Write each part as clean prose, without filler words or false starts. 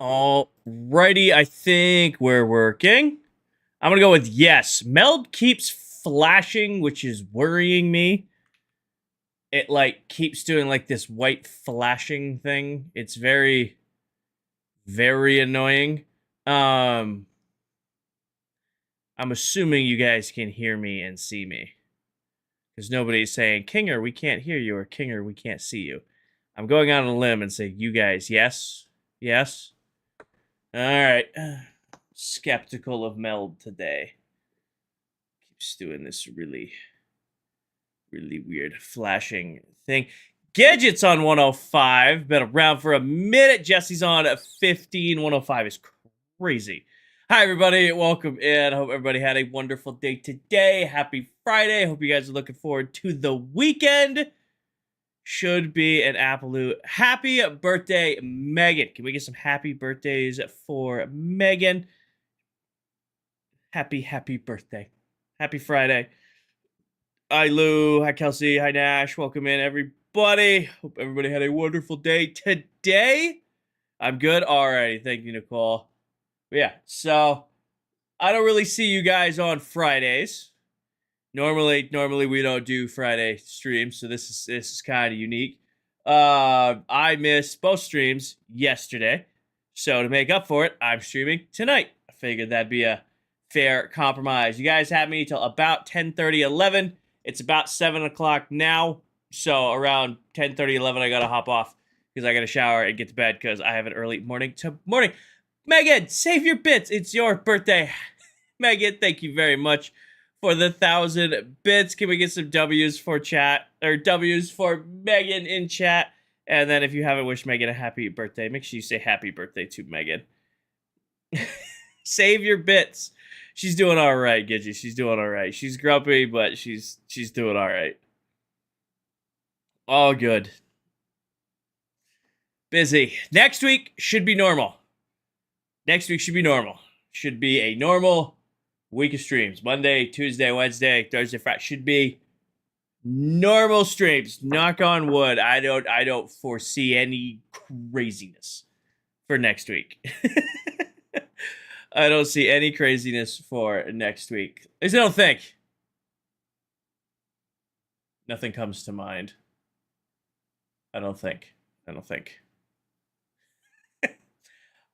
Alrighty, I think we're working. I'm gonna go with yes. Meld keeps flashing, which is worrying me. It like keeps doing like this white flashing thing. It's very, very annoying. Um, I'm assuming you guys can hear me and see me. Because nobody's saying, Kinger, we can't hear you, or Kinger, we can't see you. I'm going on a limb and say, you guys, yes? Yes? Alright. Skeptical of Meld today. Keeps doing this really, really weird flashing thing. Gadget's on 105. Been around for a minute. Jesse's on 15. 105 is crazy. Hi, everybody. Welcome in. I hope everybody had a wonderful day today. Happy Friday. Hope you guys are looking forward to the weekend. Should be an absolute happy birthday, Megan. Can we get some happy birthdays for Megan? Happy birthday. Happy Friday. Hi, Lou. Hi, Kelsey. Hi, Nash. Welcome in, everybody. Hope everybody had a wonderful day today. I'm good. Alrighty. Thank you, Nicole. But yeah, so I don't really see you guys on Fridays. Normally we don't do Friday streams, so this is kind of unique. I missed both streams yesterday, so to make up for it, I'm streaming tonight. I figured that'd be a fair compromise. You guys had me till about 10:30, 11. It's about 7 o'clock now, so around 10:30, 11, I gotta hop off because I gotta shower and get to bed because I have an early morning to morning. Megan, save your bits. It's your birthday. Megan, thank you very much for the 1,000 bits. Can we get some W's for chat, or W's for Megan in chat? And then if you haven't wished Megan a happy birthday, make sure you say happy birthday to Megan. Save your bits. She's doing all right, Gidget. She's doing all right. She's grumpy, but she's doing all right. All good. Busy. Next week should be normal. Next week should be normal. Should be a normal week of streams. Monday, Tuesday, Wednesday, Thursday, Friday. Should be normal streams. Knock on wood. I don't foresee any craziness for next week. I don't see any craziness for next week. At least I don't think. Nothing comes to mind. I don't think.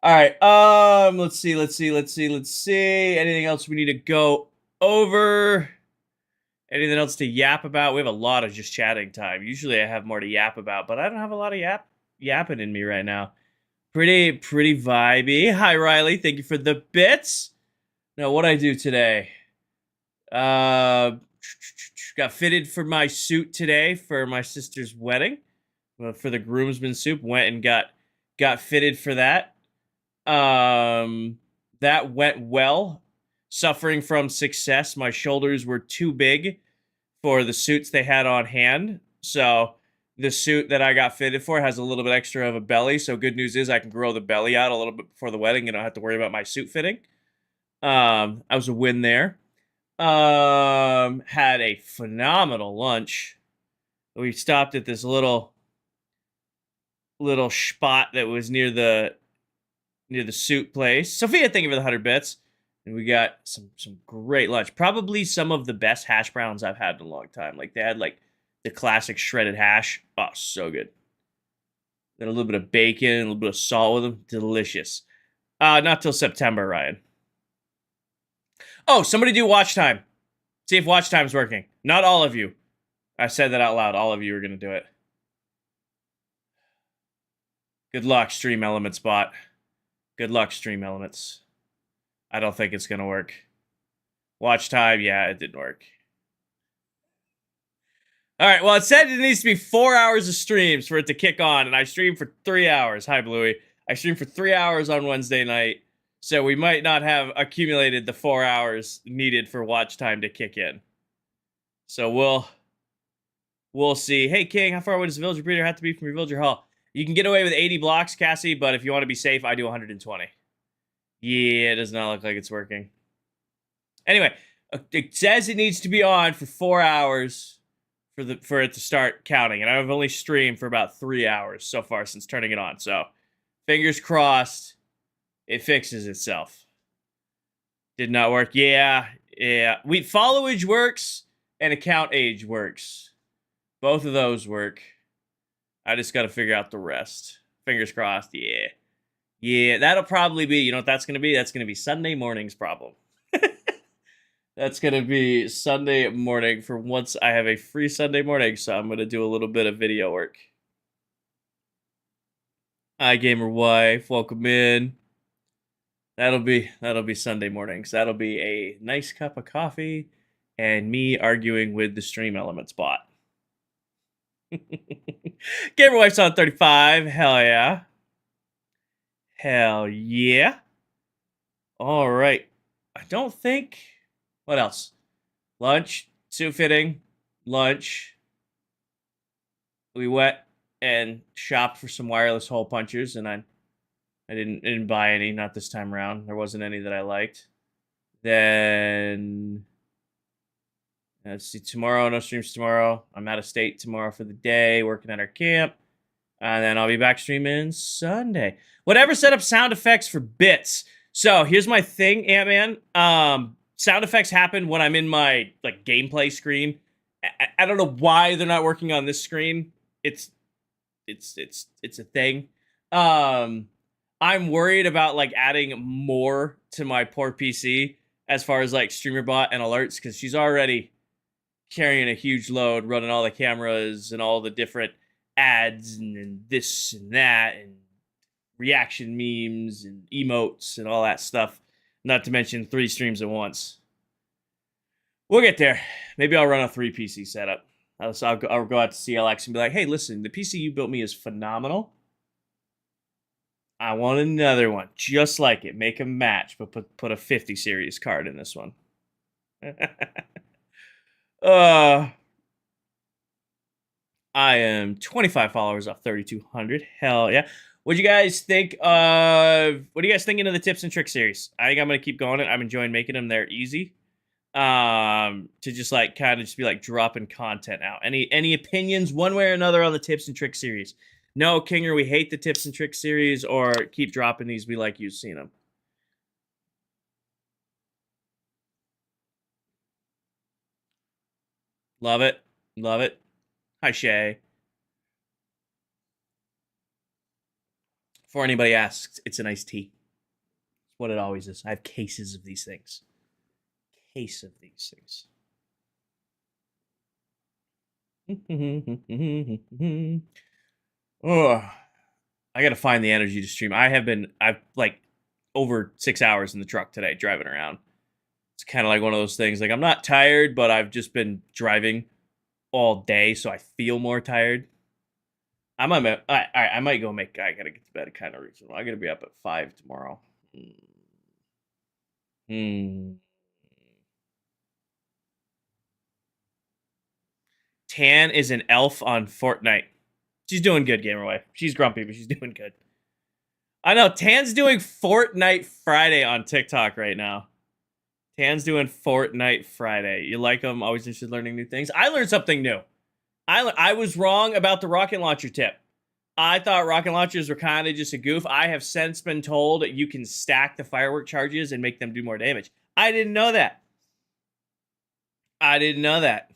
All right. Let's see. Anything else we need to go over? Anything else to yap about? We have a lot of just chatting time. Usually I have more to yap about, but I don't have a lot of yapping in me right now. Pretty vibey. Hi, Riley. Thank you for the bits. Now, what I do today? Got fitted for my suit today for my sister's wedding. For the groomsman suit. Went and got fitted for that. That went well. Suffering from success. My shoulders were too big for the suits they had on hand. So the suit that I got fitted for has a little bit extra of a belly. So good news is I can grow the belly out a little bit before the wedding and I don't have to worry about my suit fitting. I was a win there. Had a phenomenal lunch. We stopped at this little spot that was near the suit place. Sophia, thank you for the 100 bits. And we got some great lunch. Probably some of the best hash browns I've had in a long time. Like they had like the classic shredded hash. Oh, so good. Then a little bit of bacon, a little bit of salt with them. Delicious. Not till September, Ryan. Oh, somebody do watch time. See if watch time's working. Not all of you. I said that out loud. All of you are going to do it. Good luck, Stream Elements bot. Good luck, Stream Elements. I don't think it's going to work. Watch time, yeah, it didn't work. All right, well, it said it needs to be 4 hours of streams for it to kick on, and I streamed for 3 hours. Hi, Bluey. I streamed for 3 hours on Wednesday night, so we might not have accumulated the 4 hours needed for watch time to kick in. So we'll see. Hey, King, how far away does the villager breeder have to be from your villager hall? You can get away with 80 blocks, Cassie, but if you want to be safe, I do 120. Yeah, it does not look like it's working. Anyway, it says it needs to be on for 4 hours for it to start counting, and I've only streamed for about 3 hours so far since turning it on. So, fingers crossed, It fixes itself. Did not work. Yeah. We follow age works and account age works. Both of those work. I just got to figure out the rest. Fingers crossed. Yeah. Yeah, that'll probably be, you know what that's going to be? That's going to be Sunday morning's problem. That's going to be Sunday morning for once I have a free Sunday morning, so I'm going to do a little bit of video work. Hi, gamer wife. Welcome in. That'll be Sunday mornings. That'll be a nice cup of coffee and me arguing with the Stream Elements bot. Gamer wife's on 35. Hell yeah. Hell yeah. All right. I don't think. What else? Lunch, suit fitting, lunch. We went and shopped for some wireless hole punchers, and I didn't buy any, not this time around. There wasn't any that I liked. Then let's see, tomorrow, no streams tomorrow. I'm out of state tomorrow for the day, working at our camp. And then I'll be back streaming Sunday. Whatever set up sound effects for bits. So here's my thing, Ant-Man. Sound effects happen when I'm in my like gameplay screen. I don't know why they're not working on this screen. It's a thing. I'm worried about like adding more to my poor PC as far as like streamer bot and alerts, because she's already carrying a huge load, running all the cameras and all the different ads and this and that and reaction memes and emotes and all that stuff. Not to mention 3 streams at once. We'll get there. Maybe I'll run a 3 PC setup. I'll go out to CLX and be like, hey, listen, the PC you built me is phenomenal. I want another one just like it. Make a match, but put a 50 series card in this one. I am 25 followers off 3,200. Hell yeah. What do you guys think of? What are you guys thinking of the tips and tricks series? I think I'm gonna keep going. I'm enjoying making them. They're easy. To just like kind of just be like dropping content out. Any opinions one way or another on the tips and tricks series? No, Kinger, we hate the tips and tricks series, or keep dropping these. We like you seeing them. Love it. Love it. Hi, Shay. Before anybody asks, it's an iced tea. It's what it always is. I have cases of these things. Case of these things. Oh, I gotta find the energy to stream. I've like over 6 hours in the truck today driving around. It's kind of like one of those things. Like, I'm not tired, but I've just been driving all day, so I feel more tired. I might go make. I gotta get to bed kind of reasonable. I gotta be up at 5 tomorrow. Tan is an elf on Fortnite. She's doing good, gamer wife. She's grumpy, but she's doing good. I know Tan's doing Fortnite Friday on TikTok right now. Tan's doing Fortnite Friday. You like them? Always interested in learning new things. I learned something new. I was wrong about the rocket launcher tip. I thought rocket launchers were kind of just a goof. I have since been told that you can stack the firework charges and make them do more damage. I didn't know that. I didn't know that.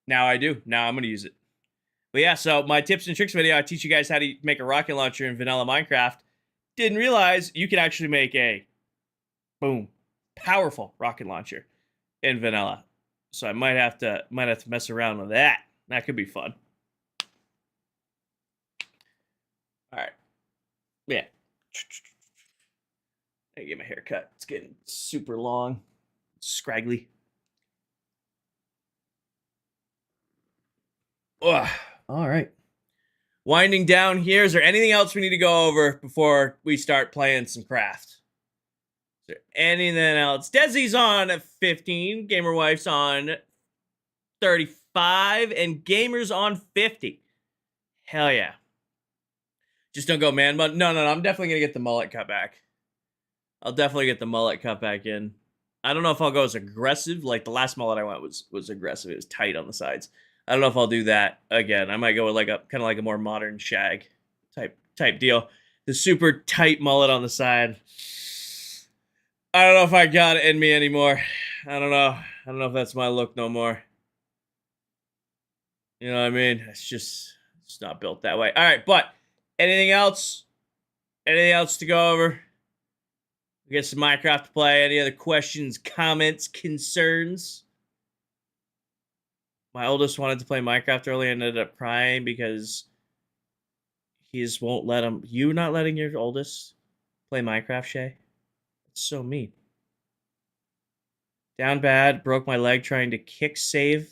Now I do. Now I'm going to use it. But yeah, so my tips and tricks video, I teach you guys how to make a rocket launcher in vanilla Minecraft. Didn't realize you can actually make a, boom, powerful rocket launcher in vanilla. So I might have to mess around with that. That could be fun. All right. Yeah. I get my hair cut. It's getting super long, scraggly. Ugh. All right. Winding down here. Is there anything else we need to go over before we start playing some craft? Is there anything else? Desi's on 15. Gamer Wife's on 35. And Gamer's on 50. Hell yeah. Just don't go man bun. No. I'm definitely going to get the mullet cut back. I'll definitely get the mullet cut back in. I don't know if I'll go as aggressive. Like the last mullet I went was aggressive. It was tight on the sides. I don't know if I'll do that again. I might go with like a kind of like a more modern shag type deal. The super tight mullet on the side. I don't know if I got it in me anymore. I don't know. I don't know if that's my look no more. You know what I mean? It's not built that way. All right, but anything else? Anything else to go over? We got some Minecraft to play. Any other questions, comments, concerns? My oldest wanted to play Minecraft earlier and ended up crying because he just won't let him. You not letting your oldest play Minecraft, Shay? It's so mean. Down bad, broke my leg trying to kick save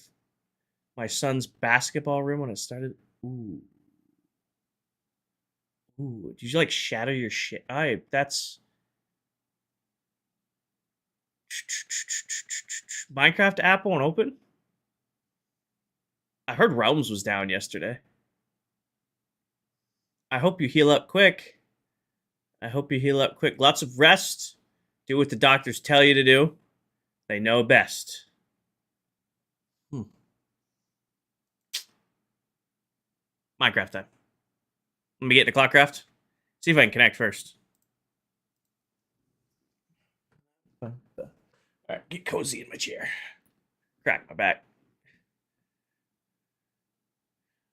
my son's basketball room when it started. Ooh. Ooh, did you like shatter your shit? That's Minecraft app won't open? I heard Realms was down yesterday. I hope you heal up quick. I hope you heal up quick. Lots of rest. Do what the doctors tell you to do. They know best. Minecraft time. Let me get into ClockCraft. See if I can connect first. All right, get cozy in my chair. Crack my back.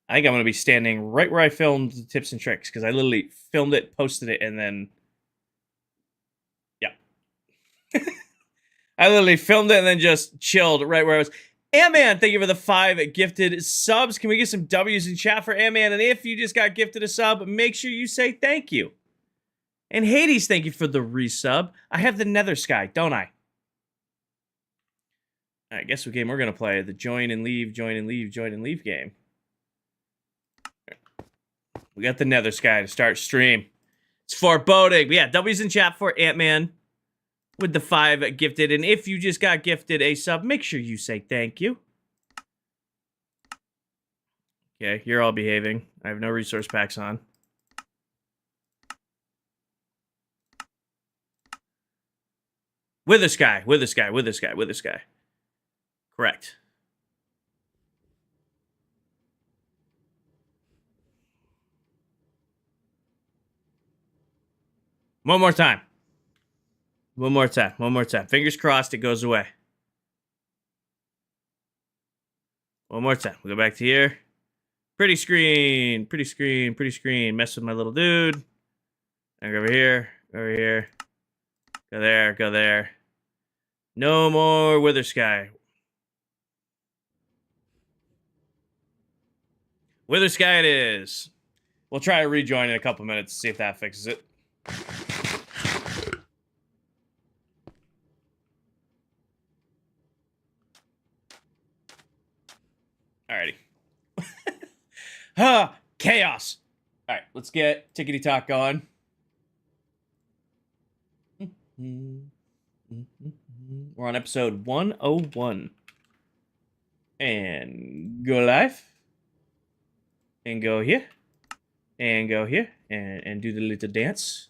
I think I'm going to be standing right where I filmed the tips and tricks because I literally filmed it, posted it, and then... Yeah. I literally filmed it and then just chilled right where I was. Ant-Man, thank you for the 5 gifted subs. Can we get some W's in chat for Ant-Man? And if you just got gifted a sub, make sure you say thank you. And Hades, thank you for the resub. I have the Nether Sky, don't I? All right, guess what game we're going to play? The join and leave, join and leave, join and leave game. We got the Nether Sky to start stream. It's foreboding. Yeah, W's in chat for Ant-Man with the 5 gifted. And if you just got gifted a sub, make sure you say thank you. Okay, you're all behaving. I have no resource packs on. Wither Sky, Wither Sky, Wither Sky, Wither Sky. Correct. One more time. One more time. One more time. Fingers crossed it goes away. One more time. We'll go back to here. Pretty screen. Pretty screen. Pretty screen. Mess with my little dude. And go over here. Over here. Go there. Go there. No more Wither Sky. Wither Sky it is. We'll try a rejoin in a couple minutes to see if that fixes it. Alrighty. Chaos. Alright, let's get Tickety Talk going. We're on episode 101. And go live. And go here. And go here. And do the little dance.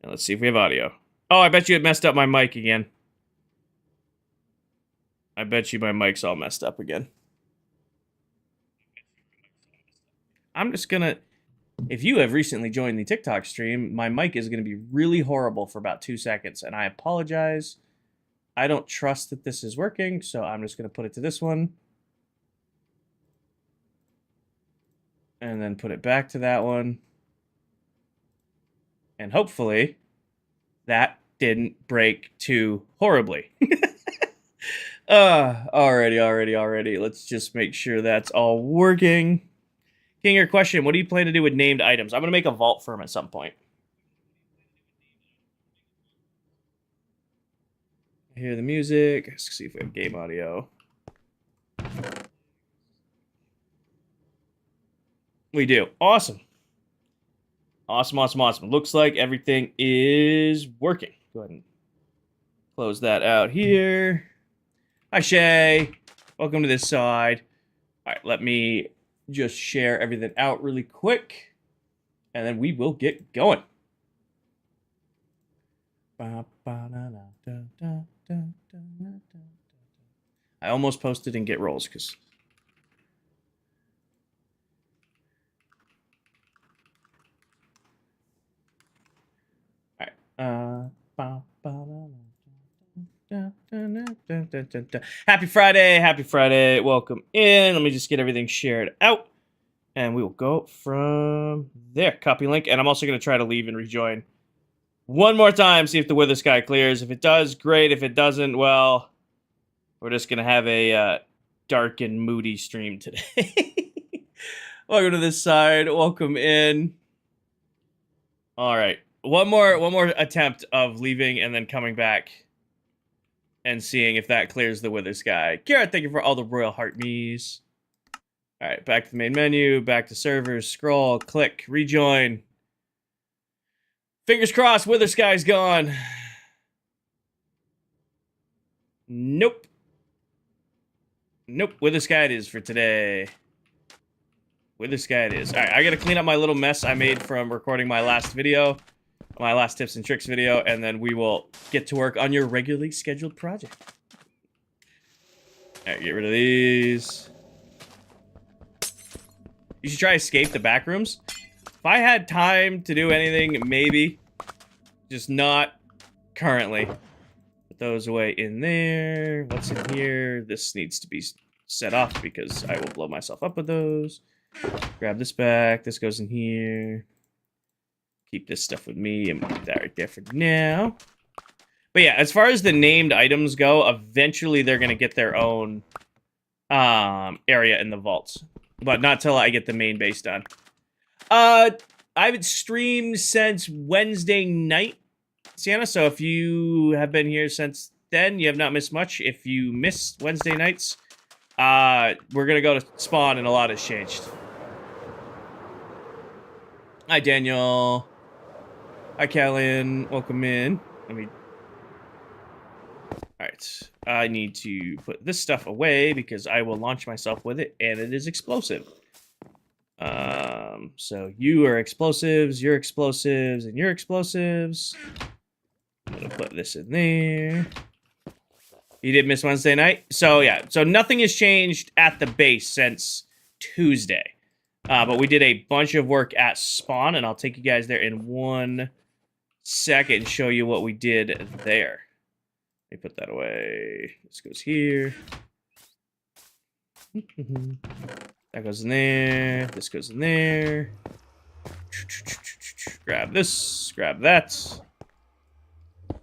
And let's see if we have audio. Oh, I bet you it messed up my mic again. I bet you my mic's all messed up again. I'm just gonna... If you have recently joined the TikTok stream, my mic is going to be really horrible for about 2 seconds. And I apologize. I don't trust that this is working, so I'm just going to put it to this one. And then put it back to that one. And hopefully, that didn't break too horribly. Alrighty. Let's just make sure that's all working. Kinger, question, what do you plan to do with named items? I'm going to make a vault for him at some point. Hear the music. Let's see if we have game audio. We do. Awesome. Awesome. Looks like everything is working. Go ahead and close that out here. Hi, Shay. Welcome to this side. All right, let me just share everything out really quick, and then we will get going. I almost posted in Get Rolls because Happy Friday. Happy Friday. Welcome in. Let me just get everything shared out. And we will go from there. Copy link. And I'm also going to try to leave and rejoin one more time. See if the wither sky clears. If it does, great. If it doesn't, well, we're just going to have a dark and moody stream today. Welcome to this side. Welcome in. All right. One more attempt of leaving and then coming back and seeing if that clears the wither sky. Garrett, thank you for all the royal heart me's. All right, back to the main menu, back to servers, scroll, click, rejoin. Fingers crossed, wither sky's gone. Nope. Nope, wither sky it is for today. Wither sky it is. All right, I gotta clean up my little mess I made from recording my last video, my last tips and tricks video, and then we will get to work on your regularly scheduled project. All right, get rid of these. You should try escape the back rooms. If I had time to do anything, maybe. Just not currently. Put those away in there. What's in here? This needs to be set off because I will blow myself up with those. Grab this back. This goes in here. Keep this stuff with me and put that right there for now. But yeah, as far as the named items go, eventually they're going to get their own area in the vaults. But not till I get the main base done. I haven't streamed since Wednesday night, Sienna. So if you have been here since then, you have not missed much. If you missed Wednesday nights, we're going to go to spawn and a lot has changed. Hi, Daniel. Hi, Callan. Welcome in. Let me... Alright. I need to put this stuff away because I will launch myself with it, and it is explosive. So you are explosives, you're explosives, and you're explosives. I'm gonna put this in there. You did miss Wednesday night? So yeah, so nothing has changed at the base since Tuesday. But we did a bunch of work at spawn, and I'll take you guys there in 1 second and show you what we did there. Let me put that away. This goes here. That goes in there. This goes in there. Grab this. Grab that.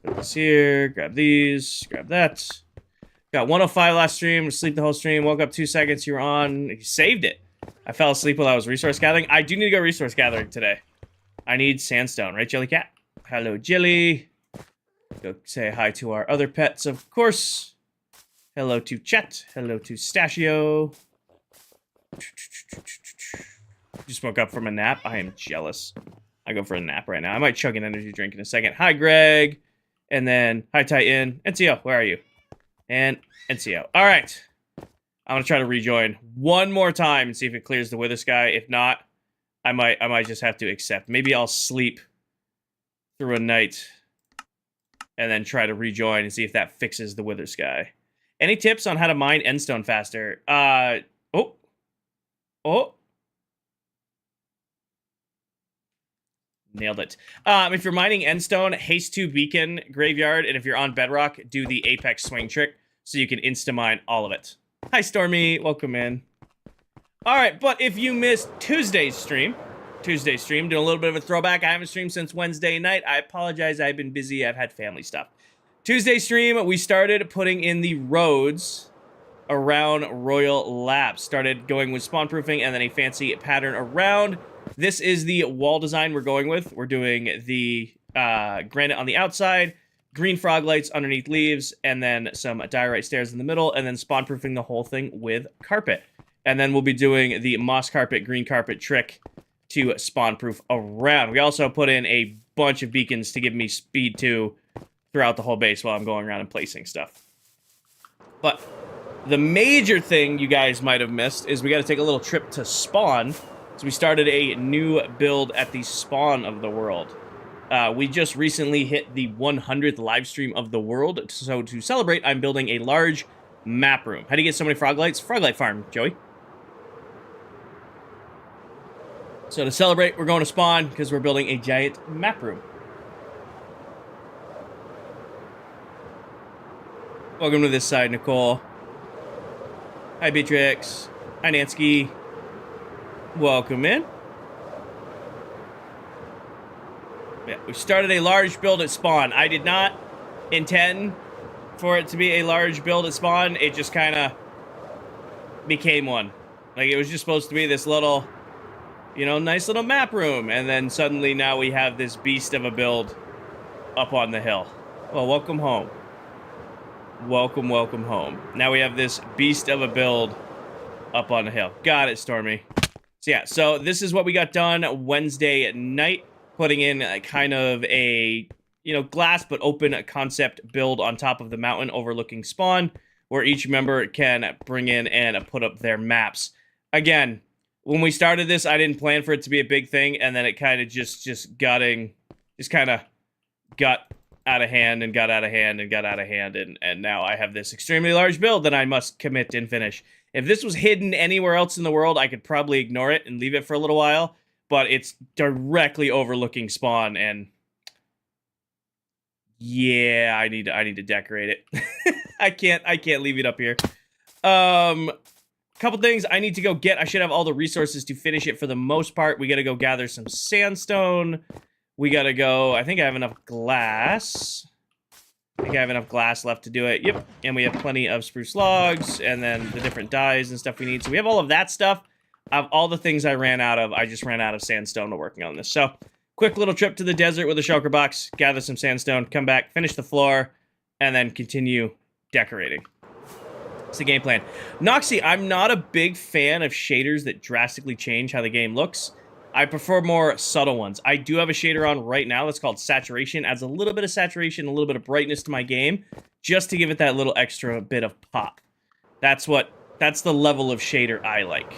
Put this here. Grab these. Grab that. Got 105 last stream. Sleep the whole stream. Woke up 2 seconds. You were on. You saved it. I fell asleep while I was resource gathering. I do need to go resource gathering today. I need sandstone. Right, Jellycat? Hello, Jelly. Go say hi to our other pets, of course. Hello to Chet. Hello to Stachio. Just woke up from a nap. I am jealous. I go for a nap right now. I might chug an energy drink in a second. Hi, Greg. And then, hi, Titan. NCO, where are you? And NCO. All right. I'm going to try to rejoin one more time and see if it clears the wither sky. If not, I might just have to accept. Maybe I'll sleep through a night and then try to rejoin and see if that fixes the wither sky. Any tips on how to mine endstone faster? Oh. Nailed it. If you're mining endstone, haste to beacon graveyard, and if you're on bedrock, do the apex swing trick so you can insta-mine all of it. Hi, Stormy. Welcome in. All right, but if you missed Tuesday's stream, doing a little bit of a throwback. I haven't streamed since Wednesday night. I apologize. I've been busy. I've had family stuff. Tuesday stream, we started putting in the roads around Royal Labs. Started going with spawn proofing and then a fancy pattern around. This is the wall design we're going with. We're doing the granite on the outside, green frog lights underneath leaves, and then some diorite stairs in the middle, and then spawn proofing the whole thing with carpet. And then we'll be doing the moss carpet, green carpet trick to spawn proof around. We also put in a bunch of beacons to give me speed too throughout the whole base while I'm going around and placing stuff. But the major thing you guys might have missed is we got to take a little trip to spawn. So we started a new build at the spawn of the world. We just recently hit the 100th live stream of the world. So to celebrate, I'm building a large map room. How do you get so many frog lights? Froglight farm, Joey. So to celebrate, we're going to spawn because we're building a giant map room. Welcome to this side, Nicole. Hi, Beatrix. Hi, Nansky. Welcome in. Yeah, we started a large build at spawn. I did not intend for it to be a large build at spawn. It just kind of became one. Like, it was just supposed to be this little, you know, nice little map room. And then suddenly now we have this beast of a build up on the hill. Well, welcome home. Welcome, welcome home. Now we have this beast of a build up on the hill. Got it, Stormy. So yeah, so this is what we got done Wednesday night, putting in kind of a, you know, glass but open concept build on top of the mountain overlooking spawn, where each member can bring in and put up their maps. Again, when we started this, I didn't plan for it to be a big thing, and then it kind of just got out of hand and got out of hand and got out of hand, and now I have this extremely large build that I must commit and finish. If this was hidden anywhere else in the world, I could probably ignore it and leave it for a little while, but it's directly overlooking spawn, and yeah, I need to decorate it. I can't leave it up here. Couple things I need to go get. I should have all the resources to finish it for the most part. We got to go gather some sandstone. We gotta go. I think I have enough glass. I think I have enough glass left to do it. Yep. And we have plenty of spruce logs and then the different dyes and stuff we need. So we have all of that stuff. Of all the things I ran out of, I just ran out of sandstone to working on this. So quick little trip to the desert with a shulker box, gather some sandstone, come back, finish the floor, and then continue decorating. It's the game plan. Noxy, I'm not a big fan of shaders that drastically change how the game looks. I prefer more subtle ones. I do have a shader on right now that's called Saturation. Adds a little bit of saturation, a little bit of brightness to my game, just to give it that little extra bit of pop. That's the level of shader I like.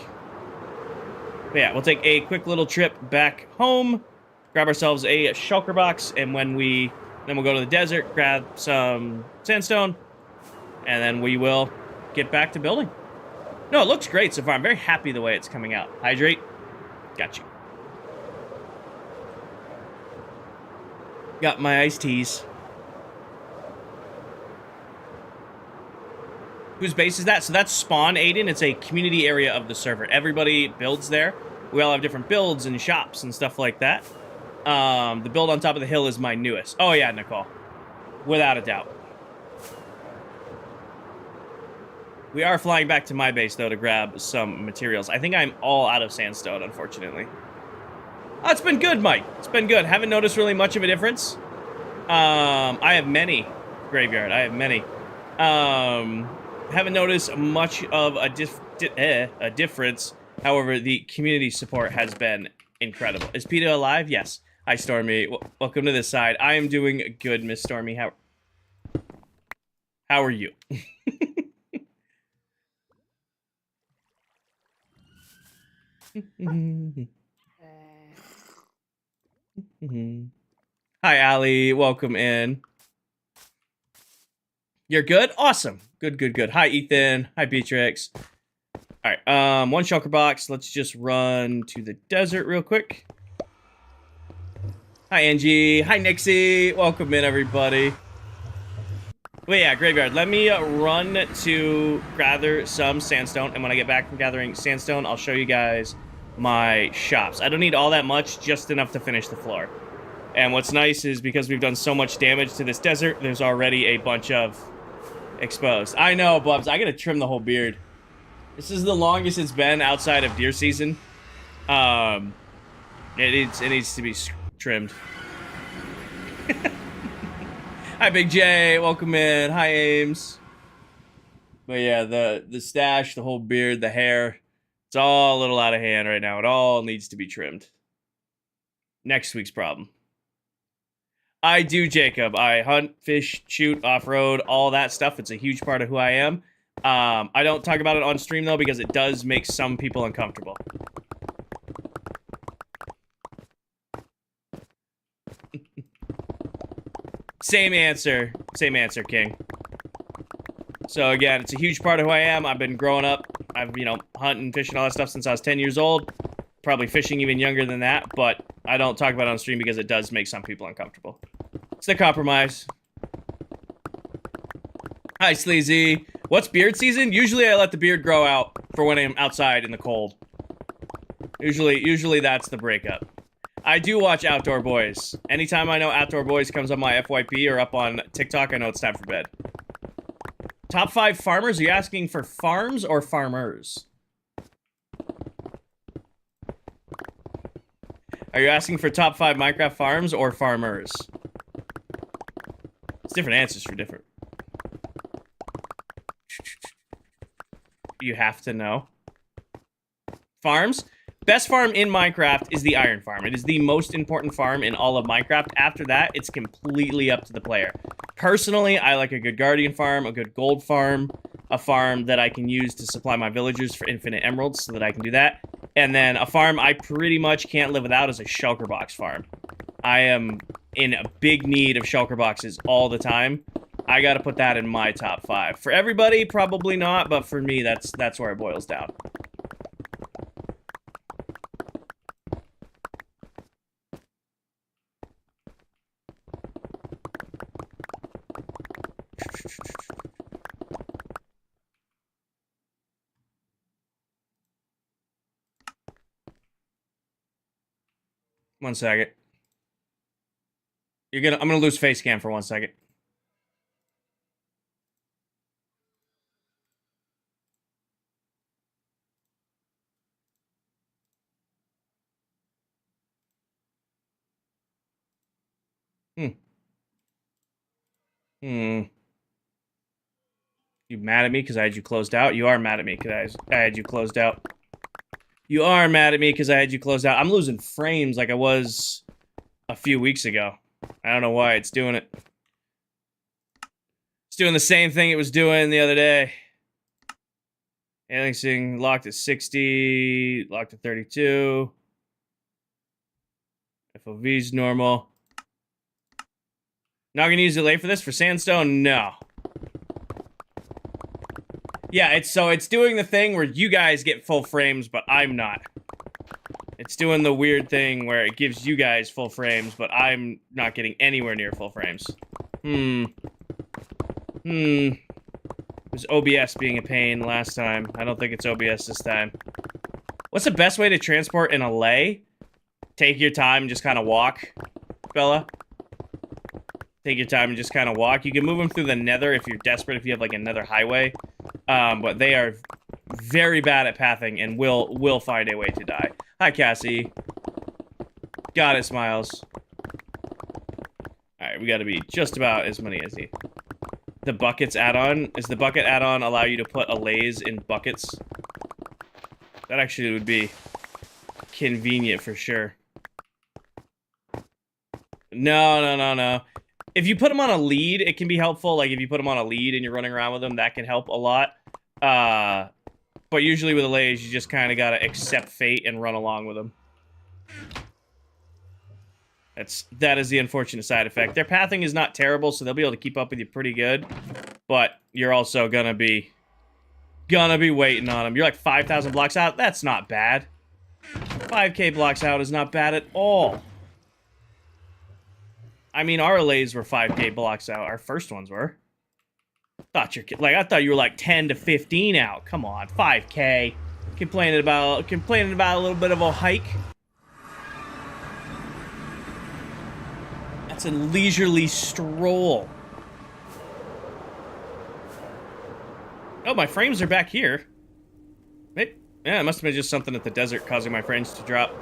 But yeah, we'll take a quick little trip back home, grab ourselves a shulker box, and then we'll go to the desert, grab some sandstone, and then we will get back to building. No, it looks great so far. I'm very happy the way it's coming out. Hydrate. Got you. Got my iced teas. Whose base is that? So that's Spawn, Aiden. It's a community area of the server. Everybody builds there. We all have different builds and shops and stuff like that. The build on top of the hill is my newest. Oh yeah, Nicole. Without a doubt. We are flying back to my base, though, to grab some materials. I think I'm all out of sandstone, unfortunately. Oh, it's been good, Mike. It's been good. Haven't noticed really much of a difference. I have many. Graveyard. I have many. Haven't noticed much of a difference. However, the community support has been incredible. Is PETA alive? Yes. Hi, Stormy. Welcome to this side. I am doing good, Miss Stormy. How are you? Hi, Allie. Welcome in. You're good? Awesome. Good. Hi, Ethan. Hi, Beatrix. All right, one shulker box. Let's just run to the desert real quick. Hi, Angie. Hi, Nixie. Welcome in, everybody. Well, yeah, graveyard. Let me run to gather some sandstone, and when I get back from gathering sandstone, I'll show you guys my shops. I don't need all that much, just enough to finish the floor. And what's nice is because we've done so much damage to this desert, there's already a bunch of exposed. I know, Bubs. I gotta trim the whole beard. This is the longest it's been outside of deer season. It needs to be trimmed. Hi, Big J. Welcome in. Hi, Ames. But yeah, the stash, the whole beard, the hair, it's all a little out of hand right now. It all needs to be trimmed. Next week's problem. I do, Jacob. I hunt, fish, shoot, off-road, all that stuff. It's a huge part of who I am. I don't talk about it on stream, though, because it does make some people uncomfortable. Same answer, King. So again, it's a huge part of who I am. I've been growing up. I've, hunting, fishing, all that stuff since I was 10 years old. Probably fishing even younger than that, but I don't talk about it on stream because it does make some people uncomfortable. It's the compromise. Hi, Sleazy. What's beard season? Usually I let the beard grow out for when I'm outside in the cold. Usually that's the breakup. I do watch Outdoor Boys. Anytime I know Outdoor Boys comes on my FYP or up on TikTok, I know it's time for bed. Top 5 farmers? Are you asking for farms or farmers? Are you asking for top 5 Minecraft farms or farmers? It's different answers for different. You have to know. Farms? Best farm in Minecraft is the iron farm. It is the most important farm in all of Minecraft. After that, it's completely up to the player. Personally, I like a good guardian farm, a good gold farm, a farm that I can use to supply my villagers for infinite emeralds so that I can do that. And then a farm I pretty much can't live without is a shulker box farm. I am in a big need of shulker boxes all the time. I gotta put that in my top 5. For everybody, probably not, but for me, that's where it boils down. One second. I'm gonna lose face cam for 1 second. You mad at me because I had you closed out? You are mad at me because I had you closed out. You are mad at me because I had you closed out. I'm losing frames like I was a few weeks ago. I don't know why it's doing it. It's doing the same thing it was doing the other day. Aliasing locked at 60, locked at 32. FOV's normal. Not gonna use delay for this for sandstone? No. Yeah, it's doing the thing where you guys get full frames, but I'm not. It's doing the weird thing where it gives you guys full frames, but I'm not getting anywhere near full frames. It was OBS being a pain last time. I don't think it's OBS this time. What's the best way to transport in a lay? Take your time and just kind of walk, fella. Take your time and just kind of walk. You can move them through the nether if you're desperate, if you have like a nether highway. But they are very bad at pathing and will find a way to die. Hi, Cassie. Got it, Smiles. Alright, we gotta be just about as many as he. The buckets add-on. Does the bucket add-on allow you to put allays in buckets? That actually would be convenient for sure. No. If you put them on a lead, it can be helpful. Like, if you put them on a lead and you're running around with them, that can help a lot. But usually with allays, you just kind of gotta accept fate and run along with them. That is the unfortunate side effect. Their pathing is not terrible, so they'll be able to keep up with you pretty good. But you're also gonna be waiting on them. You're like 5,000 blocks out. That's not bad. 5K blocks out is not bad at all. I mean, our allays were 5K blocks out. Our first ones were. I thought you were like 10 to 15 out. Come on, 5K. Complaining about a little bit of a hike. That's a leisurely stroll. Oh, my frames are back here. Yeah, it must have been just something at the desert causing my frames to drop.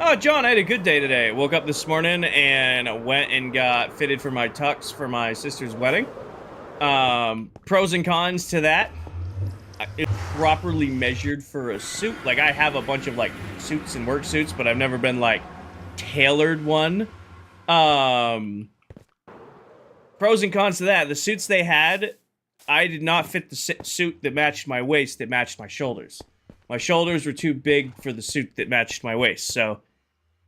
Oh, John, I had a good day today. Woke up this morning and went and got fitted for my tux for my sister's wedding. Pros and cons to that. It's properly measured for a suit. Like, I have a bunch of, like, suits and work suits, but I've never been, like, tailored one. Pros and cons to that. The suits they had, I did not fit the suit that matched my waist that matched my shoulders. My shoulders were too big for the suit that matched my waist, so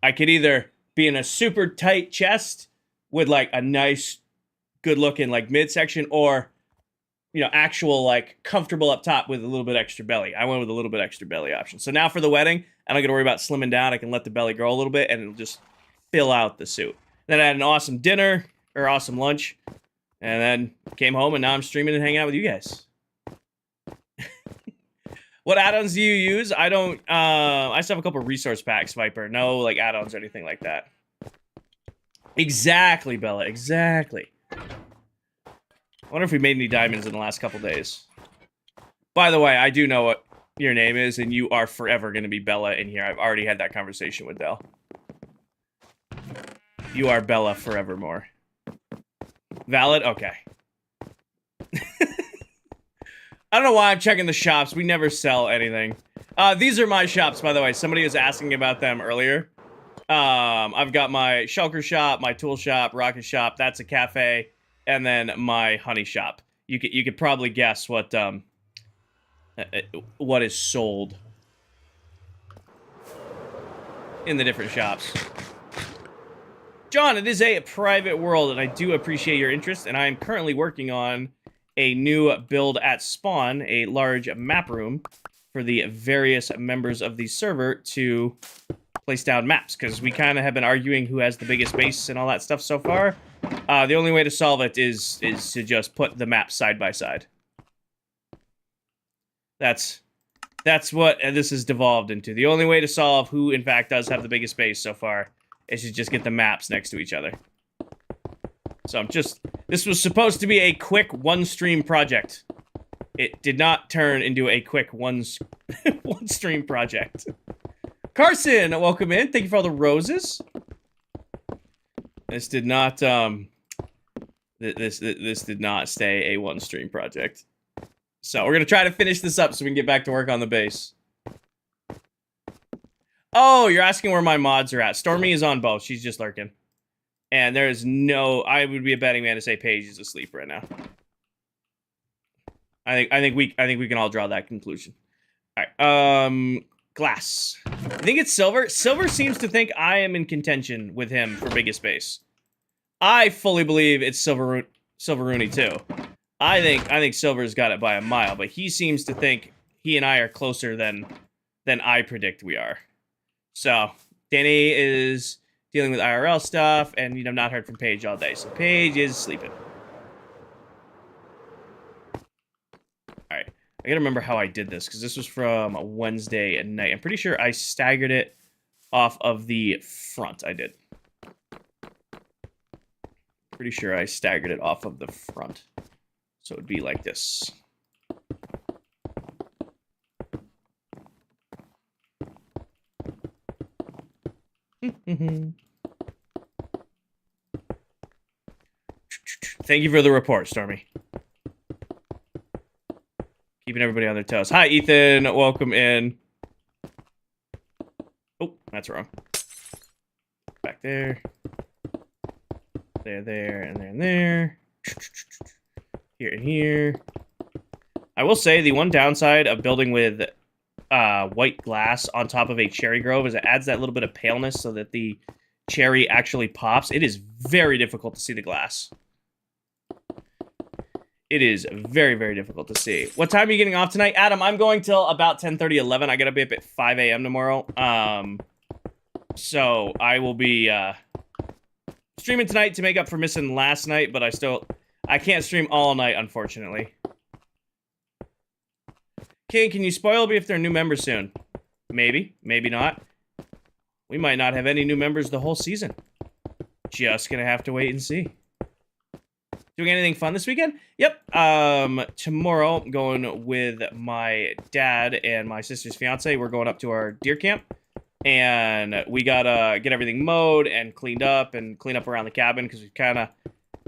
I could either be in a super tight chest with, like, a nice, good-looking, like, midsection, or, you know, actual, like, comfortable up top with a little bit extra belly. I went with a little bit extra belly option. So now for the wedding, I don't got to worry about slimming down. I can let the belly grow a little bit, and it'll just fill out the suit. Then I had an awesome dinner. or awesome lunch, and then came home, and now I'm streaming and hanging out with you guys. What add-ons do you use? I don't, I just have a couple resource packs, Viper. No, like, add-ons or anything like that. Exactly, Bella, exactly. I wonder if we made any diamonds in the last couple days. By the way, I do know what your name is, and you are forever going to be Bella in here. I've already had that conversation with Dell. You are Bella forevermore. Valid? Okay. I don't know why I'm checking the shops. We never sell anything. These are my shops, by the way. Somebody was asking about them earlier. I've got my shulker shop, my tool shop, rocket shop. That's a cafe, and then my honey shop. You could probably guess what is sold in the different shops. John, it is a private world, and I do appreciate your interest. And I am currently working on a new build at spawn, a large map room for the various members of the server to place down maps, because we kind of have been arguing who has the biggest base and all that stuff so far. The only way to solve it is to just put the maps side by side. That's what this has devolved into. The only way to solve who, in fact, does have the biggest base so far is to just get the maps next to each other. So this was supposed to be a quick one-stream project. It did not turn into a quick one-stream project. Carson, welcome in. Thank you for all the roses. This did not, this did not stay a one-stream project. So we're gonna try to finish this up so we can get back to work on the base. Oh, you're asking where my mods are at. Stormy is on both. She's just lurking. And there is no... I would be a betting man to say Paige is asleep right now. I think we can all draw that conclusion. All right. Glass. I think it's Silver. Silver seems to think I am in contention with him for biggest base. I fully believe it's Silveroony too. I think Silver's got it by a mile, but he seems to think he and I are closer than I predict we are. So Danny is dealing with IRL stuff, and I've not heard from Paige all day. So Paige is sleeping. All right, I gotta remember how I did this, because this was from a Wednesday at night. I'm pretty sure I staggered it off of the front. I did. Pretty sure I staggered it off of the front. So it'd be like this. Thank you for the report, Stormy. Keeping everybody on their toes. Hi, Ethan. Welcome in. Oh, that's wrong. Back there. There, and there. Here and here. I will say the one downside of building with white glass on top of a cherry grove is it adds that little bit of paleness so that the cherry actually pops. It is very difficult to see the glass. It is very, very difficult to see. What time are you getting off tonight? Adam, I'm going till about 10:30, 11. I gotta be up at 5 a.m. tomorrow. So I will be streaming tonight to make up for missing last night, but I can't stream all night, unfortunately. King, can you spoil me if there are new members soon? Maybe, maybe not. We might not have any new members the whole season. Just gonna have to wait and see. Doing anything fun this weekend? Yep. Tomorrow, I'm going with my dad and my sister's fiance. We're going up to our deer camp. And we gotta get everything mowed and cleaned up and clean up around the cabin because we've kind of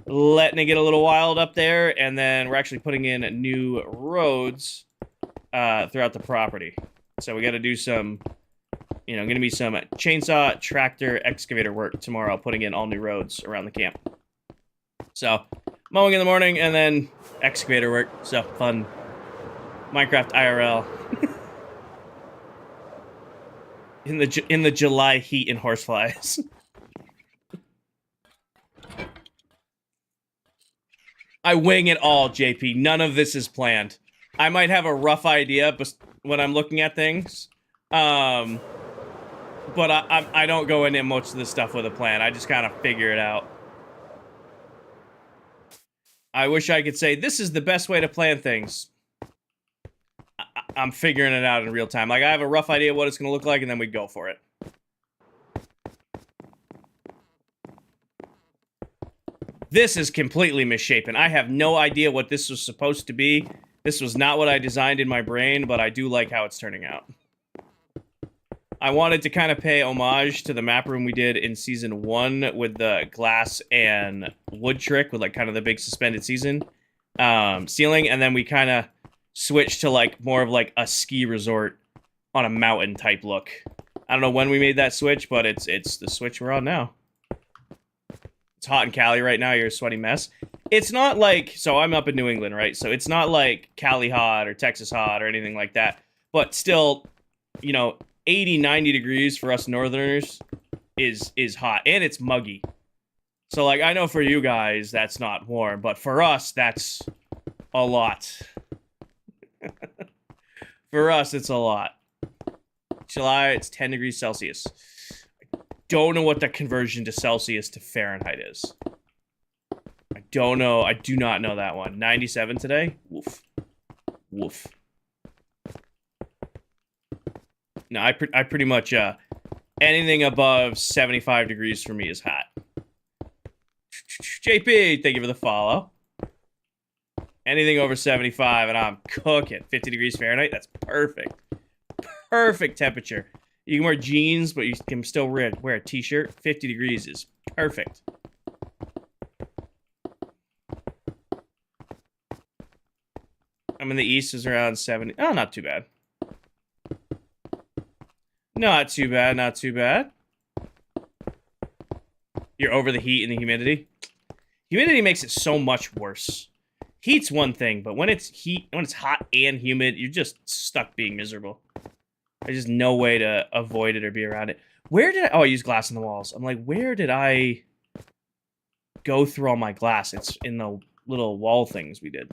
letting it get a little wild up there. And then we're actually putting in new roads throughout the property. So we got to do some, going to be some chainsaw, tractor, excavator work tomorrow, putting in all new roads around the camp. So mowing in the morning and then excavator work. So fun. Minecraft IRL. in the July heat and horseflies. I wing it all, JP. None of this is planned. I might have a rough idea when I'm looking at things. But I don't go into most of this stuff with a plan. I just kind of figure it out. I wish I could say this is the best way to plan things. I'm figuring it out in real time. Like, I have a rough idea what it's going to look like, and then we go for it. This is completely misshapen. I have no idea what this was supposed to be. This was not what I designed in my brain, but I do like how it's turning out. I wanted to kind of pay homage to the map room we did in Season 1 with the glass and wood trick with, like, kind of the big suspended ceiling, and then we kind of switched to, like, more of, like, a ski resort on a mountain type look. I don't know when we made that switch, but it's the switch we're on now. It's hot in Cali right now. You're a sweaty mess. It's not like... So I'm up in New England, right? So it's not like Cali hot or Texas hot or anything like that. But still, you know, 80, 90 degrees for us northerners is hot. And it's muggy. So, like, I know for you guys, that's not warm. But for us, that's a lot. For us, it's a lot. July, it's 10 degrees Celsius. Don't know what the conversion to Celsius to Fahrenheit is. I don't know. I do not know that one. 97 today? Woof. Woof. No, I pretty much, anything above 75 degrees for me is hot. JP, thank you for the follow. Anything over 75 and I'm cooking. 50 degrees Fahrenheit, that's perfect. Perfect temperature. You can wear jeans, but you can still wear a t-shirt. 50 degrees is perfect. I'm in the east, is around 70. Oh, not too bad. Not too bad, not too bad. You're over the heat and the humidity. Humidity makes it so much worse. Heat's one thing, but when it's hot and humid, you're just stuck being miserable. There's just no way to avoid it or be around it. Where did I... Oh, I use glass in the walls. I'm like, where did I go through all my glass? It's in the little wall things we did.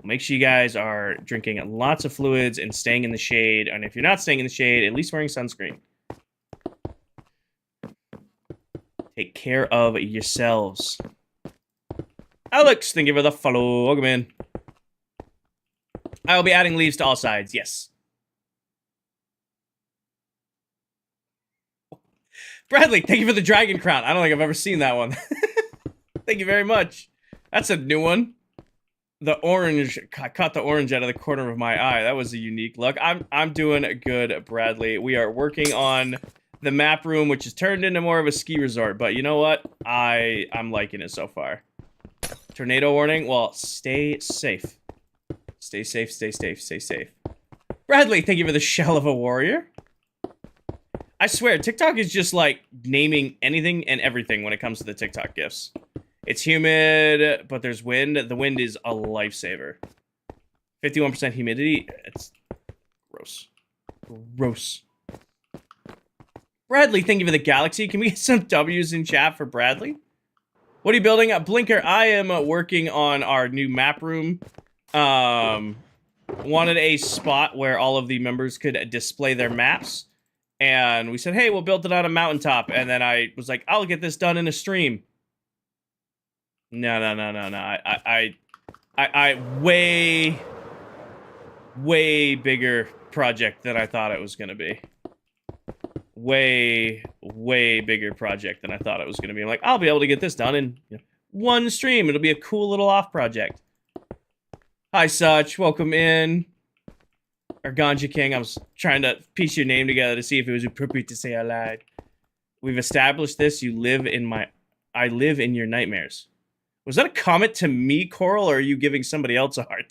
Make sure you guys are drinking lots of fluids and staying in the shade. And if you're not staying in the shade, at least wearing sunscreen. Take care of yourselves. Alex, thank you for the follow. Welcome in. I will be adding leaves to all sides, yes. Bradley, thank you for the dragon crown. I don't think I've ever seen that one. Thank you very much. That's a new one. The orange, I caught the orange out of the corner of my eye. That was a unique look. I'm doing good, Bradley. We are working on the map room, which has turned into more of a ski resort. But you know what? I'm liking it so far. Tornado warning? Well, stay safe. Stay safe, stay safe, stay safe. Bradley, thank you for the shell of a warrior. I swear, TikTok is just like naming anything and everything when it comes to the TikTok gifs. It's humid, but there's wind. The wind is a lifesaver. 51% humidity. It's gross. Gross. Bradley, thank you for the galaxy. Can we get some W's in chat for Bradley? What are you building? Blinker, I am working on our new map room. Wanted a spot where all of the members could display their maps. And we said, hey, we'll build it on a mountaintop. And then I was like, I'll get this done in a stream. No. I way bigger project than I thought it was going to be. Way bigger project than I thought it was going to be. I'm like, I'll be able to get this done in one stream. It'll be a cool little off project. Hi, Such. Welcome in. Or Ganja King. I was trying to piece your name together to see if it was appropriate to say out loud. We've established this. I live in your nightmares. Was that a comment to me, Coral, or are you giving somebody else a hard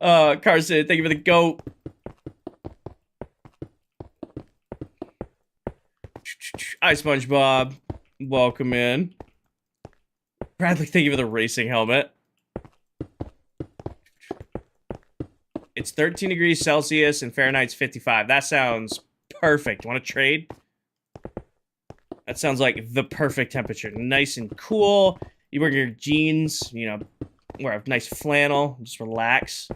time? Carson, thank you for the goat. Hi, SpongeBob. Welcome in. Bradley, thank you for the racing helmet. It's 13 degrees Celsius and Fahrenheit's 55. That sounds perfect. Want to trade? That sounds like the perfect temperature. Nice and cool. You wear your jeans, you know, wear a nice flannel, just relax.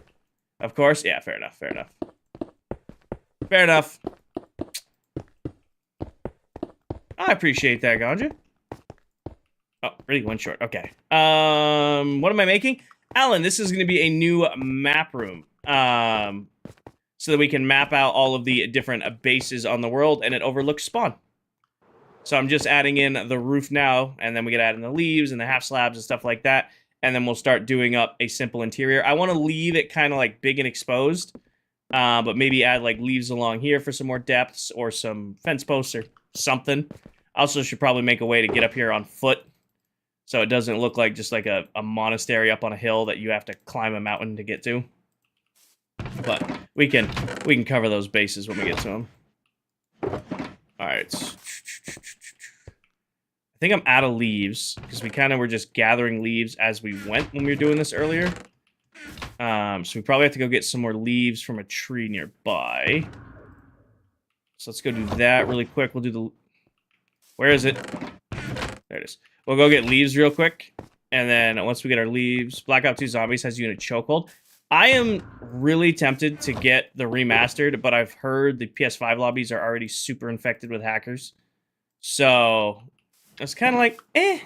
Of course. Yeah, fair enough, fair enough. Fair enough. I appreciate that, Ganja. Oh, really went short. Okay. What am I making? Alan, this is going to be a new map room. So that we can map out all of the different bases on the world, and it overlooks spawn. So I'm just adding in the roof now, and then we can add in the leaves and the half slabs and stuff like that, and then we'll start doing up a simple interior. I want to leave it kind of like big and exposed, but maybe add like leaves along here for some more depths, or some fence posts or something. Also should probably make a way to get up here on foot, so it doesn't look like just like a monastery up on a hill that you have to climb a mountain to get to. But we can cover those bases when we get to them. All right. I think I'm out of leaves because we kind of were just gathering leaves as we went when we were doing this earlier. So we probably have to go get some more leaves from a tree nearby. So let's go do that really quick. We'll do the... Where is it? There it is. We'll go get leaves real quick. And then once we get our leaves... Black Ops 2 Zombies has you in a chokehold. I am really tempted to get the remastered, but I've heard the PS5 lobbies are already super infected with hackers. So... It's kind of like, I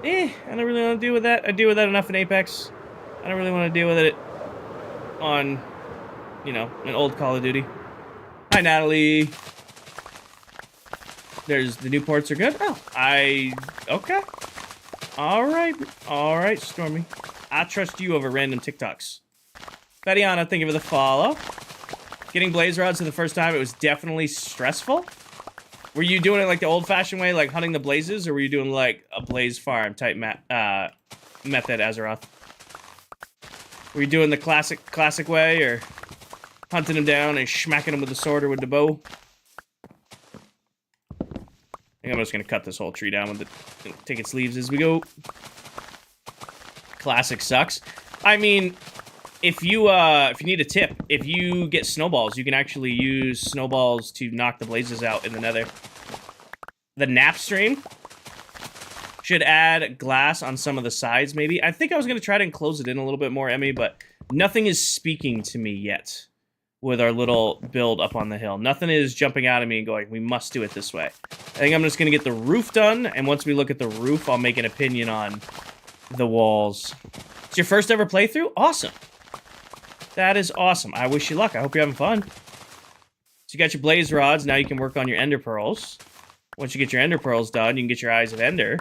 don't really want to deal with that. I deal with that enough in Apex. I don't really want to deal with it on, you know, an old Call of Duty. Hi, Natalie. There's, the new ports are good? Oh, okay. Alright, Stormy. I trust you over random TikToks. Betiana, thank you for the follow. Getting blaze rods for the first time, it was definitely stressful. Were you doing it like the old-fashioned way, like hunting the blazes, or were you doing like a blaze farm type method, Azeroth? Were you doing the classic way, or hunting them down and smacking them with the sword or with the bow? I think I'm just gonna cut this whole tree down with the take its leaves as we go. Classic sucks. I mean, if you need a tip, if you get snowballs, you can actually use snowballs to knock the blazes out in the nether. The nap stream should add glass on some of the sides, maybe. I think I was going to try to enclose it in a little bit more, Emmy, but nothing is speaking to me yet with our little build up on the hill. Nothing is jumping out at me and going, we must do it this way. I think I'm just going to get the roof done, and once we look at the roof, I'll make an opinion on the walls. It's your first ever playthrough? Awesome. That is awesome. I wish you luck. I hope you're having fun. So you got your blaze rods. Now you can work on your ender pearls. Once you get your ender pearls done, you can get your eyes of ender.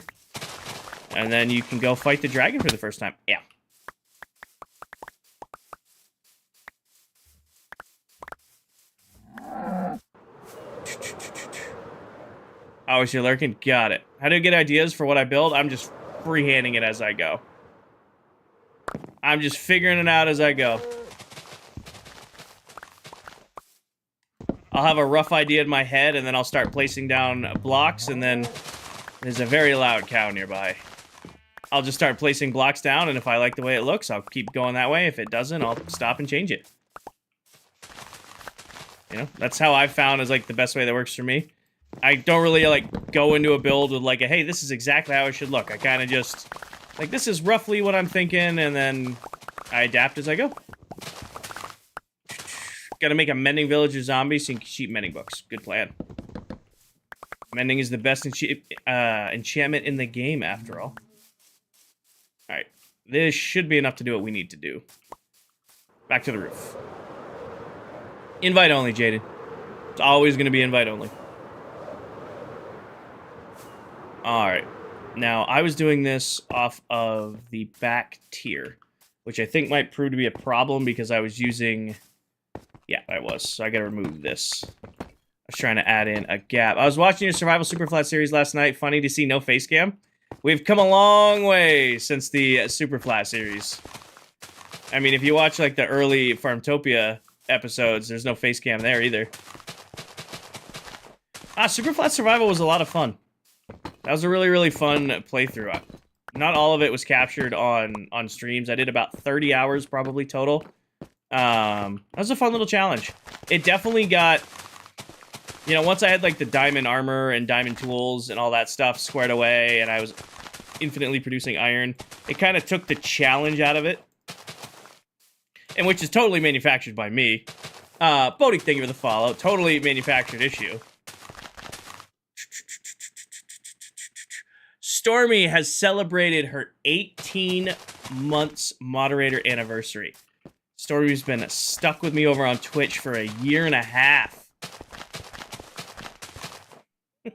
And then you can go fight the dragon for the first time. Yeah. Oh, is she lurking? Got it. How do I get ideas for what I build? I'm just freehanding it as I go. I'm just figuring it out as I go. I'll have a rough idea in my head, and then I'll start placing down blocks, and then there's a very loud cow nearby. I'll just start placing blocks down, and if I like the way it looks, I'll keep going that way. If it doesn't, I'll stop and change it. You know, that's how I've found is, like, the best way that works for me. I don't really, like, go into a build with, like, hey, this is exactly how it should look. I kind of just, like, this is roughly what I'm thinking, and then I adapt as I go. Gotta make a mending village of zombies so you can keep mending books. Good plan. Mending is the best enchantment in the game, after all. Alright. This should be enough to do what we need to do. Back to the roof. Invite only, Jaden. It's always gonna be invite only. Alright. Now, I was doing this off of the back tier, which I think might prove to be a problem because I was using... Yeah, I was. So I gotta remove this. I was trying to add in a gap. I was watching your Survival Superflat series last night. Funny to see no face cam. We've come a long way since the Superflat series. I mean, if you watch, like, the early Farmtopia episodes, there's no face cam there either. Superflat Survival was a lot of fun. That was a really, really fun playthrough. Not all of it was captured on streams. I did about 30 hours probably total. That was a fun little challenge. It definitely got, you know, once I had like the diamond armor and diamond tools and all that stuff squared away and I was infinitely producing iron, it kind of took the challenge out of it. And which is totally manufactured by me. Bodhi, thank you for the follow. Totally manufactured issue. Stormy has celebrated her 18 months moderator anniversary. Stormy's been stuck with me over on Twitch for a year and a half. Did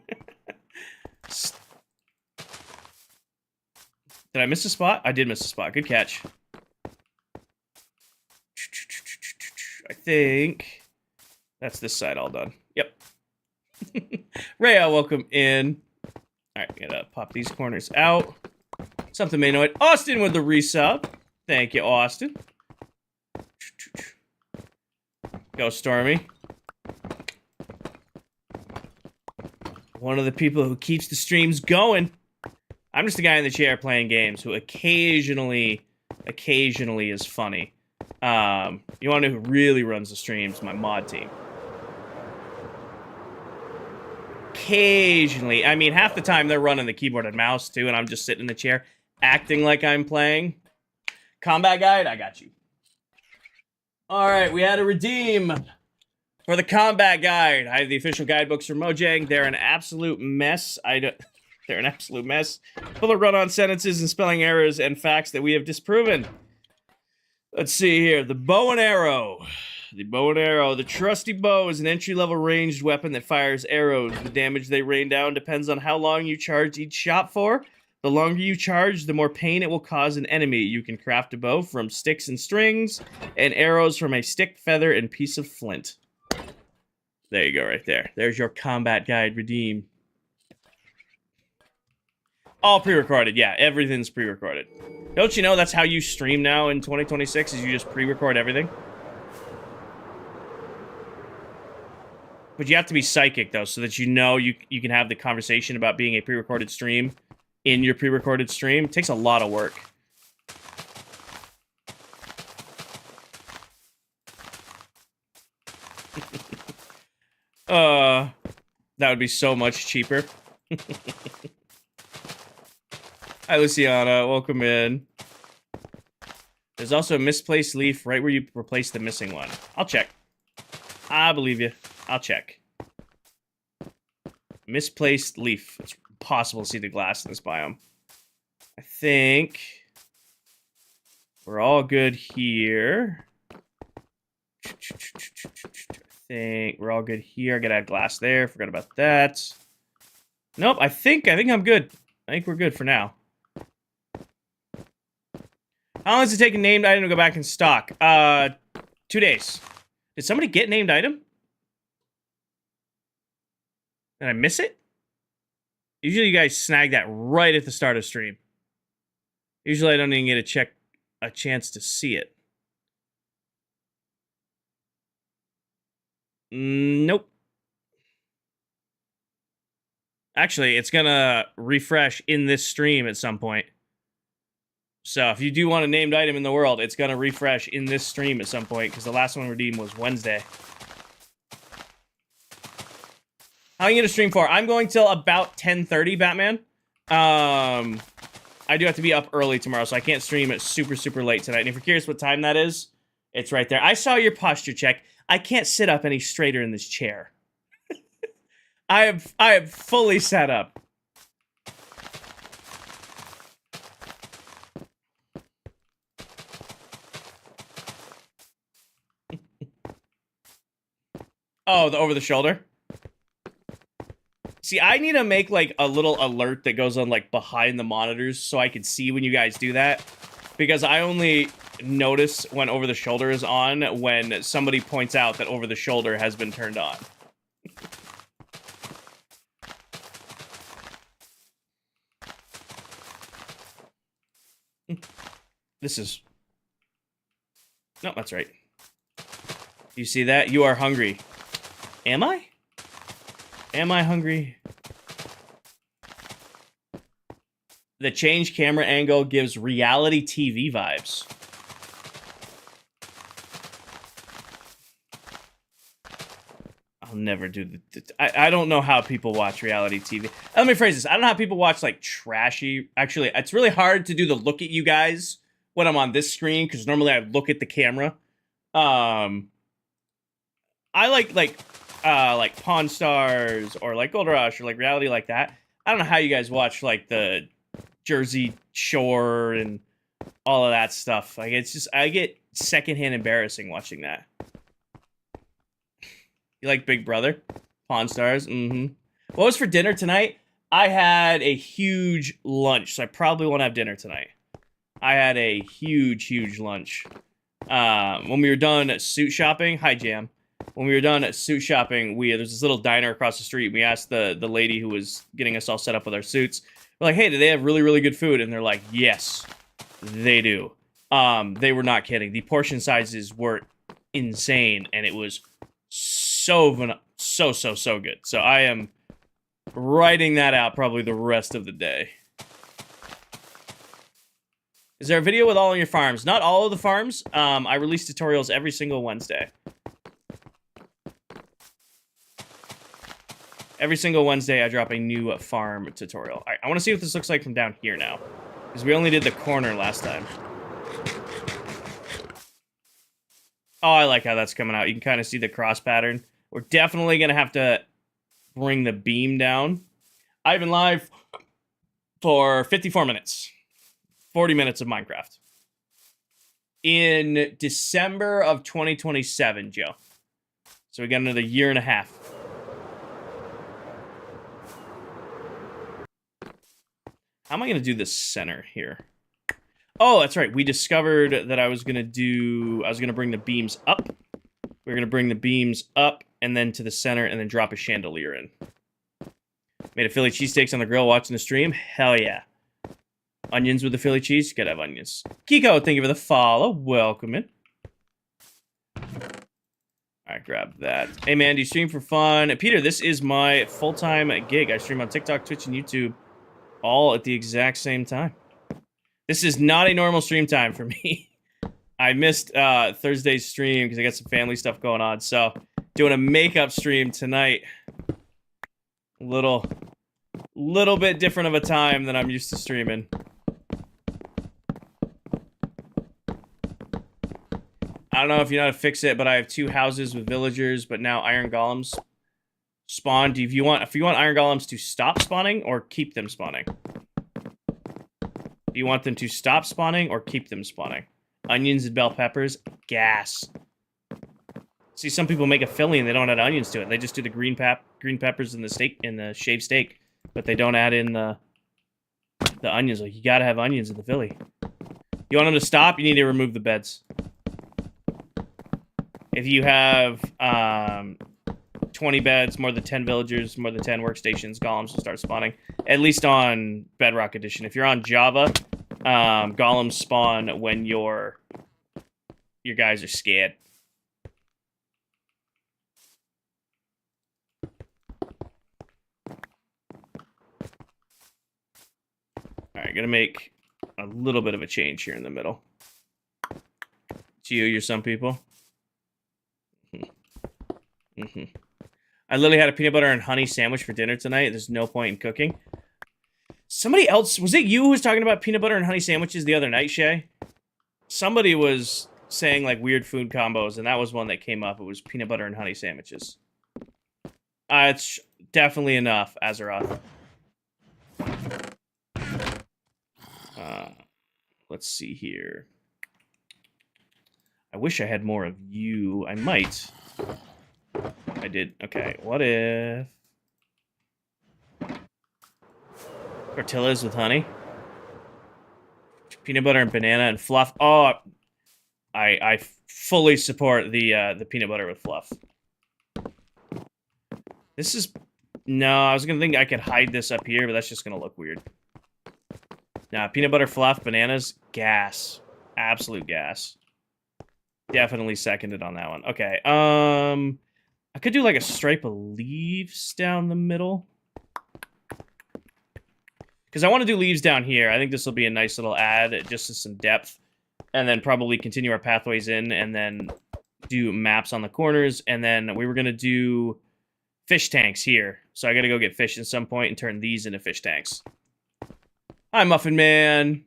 I miss a spot? I did miss a spot. Good catch. I think that's this side all done. Yep. Rhea, welcome in. All right, gotta pop these corners out. Something may know it. Austin with the resub. Thank you, Austin. Go, Stormy. One of the people who keeps the streams going. I'm just a guy in the chair playing games who occasionally is funny. You want to know who really runs the streams? My mod team. Occasionally. I mean, half the time they're running the keyboard and mouse, too, and I'm just sitting in the chair acting like I'm playing. Combat Guide, I got you. All right, we had to redeem for the Combat Guide. I have the official guidebooks for Mojang. They're an absolute mess. They're an absolute mess. Full of run-on sentences and spelling errors and facts that we have disproven. Let's see here. The bow and arrow. The bow and arrow. The trusty bow is an entry-level ranged weapon that fires arrows. The damage they rain down depends on how long you charge each shot for. The longer you charge, the more pain it will cause an enemy. You can craft a bow from sticks and strings, and arrows from a stick, feather, and piece of flint. There you go, right there. There's your Combat Guide redeem. All pre-recorded, yeah. Everything's pre-recorded. Don't you know that's how you stream now in 2026, is you just pre-record everything? But you have to be psychic, though, so that you know you can have the conversation about being a pre-recorded stream in your pre-recorded stream. It takes a lot of work. That would be so much cheaper. Hi, Luciana. Welcome in. There's also a misplaced leaf right where you replace the missing one. I'll check. I believe you. I'll check. Misplaced leaf. It's impossible to see the glass in this biome. I think we're all good here. I think we're all good here. I gotta add glass there. Forgot about that. Nope. I think I'm good. I think we're good for now. How long does it take a named item to go back in stock? 2 days. Did somebody get named item? Did I miss it? Usually you guys snag that right at the start of stream. Usually I don't even get a chance to see it. Nope. Actually, it's gonna refresh in this stream at some point. So if you do want a named item in the world, it's gonna refresh in this stream at some point, because the last one redeemed was Wednesday. How are you gonna stream for? I'm going till about 10:30, Batman. I do have to be up early tomorrow, so I can't stream it super late tonight. And if you're curious what time that is, it's right there. I saw your posture check. I can't sit up any straighter in this chair. I am fully set up. Oh, the over the shoulder? See, I need to make, like, a little alert that goes on, like, behind the monitors so I can see when you guys do that. Because I only notice when over the shoulder is on when somebody points out that over the shoulder has been turned on. This is... No, that's right. You see that? You are hungry. Am I? Am I hungry? The change camera angle gives reality TV vibes. I'll never do the... I don't know how people watch reality TV. Let me phrase this. I don't know how people watch, like, trashy... Actually, it's really hard to do the look at you guys when I'm on this screen, because normally I look at the camera. I like Pawn Stars or like Gold Rush or like reality like that. I don't know how you guys watch like the Jersey Shore and all of that stuff. Like, it's just, I get secondhand embarrassing watching that. You like Big Brother? Pawn Stars? Mm-hmm. What was for dinner tonight? I had a huge lunch, so I probably won't have dinner tonight. I had a huge lunch. When we were done suit shopping, hi Jam. When we were done at suit shopping, there's this little diner across the street. We asked the lady who was getting us all set up with our suits. We're like, hey, do they have really good food? And they're like, yes, they do. They were not kidding. The portion sizes were insane, and it was so good. So I am writing that out probably the rest of the day. Is there a video with all of your farms? Not all of the farms. I release tutorials every single Wednesday. Every single Wednesday, I drop a new farm tutorial. All right, I want to see what this looks like from down here now, because we only did the corner last time. Oh, I like how that's coming out. You can kind of see the cross pattern. We're definitely going to have to bring the beam down. I've been live for 54 minutes. 40 minutes of Minecraft. In December of 2027, Joe. So we got another year and a half. How am I going to do this center here? Oh, that's right. We discovered that I was going to bring the beams up. We're going to bring the beams up and then to the center and then drop a chandelier in. Made a Philly cheesesteaks on the grill watching the stream. Hell yeah. Onions with the Philly cheese? You gotta have onions. Kiko, thank you for the follow. Welcome in. Alright, grab that. Hey man, do you stream for fun? Peter, this is my full-time gig. I stream on TikTok, Twitch, and YouTube all at the exact same time. This is not a normal stream time for me. I missed Thursday's stream because I got some family stuff going on. So, doing a makeup stream tonight. Little bit different of a time than I'm used to streaming. I don't know if you know how to fix it, but I have 2 houses with villagers, but now iron golems spawn. If you want iron golems to stop spawning or keep them spawning? Do you want them to stop spawning or keep them spawning? Onions and bell peppers, gas. See, some people make a Philly and they don't add onions to it. They just do the green peppers and the steak and the shaved steak, but they don't add in the onions. Like, you gotta have onions in the Philly. You want them to stop? You need to remove the beds. If you have 20 beds, more than 10 villagers, more than 10 workstations, golems will start spawning. At least on Bedrock Edition. If you're on Java, golems spawn when your guys are scared. Alright, gonna make a little bit of a change here in the middle. Geo, you're some people. I literally had a peanut butter and honey sandwich for dinner tonight. There's no point in cooking. Somebody else, was it you who was talking about peanut butter and honey sandwiches the other night, Shay? Somebody was saying like weird food combos, and that was one that came up. It was peanut butter and honey sandwiches. It's definitely enough, Azeroth. Let's see here. I wish I had more of you. I might. I did. Okay, what if... tortillas with honey? Peanut butter and banana and fluff. Oh, I fully support the peanut butter with fluff. This is... no, I was gonna think I could hide this up here, but that's just gonna look weird. Nah, peanut butter, fluff, bananas, gas. Absolute gas. Definitely seconded on that one. Okay, I could do like a stripe of leaves down the middle. Because I want to do leaves down here. I think this will be a nice little add, just to some depth. And then probably continue our pathways in, and then do maps on the corners. And then we were going to do fish tanks here. So I got to go get fish at some point and turn these into fish tanks. Hi, Muffin Man.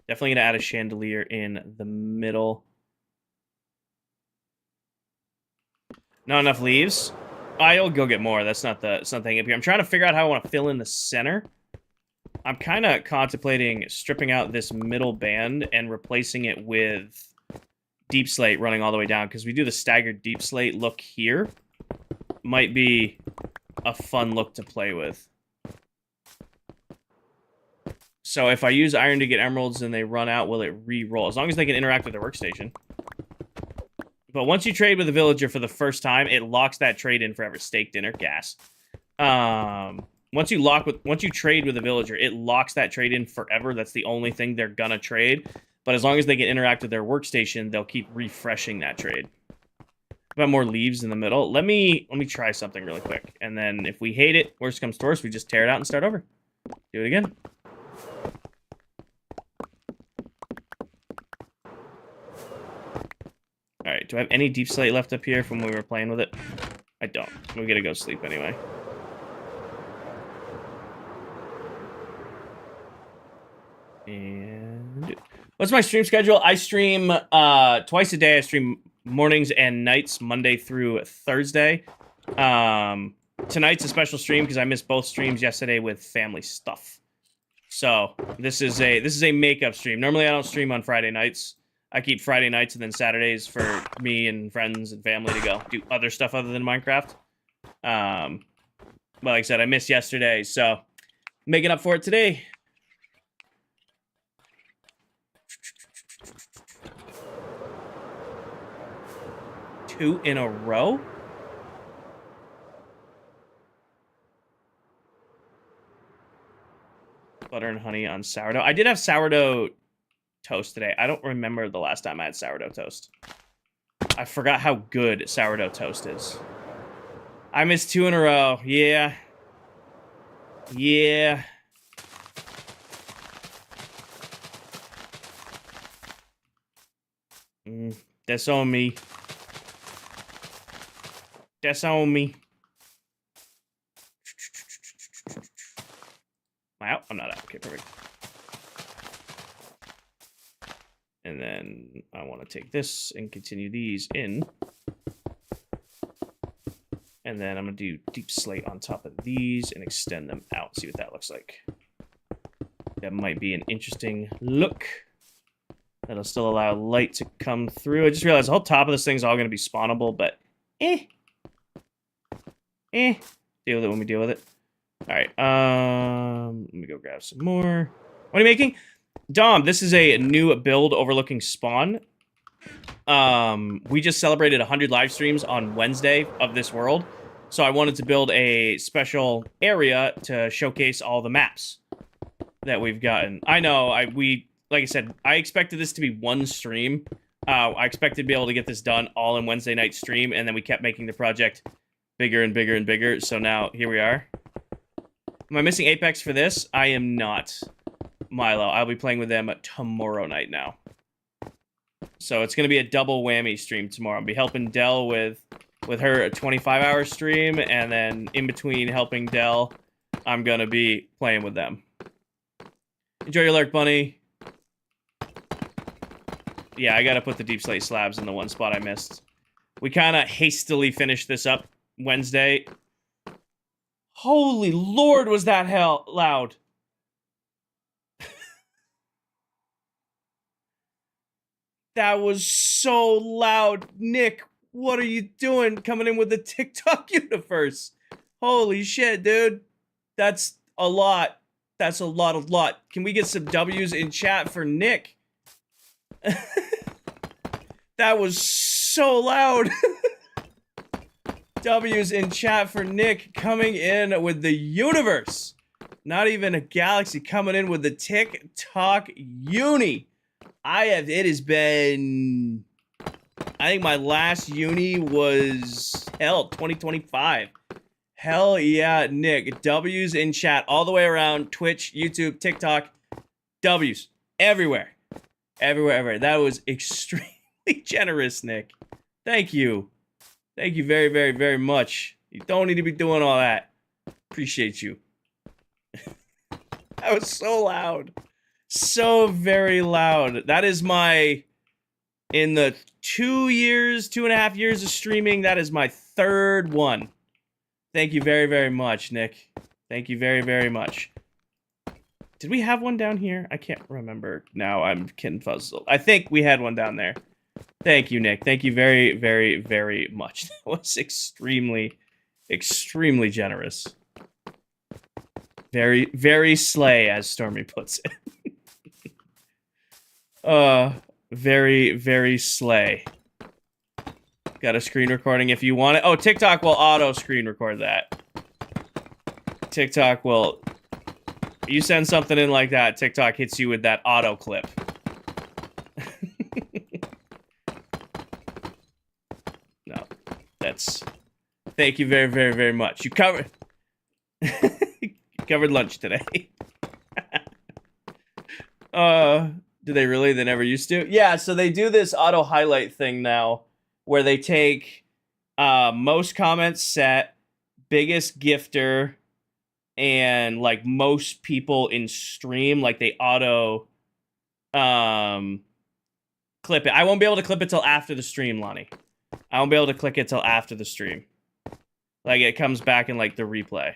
Definitely going to add a chandelier in the middle. Not enough leaves? I'll go get more. That's not the thing up here. I'm trying to figure out how I want to fill in the center. I'm kind of contemplating stripping out this middle band and replacing it with deep slate running all the way down, because we do the staggered deep slate look here. Might be a fun look to play with. So if I use iron to get emeralds and they run out, will it re-roll? As long as they can interact with their workstation. But once you trade with a villager for the first time, it locks that trade in forever. Steak dinner, gas. Once you trade with a villager, it locks that trade in forever. That's the only thing they're gonna trade. But as long as they can interact with their workstation, they'll keep refreshing that trade. About more leaves in the middle. Let me try something really quick. And then if we hate it, worst comes to worst, we just tear it out and start over. Do it again. Alright, do I have any deep slate left up here from when we were playing with it? I don't. We gotta go sleep anyway. And what's my stream schedule? I stream twice a day. I stream mornings and nights, Monday through Thursday. Tonight's a special stream because I missed both streams yesterday with family stuff. So this is a makeup stream. Normally I don't stream on Friday nights. I keep Friday nights and then Saturdays for me and friends and family to go do other stuff other than Minecraft. But like I said, I missed yesterday, so making up for it today. Two in a row? Butter and honey on sourdough. I did have sourdough toast today. I don't remember the last time I had sourdough toast. I forgot how good sourdough toast is. I missed 2 in a row. Yeah. Yeah. That's on me. That's on me. Am I out? I'm not out. Okay, perfect. And then I want to take this and continue these in. And then I'm going to do deep slate on top of these and extend them out. See what that looks like. That might be an interesting look. That'll still allow light to come through. I just realized the whole top of this thing's all going to be spawnable, but deal with it when we deal with it. All right, let me go grab some more. What are you making? Dom, this is a new build overlooking spawn. We just celebrated 100 live streams on Wednesday of this world, so I wanted to build a special area to showcase all the maps that we've gotten. I know, like I said, I expected this to be one stream. I expected to be able to get this done all in Wednesday night stream, and then we kept making the project bigger and bigger and bigger, so now here we are. Am I missing Apex for this? I am not, Milo. I'll be playing with them tomorrow night now. So it's going to be a double whammy stream tomorrow. I'll be helping Dell with her 25-hour stream, and then in between helping Dell, I'm going to be playing with them. Enjoy your lurk, bunny. Yeah, I got to put the deep slate slabs in the one spot I missed. We kind of hastily finished this up Wednesday. Holy Lord, was that hell loud. That was so loud. Nick, what are you doing coming in with the TikTok universe? Holy shit, dude. That's a lot. That's a lot. Can we get some W's in chat for Nick? That was so loud. W's in chat for Nick coming in with the universe. Not even a galaxy, coming in with the TikTok uni. It has been, I think my last uni was, 2025. Hell yeah, Nick. W's in chat all the way around Twitch, YouTube, TikTok. W's everywhere. Everywhere. That was extremely generous, Nick. Thank you. Thank you very, very, very much. You don't need to be doing all that. Appreciate you. That was so loud. So very loud. That is my, in the 2.5 years of streaming, that is my third one. Thank you very, very much, Nick. Thank you very, very much. Did we have one down here? I can't remember. Now I'm getting puzzled. I think we had one down there. Thank you, Nick. Thank you very, very, very much. That was extremely, extremely generous. Very, very slay, as Stormy puts it. Very, very slay. Got a screen recording if you want it. Oh, TikTok will auto screen record that. TikTok will... You send something in like that, TikTok hits you with that auto clip. No, that's... Thank you very, very, very much. You covered... you covered lunch today. Do they really? They never used to? Yeah, so they do this auto highlight thing now, where they take most comments set, biggest gifter, and like most people in stream, like they auto clip it. I won't be able to clip it till after the stream, Lonnie. I won't be able to click it till after the stream. Like it comes back in like the replay.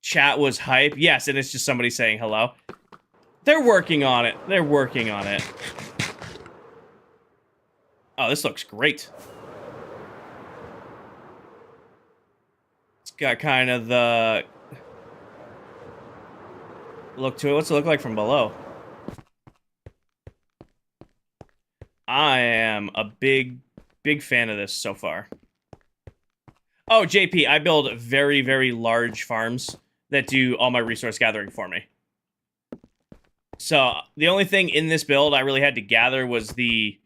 Chat was hype. Yes, and it's just somebody saying hello. They're working on it. They're working on it. Oh, this looks great. It's got kind of the look to it. What's it look like from below? I am a big fan of this so far. Oh, JP, I build very, very large farms that do all my resource gathering for me. So the only thing in this build I really had to gather was the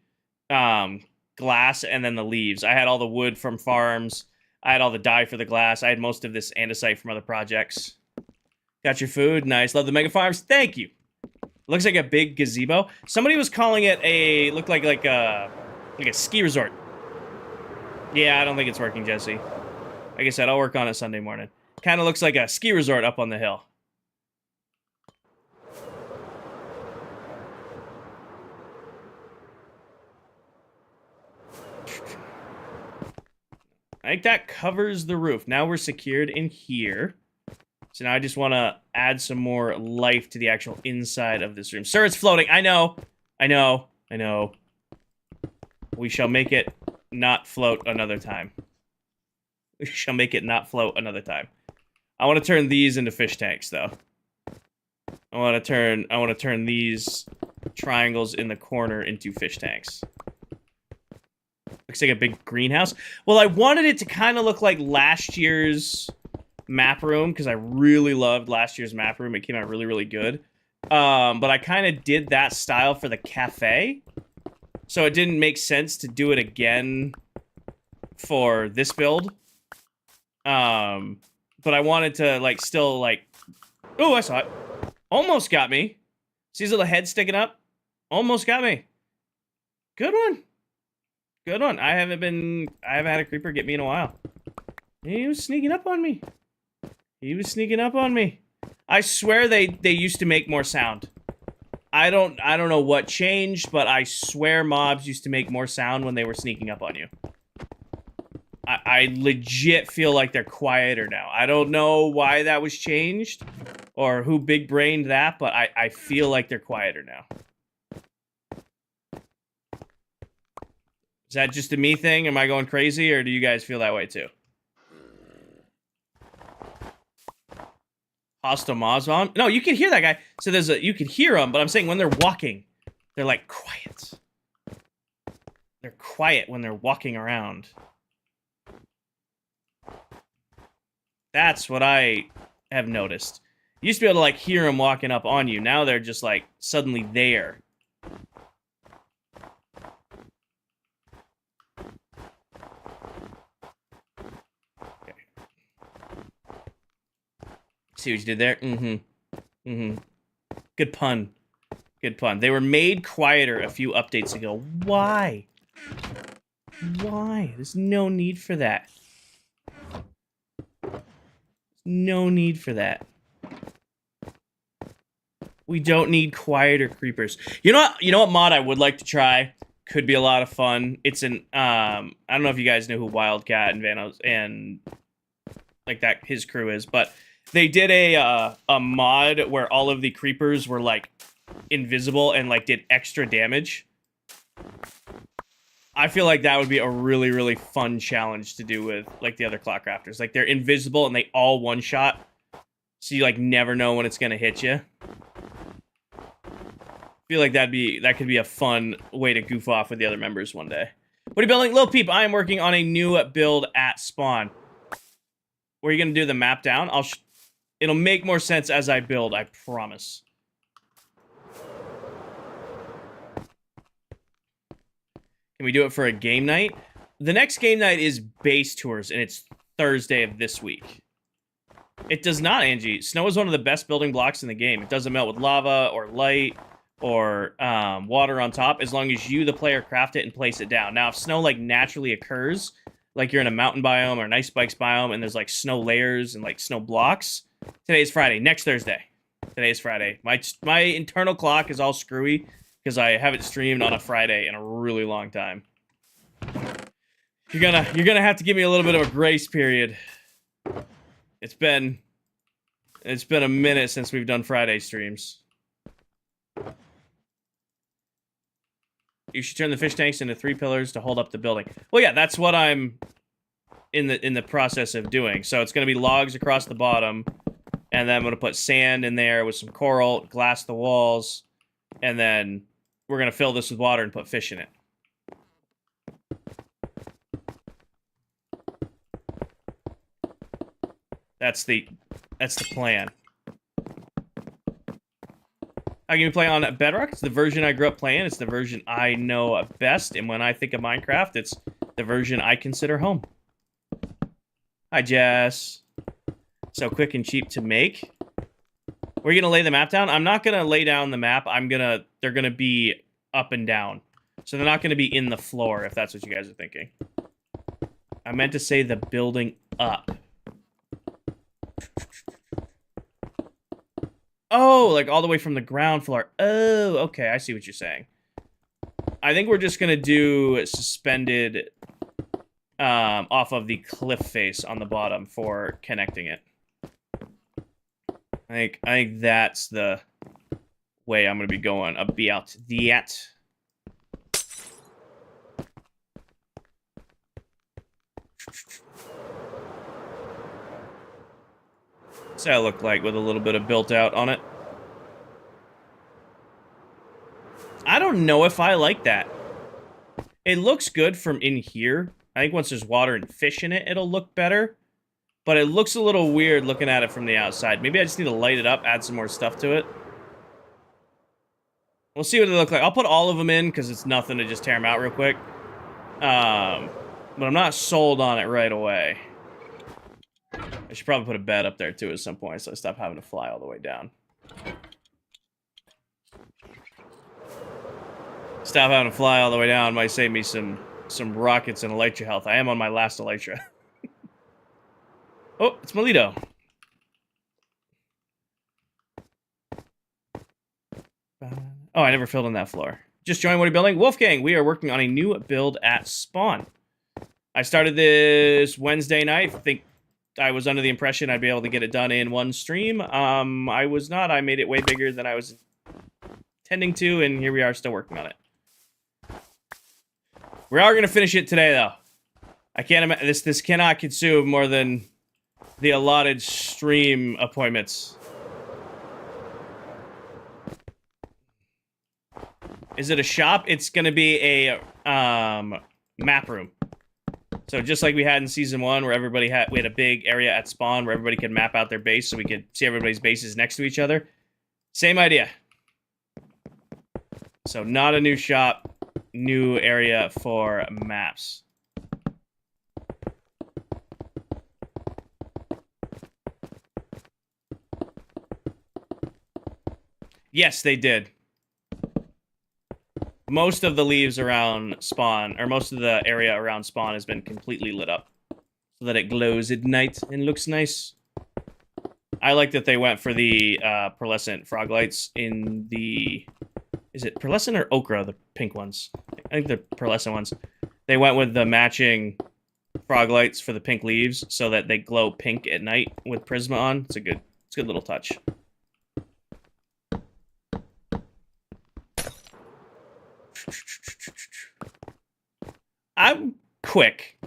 glass and then the leaves. I had all the wood from farms. I had all the dye for the glass. I had most of this andesite from other projects. Got your food. Nice. Love the mega farms. Thank you. Looks like a big gazebo. Somebody was calling it a... Looked like a ski resort. Yeah, I don't think it's working, Jesse. Like I said, I'll work on it Sunday morning. Kind of looks like a ski resort up on the hill. I think that covers the roof. Now we're secured in here. So now I just want to add some more life to the actual inside of this room. Sir, it's floating. I know. I know. I know. We shall make it not float another time. We shall make it not float another time. I want to turn these into fish tanks, though. I want to turn these triangles in the corner into fish tanks. Looks like a big greenhouse. Well, I wanted it to kind of look like last year's map room, because I really loved last year's map room. It came out really, really good. But I kind of did that style for the cafe. So it didn't make sense to do it again for this build. But I wanted to, like, still, like... Oh, I saw it. Almost got me. See his little head sticking up? Almost got me. Good one. Good one. I haven't had a creeper get me in a while. He was sneaking up on me. He was sneaking up on me. I swear they used to make more sound. I don't know what changed, but I swear mobs used to make more sound when they were sneaking up on you. I legit feel like they're quieter now. I don't know why that was changed or who big-brained that, but I feel like they're quieter now. Is that just a me thing? Am I going crazy, or do you guys feel that way too? Hostile mobs on? No, you can hear that guy. So you can hear them, but I'm saying when they're walking, they're like quiet. They're quiet when they're walking around. That's what I have noticed. You used to be able to, like, hear them walking up on you. Now they're just, like, suddenly there. Okay. See what you did there? Good pun. Good pun. They were made quieter a few updates ago. Why? Why? There's no need for that. No need for that. We don't need quieter creepers. You know what mod I would like to try? Could be a lot of fun. It's an I don't know if you guys know who Wildcat and Vanos and like that his crew is, but they did a mod where all of the creepers were like invisible and like did extra damage. I feel like that would be a really, really fun challenge to do with like the other ClockCrafters. Like they're invisible and they all one shot, so you like never know when it's gonna hit you. I feel like that could be a fun way to goof off with the other members one day. What are you building? Lil Peep, I am working on a new build at spawn. Where are you gonna do the map down? It'll make more sense as I build, I promise. Can we do it for a game night? The next game night is base tours, and it's Thursday of this week. It does not, Angie. Snow is one of the best building blocks in the game. It doesn't melt with lava or light or water on top, as long as you, the player, craft it and place it down. Now, if snow like naturally occurs, like you're in a mountain biome or an ice spikes biome, and there's like snow layers and like snow blocks. Today is Friday. Next Thursday. Today is Friday. My internal clock is all screwy because I haven't streamed on a Friday in a really long time. You're gonna have to give me a little bit of a grace period. It's been a minute since we've done Friday streams. You should turn the fish tanks into 3 pillars to hold up the building. Well, yeah, that's what I'm in the process of doing. So it's gonna be logs across the bottom, and then I'm gonna put sand in there with some coral, glass the walls, and then we're gonna fill this with water and put fish in it. That's the plan. How can you play on Bedrock? It's the version I grew up playing. It's the version I know best. And when I think of Minecraft, it's the version I consider home. Hi, Jess. So quick and cheap to make. We're gonna lay the map down. I'm not gonna lay down the map. They're gonna be up and down. So they're not gonna be in the floor, if that's what you guys are thinking. I meant to say the building up. Oh, like all the way from the ground floor. Oh, okay, I see what you're saying. I think we're just gonna do suspended off of the cliff face on the bottom for connecting it. I think that's the way I'm gonna be going about that. What's that look like with a little bit of built out on it? I don't know if I like that. It looks good from in here. I think once there's water and fish in it, it'll look better. But it looks a little weird looking at it from the outside. Maybe I just need to light it up, add some more stuff to it. We'll see what they look like. I'll put all of them in because it's nothing to just tear them out real quick. But I'm not sold on it right away. I should probably put a bed up there too at some point so I stop having to fly all the way down. Stop having to fly all the way down might save me some rockets and elytra health. I am on my last elytra. Oh, it's Melito. Oh, I never filled in that floor. Just joined what are you building? Wolfgang, we are working on a new build at spawn. I started this Wednesday night. I think I was under the impression I'd be able to get it done in one stream. I was not. I made it way bigger than I was intending to, and here we are still working on it. We are going to finish it today, though. I can't imagine this cannot consume more than the allotted stream appointments. Is it a shop? It's going to be a map room. So just like we had in season 1, where we had a big area at spawn where everybody could map out their base, so we could see everybody's bases next to each other. Same idea. So not a new shop, new area for maps. Yes, they did. Most of the leaves around spawn, or most of the area around spawn has been completely lit up so that it glows at night and looks nice. I like that they went for the pearlescent frog lights in the... Is it pearlescent or ochre, the pink ones? I think the pearlescent ones. They went with the matching frog lights for the pink leaves so that they glow pink at night with Prisma on. It's a good little touch. I'm quick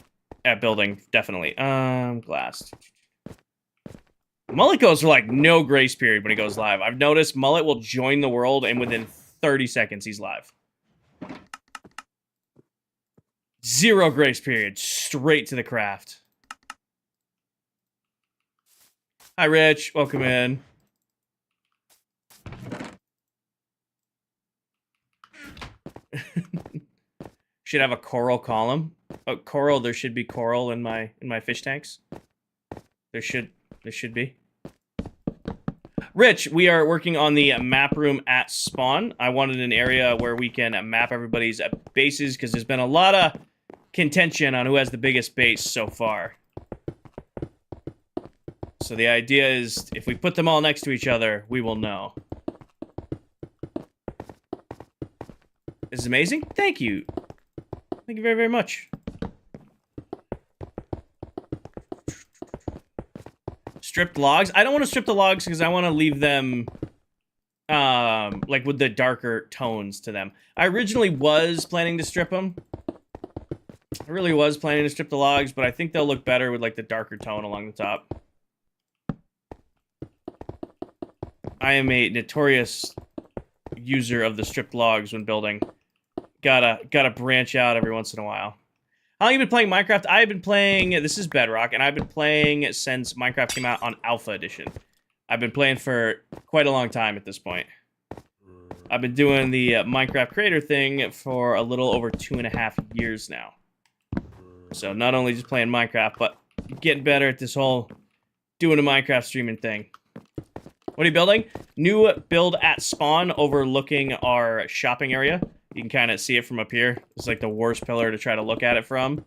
at building, definitely. Glass. Mullet goes for like no grace period when he goes live. I've noticed Mullet will join the world and within 30 seconds he's live. 0 grace period, straight to the craft. Hi, Rich. Welcome in. Should have a coral column. Oh, coral. There should be coral in my fish tanks. There should be. Rich, we are working on the map room at spawn. I wanted an area where we can map everybody's bases because there's been a lot of contention on who has the biggest base so far. So the idea is if we put them all next to each other, we will know. This is amazing. Thank you. Thank you very, very much. Stripped logs? I don't want to strip the logs because I want to leave them like with the darker tones to them. I originally was planning to strip them. I really was planning to strip the logs, but I think they'll look better with like the darker tone along the top. I am a notorious user of the stripped logs when building. Gotta branch out every once in a while. How long have you been playing Minecraft? I've been playing, this is Bedrock, and I've been playing since Minecraft came out on Alpha Edition. I've been playing for quite a long time at this point. I've been doing the Minecraft creator thing for a little over 2.5 years now. So not only just playing Minecraft, but getting better at this whole doing a Minecraft streaming thing. What are you building? New build at spawn overlooking our shopping area. You can kind of see it from up here. It's like the worst pillar to try to look at it from.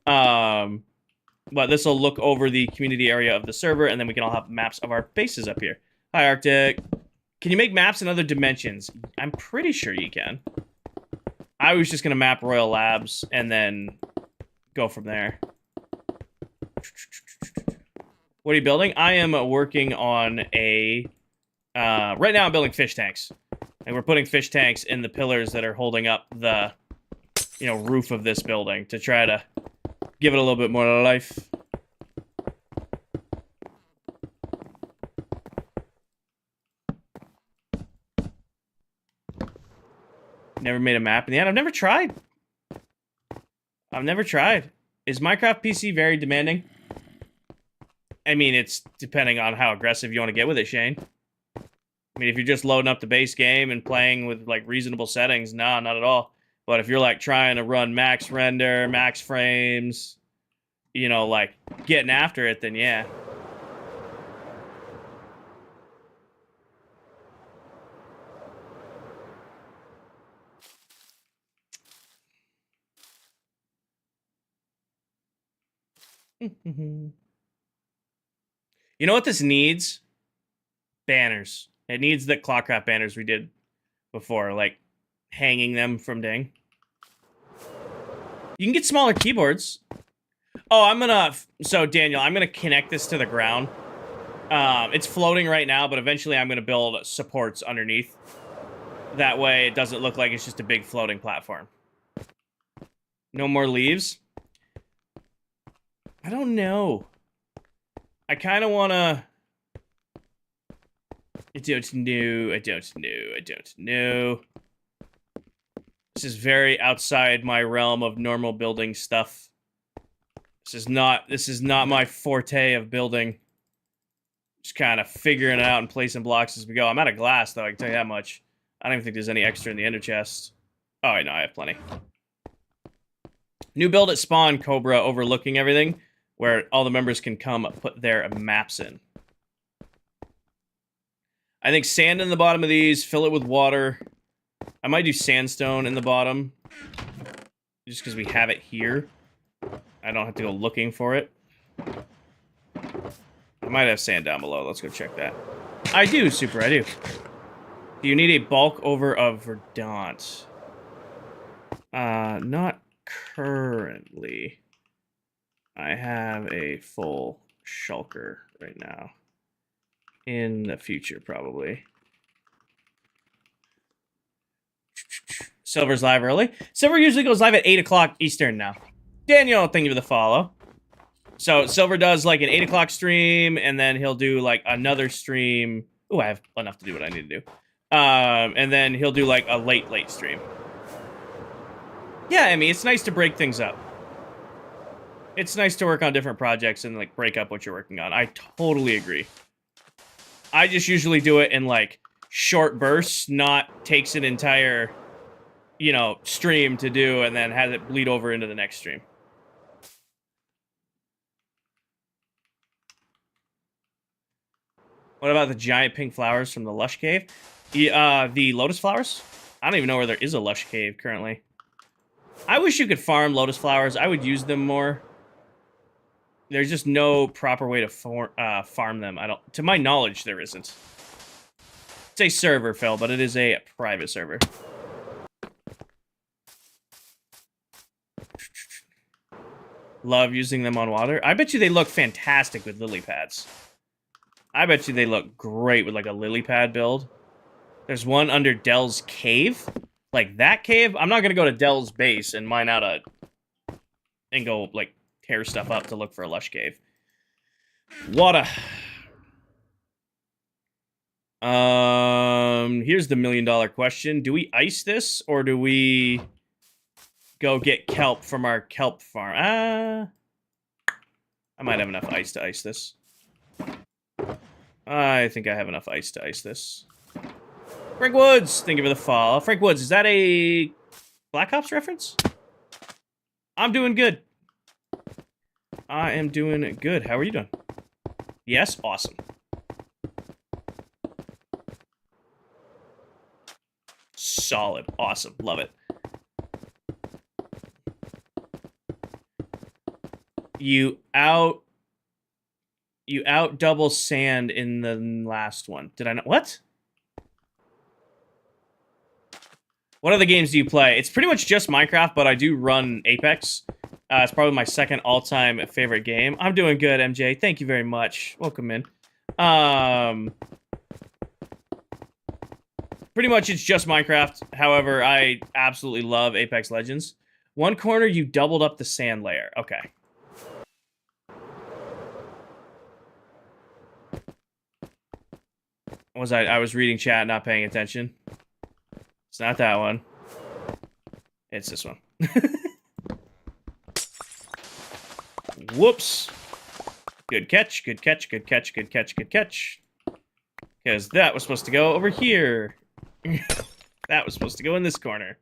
But this will look over the community area of the server, and then we can all have maps of our bases up here. Hi, Arctic. Can you make maps in other dimensions? I'm pretty sure you can. I was just going to map Royal Labs and then go from there. What are you building? I am working on a... right now I'm building fish tanks. And we're putting fish tanks in the pillars that are holding up the, roof of this building to try to give it a little bit more life. Never made a map in the end. I've never tried. Is Minecraft PC very demanding? I mean, it's depending on how aggressive you want to get with it, Shane. I mean, if you're just loading up the base game and playing with, like, reasonable settings, nah, not at all. But if you're, like, trying to run max render, max frames, like, getting after it, then yeah. You know what this needs? Banners. It needs the ClockCraft banners we did before, like hanging them from Ding. You can get smaller keyboards. Oh, so Daniel, I'm gonna connect this to the ground. It's floating right now, but eventually I'm gonna build supports underneath. That way it doesn't look like it's just a big floating platform. No more leaves? I don't know. I kind of want to... I don't know. This is very outside my realm of normal building stuff. This is not my forte of building. Just kind of figuring it out and placing blocks as we go. I'm out of glass, though, I can tell you that much. I don't even think there's any extra in the ender chest. Oh, wait, no, I have plenty. New build at spawn, Cobra, overlooking everything, where all the members can come put their maps in. I think sand in the bottom of these, fill it with water. I might do sandstone in the bottom, just because we have it here. I don't have to go looking for it. I might have sand down below. Let's go check that. I do, Super, I do. Do you need a bulk over of Verdant? Not currently. I have a full shulker right now. In the future, probably. Silver's live early. Silver usually goes live at 8 o'clock Eastern now. Daniel, thank you for the follow. So Silver does like an 8 o'clock stream, and then he'll do like another stream. Oh, I have enough to do what I need to do. And then he'll do like a late stream. Yeah, I mean, it's nice to break things up. It's nice to work on different projects and like break up what you're working on. I totally agree. I just usually do it in like short bursts, not takes an entire, you know, stream to do and then has it bleed over into the next stream. What about the giant pink flowers from the Lush Cave? The lotus flowers? I don't even know where there is a Lush Cave currently. I wish you could farm lotus flowers. I would use them more. There's just no proper way to farm them. To my knowledge, there isn't. It's a server, Phil, but it is a private server. Love using them on water. I bet you they look fantastic with lily pads. I bet you they look great with like a lily pad build. There's one under Dell's cave. Like that cave. I'm not going to go to Dell's base and mine out and go like tear stuff up to look for a lush cave. Water. Here's the $1 million question. Do we ice this or do we go get kelp from our kelp farm? I might have enough ice to ice this. I think I have enough ice to ice this. Frank Woods, thank you for the follow. Frank Woods, is that a Black Ops reference? I'm doing good. I am doing good. How are you doing? Yes? Awesome. Solid. Awesome. Love it. You out double sand in the last one. Did I not? What? What other games do you play? It's pretty much just Minecraft, but I do run Apex. It's probably my second all-time favorite game. I'm doing good, MJ. Thank you very much. Welcome in. Pretty much it's just Minecraft. However, I absolutely love Apex Legends. One corner, you doubled up the sand layer. Okay. I was reading chat, not paying attention. It's not that one. It's this one. Whoops. Good catch, good catch, good catch, good catch, good catch. Because that was supposed to go over here. That was supposed to go in this corner.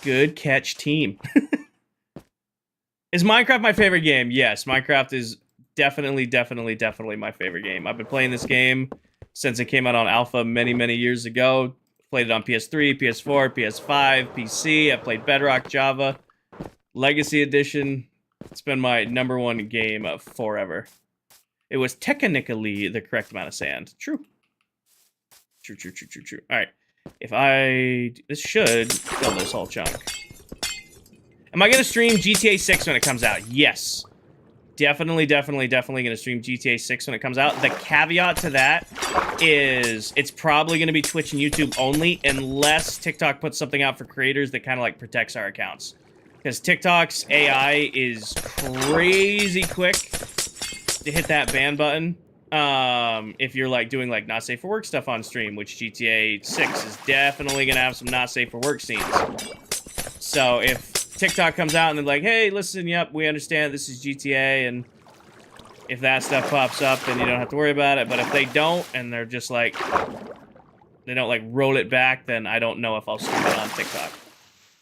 Good catch, team. Is Minecraft my favorite game? Yes, Minecraft is definitely my favorite game. I've been playing this game since it came out on alpha many years ago. Played it on PS3, PS4, PS5, PC. I played Bedrock, Java, Legacy Edition. It's been my #1 game of forever. It was technically the correct amount of sand. True. True. All right. This should fill this whole chunk. Am I going to stream GTA 6 when it comes out? Yes. Definitely going to stream GTA 6 when it comes out. The caveat to that is it's probably going to be Twitch and YouTube only unless TikTok puts something out for creators that kind of like protects our accounts. Because TikTok's AI is crazy quick to hit that ban button. If you're like doing like not safe for work stuff on stream, which GTA 6 is definitely going to have some not safe for work scenes. So if TikTok comes out and they're like, hey, listen, yep, we understand this is GTA, and if that stuff pops up, then you don't have to worry about it. But if they don't, and they're just like, they don't like roll it back, then I don't know if I'll stream it on TikTok.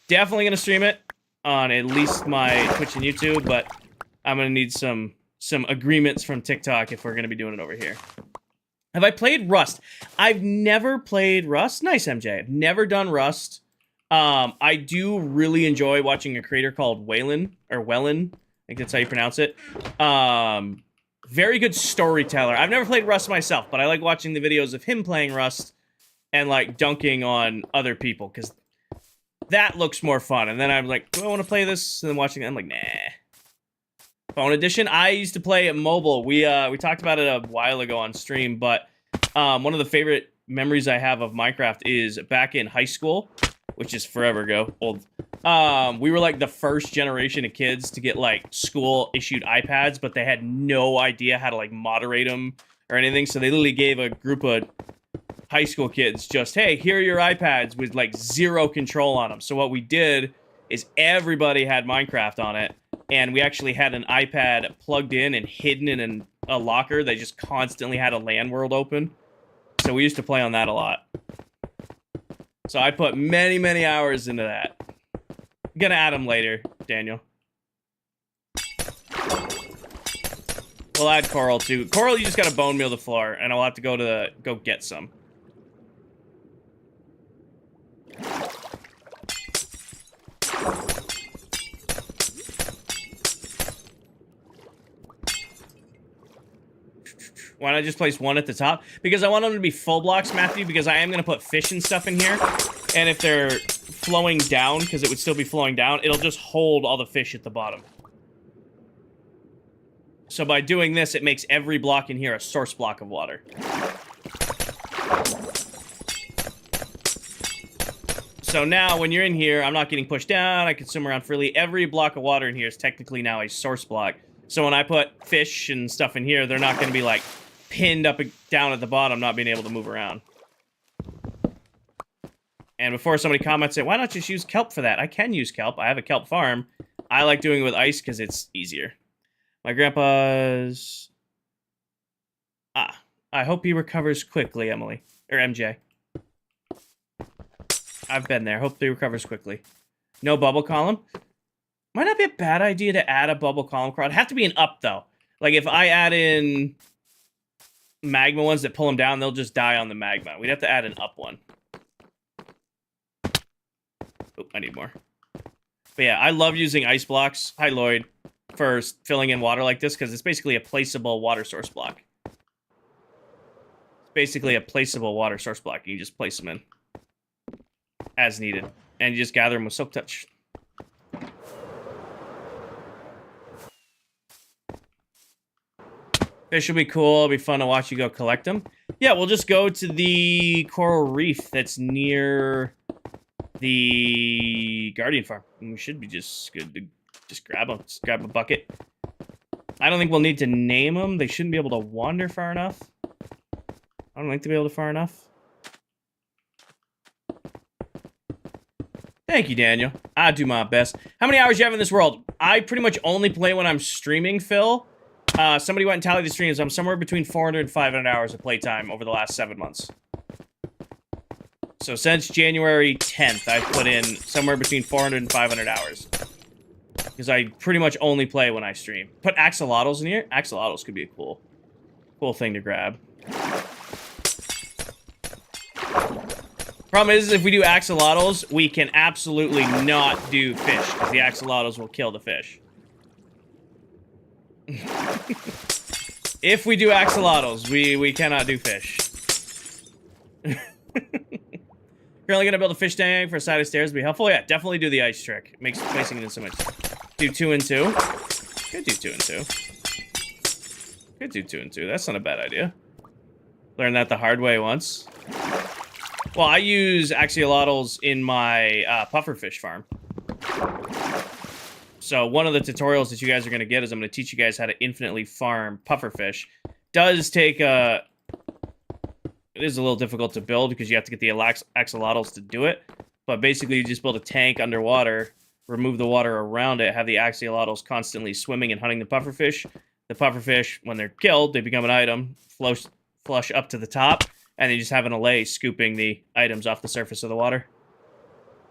Definitely gonna stream it on at least my Twitch and YouTube, but I'm gonna need some agreements from TikTok if we're gonna be doing it over here. Have I played Rust? I've never played Rust. Nice, MJ. I've never done Rust. I do really enjoy watching a creator called Whalen, I think that's how you pronounce it. Very good storyteller. I've never played Rust myself, but I like watching the videos of him playing Rust and like dunking on other people because that looks more fun. And then I'm like, do I want to play this? And then watching it, I'm like, nah. Phone edition. I used to play it mobile. We talked about it a while ago on stream, but one of the favorite memories I have of Minecraft is back in high school, which is forever ago, old. We were like the first generation of kids to get like school issued iPads, but they had no idea how to like moderate them or anything. So they literally gave a group of high school kids just, hey, here are your iPads with like zero control on them. So what we did is everybody had Minecraft on it, and we actually had an iPad plugged in and hidden in a locker that just constantly had a LAN world open. So we used to play on that a lot. So I put many, many hours into that. I'm gonna add them later, Daniel. We'll add coral too. Coral, you just gotta bone meal the floor, and I'll have to go get some. Why not just place one at the top? Because I want them to be full blocks, Matthew, because I am going to put fish and stuff in here. And if they're flowing down, because it would still be flowing down, it'll just hold all the fish at the bottom. So by doing this, it makes every block in here a source block of water. So now, when you're in here, I'm not getting pushed down, I can swim around freely. Every block of water in here is technically now a source block. So when I put fish and stuff in here, they're not going to be, like, pinned up and down at the bottom, not being able to move around. And before somebody comments it, why not just use kelp for that? I can use kelp. I have a kelp farm. I like doing it with ice because it's easier. My grandpa's... I hope he recovers quickly, Emily. Or MJ. I've been there. Hope he recovers quickly. No bubble column. Might not be a bad idea to add a bubble column crawl. It'd have to be an up, though. Like, if I add in magma ones that pull them down, they'll just die on the magma. We'd have to add an up one. Oh, I need more. But yeah, I love using ice blocks. Hi, Lloyd. For filling in water like this, because it's basically a placeable water source block. It's basically a placeable water source block. You just place them in. As needed. And you just gather them with Soak Touch. Fish will be cool. It'll be fun to watch you go collect them. Yeah, we'll just go to the coral reef that's near the Guardian Farm. And we should be just good to just grab them. Just grab a bucket. I don't think we'll need to name them. They shouldn't be able to wander far enough. I don't think they'll be able to far enough. Thank you, Daniel. I do my best. How many hours do you have in this world? I pretty much only play when I'm streaming, Phil. Somebody went and tallied the streams. I'm somewhere between 400 and 500 hours of playtime over the last 7 months. So since January 10th, I've put in somewhere between 400 and 500 hours. Because I pretty much only play when I stream. Put axolotls in here. Axolotls could be a cool thing to grab. Problem is, if we do axolotls, we can absolutely not do fish, because the axolotls will kill the fish. If we do axolotls, we cannot do fish. Currently gonna build a fish tank for a side of stairs to be helpful. Yeah, definitely do the ice trick. It makes placing it in so much. Do 2 and 2. Could do 2 and 2. Could do 2 and 2. That's not a bad idea. Learned that the hard way once. Well, I use axolotls in my pufferfish farm. So one of the tutorials that you guys are going to get is I'm going to teach you guys how to infinitely farm pufferfish. Does take a... It is a little difficult to build because you have to get the axolotls to do it. But basically, you just build a tank underwater, remove the water around it, have the axolotls constantly swimming and hunting the pufferfish. The pufferfish, when they're killed, they become an item, flush up to the top, and then you just have an allay scooping the items off the surface of the water.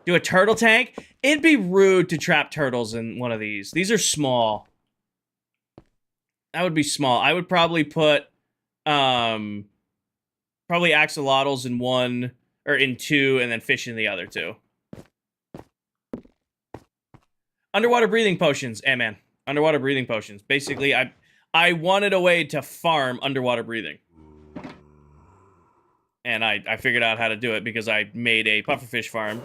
Do a turtle tank? It'd be rude to trap turtles in one of these. These are small. That would be small. I would probably put, probably axolotls in one, or in 2, and then fish in the other 2. Underwater breathing potions. Hey, man. Underwater breathing potions. Basically, I wanted a way to farm underwater breathing. And I figured out how to do it because I made a pufferfish farm.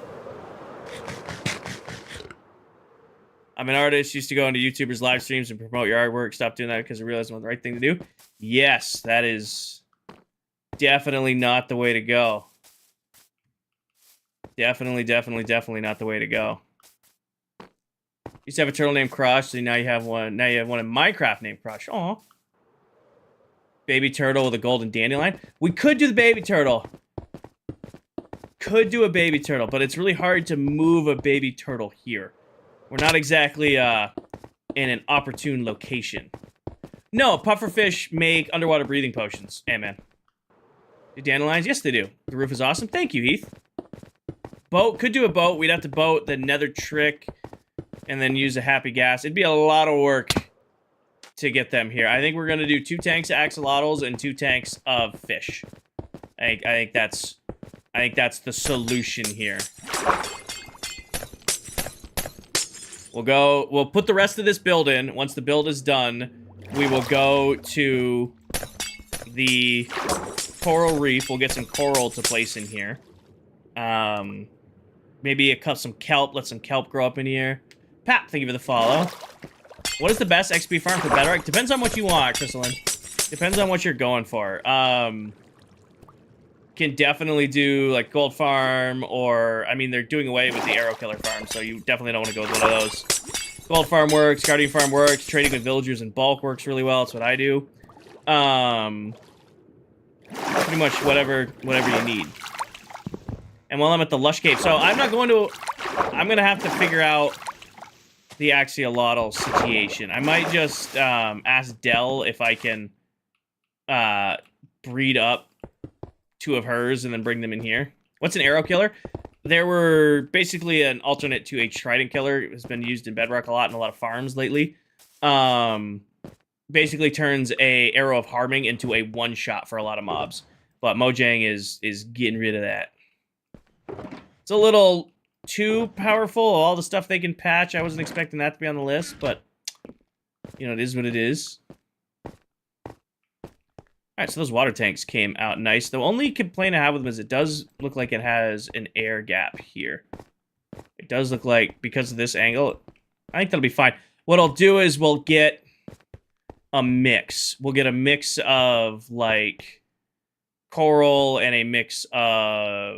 I'm an artist, used to go into YouTubers' live streams and promote your artwork. Stop doing that because I realized it was the right thing to do. Yes, that is definitely not the way to go. Definitely not the way to go. Used to have a turtle named Crush, so now you have one. Now you have one in Minecraft named Crush. Aw. Baby turtle with a golden dandelion. We could do the baby turtle. Could do a baby turtle, but it's really hard to move a baby turtle here. We're not exactly in an opportune location. No, pufferfish make underwater breathing potions. Hey, man. Do dandelions? Yes, they do. The roof is awesome. Thank you, Heath. Boat. Could do a boat. We'd have to boat the nether trick and then use a happy gas. It'd be a lot of work to get them here. I think we're going to do 2 tanks of axolotls and 2 tanks of fish. I think that's the solution here. We'll put the rest of this build in. Once the build is done, we will go to the coral reef. We'll get some coral to place in here. Maybe some kelp. Let some kelp grow up in here. Pap, thank you for the follow. What is the best XP farm for bedrock? Depends on what you want, Crystalline. Depends on what you're going for. Can definitely do like gold farm, or I mean they're doing away with the arrow killer farm, so you definitely don't want to go with one of those. Gold farm works, guardian farm works, trading with villagers in bulk works really well. That's what I do. Pretty much whatever you need. And while I'm at the lush cave, so I'm gonna have to figure out the axolotl situation. I might just ask Dell if I can breed up 2 of hers and then bring them in here. What's an arrow killer? There were basically an alternate to a trident killer. It has been used in Bedrock a lot in a lot of farms lately. Basically turns a arrow of harming into a one-shot for a lot of mobs. But Mojang is getting rid of that. It's a little too powerful. All the stuff they can patch, I wasn't expecting that to be on the list, but you know, it is what it is. Alright, so those water tanks came out nice. The only complaint I have with them is it does look like it has an air gap here. It does look like, because of this angle, I think that'll be fine. What I'll do is we'll get a mix. We'll get a mix of, like, coral and a mix of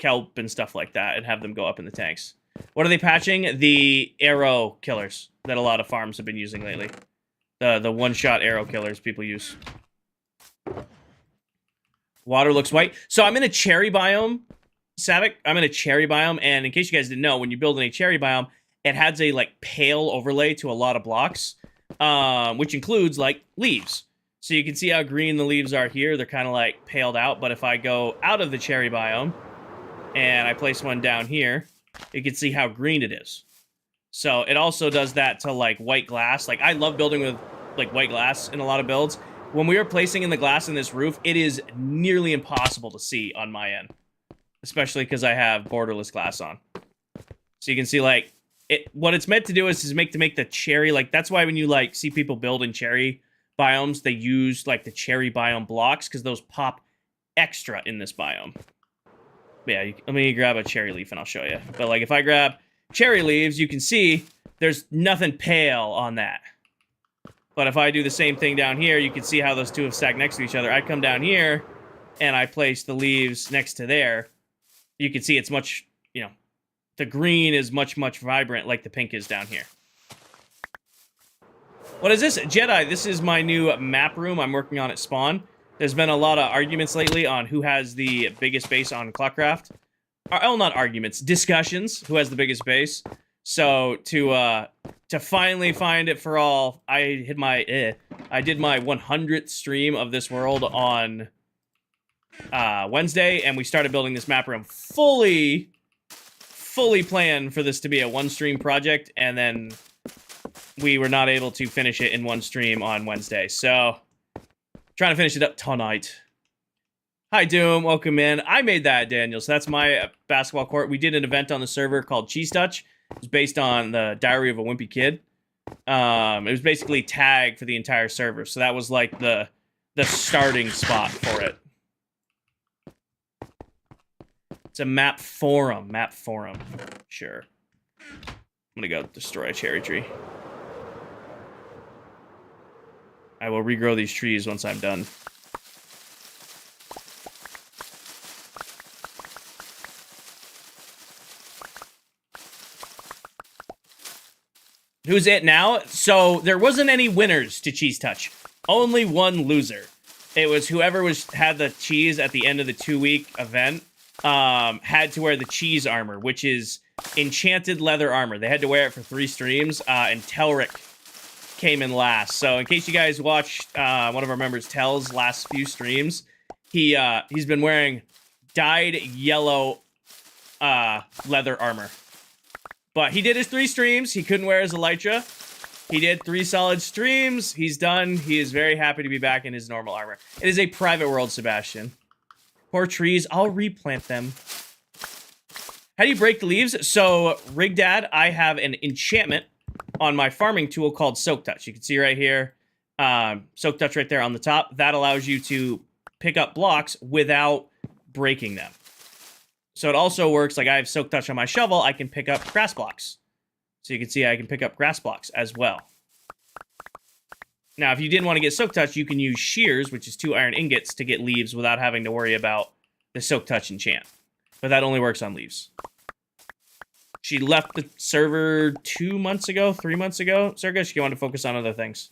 kelp and stuff like that and have them go up in the tanks. What are they patching? The arrow killers that a lot of farms have been using lately. The one-shot arrow killers people use. Water looks white. So I'm in a cherry biome, Savik. I'm in a cherry biome, and in case you guys didn't know, when you build in a cherry biome, it has a like pale overlay to a lot of blocks, which includes like leaves. So you can see how green the leaves are here. They're kind of like paled out. But if I go out of the cherry biome and I place one down here, you can see how green it is. So it also does that to like white glass. Like I love building with like white glass in a lot of builds. When we are placing in the glass in this roof, it is nearly impossible to see on my end. Especially because I have borderless glass on. So you can see, like, what it's meant to do is make the cherry, like, that's why when you, like, see people build in cherry biomes, they use, like, the cherry biome blocks, because those pop extra in this biome. But yeah, let me grab a cherry leaf and I'll show you. But, like, if I grab cherry leaves, you can see there's nothing pale on that. But if I do the same thing down here, you can see how those two have stacked next to each other. I come down here, and I place the leaves next to there. You can see it's much, you know, the green is much, much vibrant like the pink is down here. What is this? Jedi, this is my new map room I'm working on at Spawn. There's been a lot of arguments lately on who has the biggest base on ClockCraft. Oh, not arguments, discussions. Who has the biggest base. So, to finally find it for all, I did my 100th stream of this world on Wednesday, and we started building this map room fully planned for this to be a one-stream project, and then we were not able to finish it in one stream on Wednesday. So, trying to finish it up tonight. Hi, Doom. Welcome in. I made that, Daniel. So that's my basketball court. We did an event on the server called Cheese Touch. It was based on the Diary of a Wimpy Kid. It was basically tag for the entire server. So that was like the starting spot for it. It's a map forum. Map forum. Sure. I'm gonna go destroy a cherry tree. I will regrow these trees once I'm done. Who's it now? So there wasn't any winners to Cheese Touch. Only one loser. It was whoever had the cheese at the end of the 2-week event had to wear the cheese armor, which is enchanted leather armor. They had to wear it for 3 streams, and Telric came in last. So in case you guys watched one of our members, Tel's last few streams, he's been wearing dyed yellow leather armor. But he did his 3 streams. He couldn't wear his elytra. He did 3 solid streams. He's done. He is very happy to be back in his normal armor. It is a private world, Sebastian. Poor trees. I'll replant them. How do you break the leaves? So, Rigdad, I have an enchantment on my farming tool called Soak Touch. You can see right here, Soak Touch right there on the top. That allows you to pick up blocks without breaking them. So it also works, like I have Soak Touch on my shovel, I can pick up grass blocks. So you can see I can pick up grass blocks as well. Now, if you didn't want to get Soak Touch, you can use shears, which is 2 iron ingots, to get leaves without having to worry about the Soak Touch enchant. But that only works on leaves. She left the server 2 months ago, 3 months ago. Serga, she wanted to focus on other things.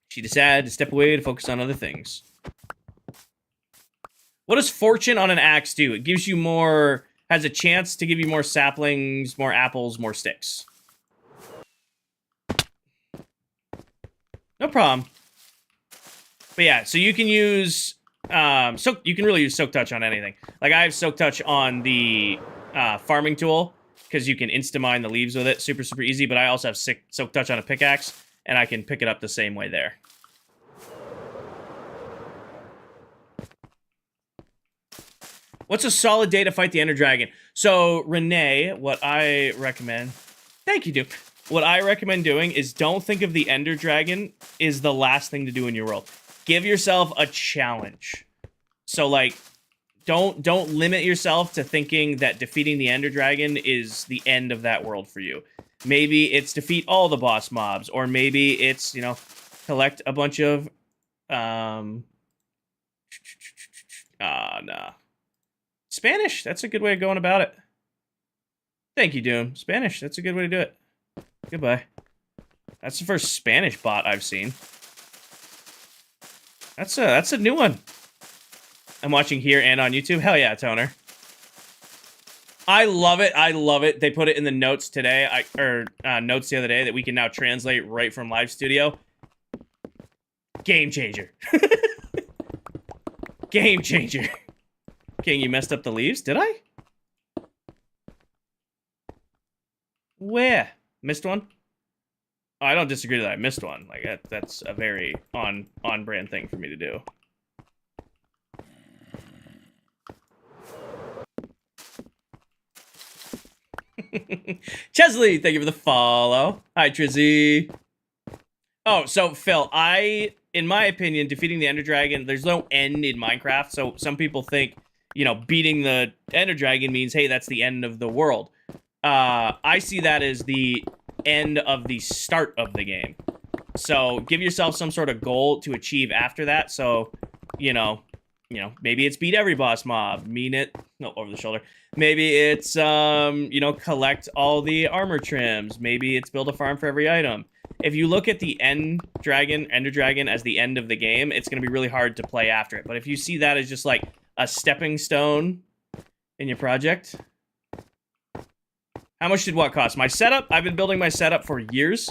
She decided to step away to focus on other things. What does fortune on an axe do? It gives you more, has a chance to give you more saplings, more apples, more sticks. No problem. But yeah, so you can use, you can really use Soak Touch on anything. Like I have Soak Touch on the farming tool, because you can insta-mine the leaves with it. Super, super easy. But I also have Soak Touch on a pickaxe, and I can pick it up the same way there. What's a solid day to fight the Ender Dragon? So, Renee, what I recommend... Thank you, dude. What I recommend doing is don't think of the Ender Dragon is the last thing to do in your world. Give yourself a challenge. So, like, don't limit yourself to thinking that defeating the Ender Dragon is the end of that world for you. Maybe it's defeat all the boss mobs, or maybe it's, you know, collect a bunch of... nah. Spanish, that's a good way of going about it. Thank you, Doom. Spanish, that's a good way to do it. Goodbye. That's the first Spanish bot I've seen. That's a new one. I'm watching here and on YouTube. Hell yeah, Toner. I love it. I love it. They put it in the notes today, notes the other day, that we can now translate right from Live Studio. Game changer. Game changer. King, you messed up the leaves? Did I? Where? Missed one? Oh, I don't disagree that I missed one. Like, that's a very on-brand thing for me to do. Chesley, thank you for the follow. Hi, Trizzy. Oh, so, Phil, in my opinion, defeating the Ender Dragon, there's no end in Minecraft, so some people think, you know, beating the Ender Dragon means, hey, that's the end of the world. I see that as the end of the start of the game. So give yourself some sort of goal to achieve after that. So, you know, maybe it's beat every boss mob. Over the shoulder. Maybe it's, you know, collect all the armor trims. Maybe it's build a farm for every item. If you look at the Ender Dragon as the end of the game, it's going to be really hard to play after it. But if you see that as just like a stepping stone in your project. How much did what cost? My setup, I've been building my setup for years.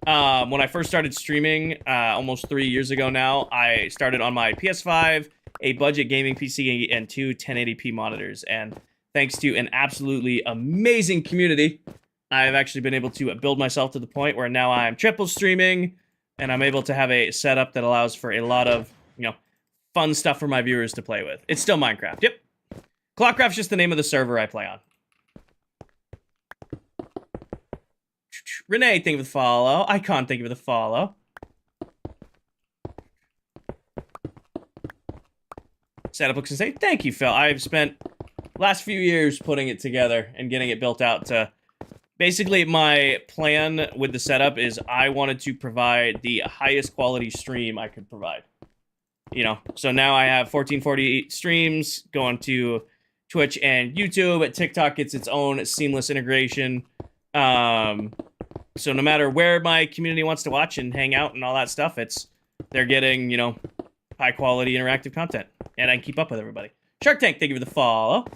When I first started streaming, almost 3 years ago now, I started on my PS5, a budget gaming PC, and 2 1080p monitors. And thanks to an absolutely amazing community, I've actually been able to build myself to the point where now I'm triple streaming, and I'm able to have a setup that allows for a lot of, you know, fun stuff for my viewers to play with. It's still Minecraft. Yep. ClockCraft's just the name of the server I play on. Renee, thank you for the follow. Icon, thank you for the follow. Setup looks insane. Thank you, Phil. I've spent last few years putting it together and getting it built out to... Basically, my plan with the setup is I wanted to provide the highest quality stream I could provide. You know, so now I have 1440 streams going to Twitch and YouTube. At TikTok, it's its own seamless integration. So no matter where my community wants to watch and hang out and all that stuff, they're getting, you know, high quality interactive content. And I can keep up with everybody. Shark Tank, thank you for the follow.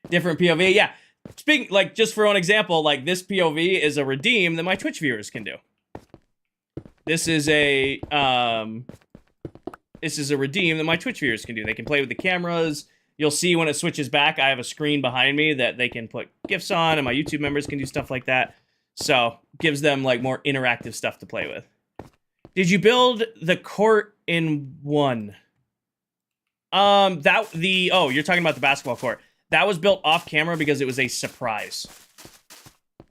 Different POV, yeah. Speaking, like, just for one example, like, this POV is a redeem that my Twitch viewers can do. This is a redeem that my Twitch viewers can do. They can play with the cameras. You'll see when it switches back, I have a screen behind me that they can put GIFs on, and my YouTube members can do stuff like that. So, gives them, like, more interactive stuff to play with. Did you build the court in one? Oh, you're talking about the basketball court. That was built off camera because it was a surprise.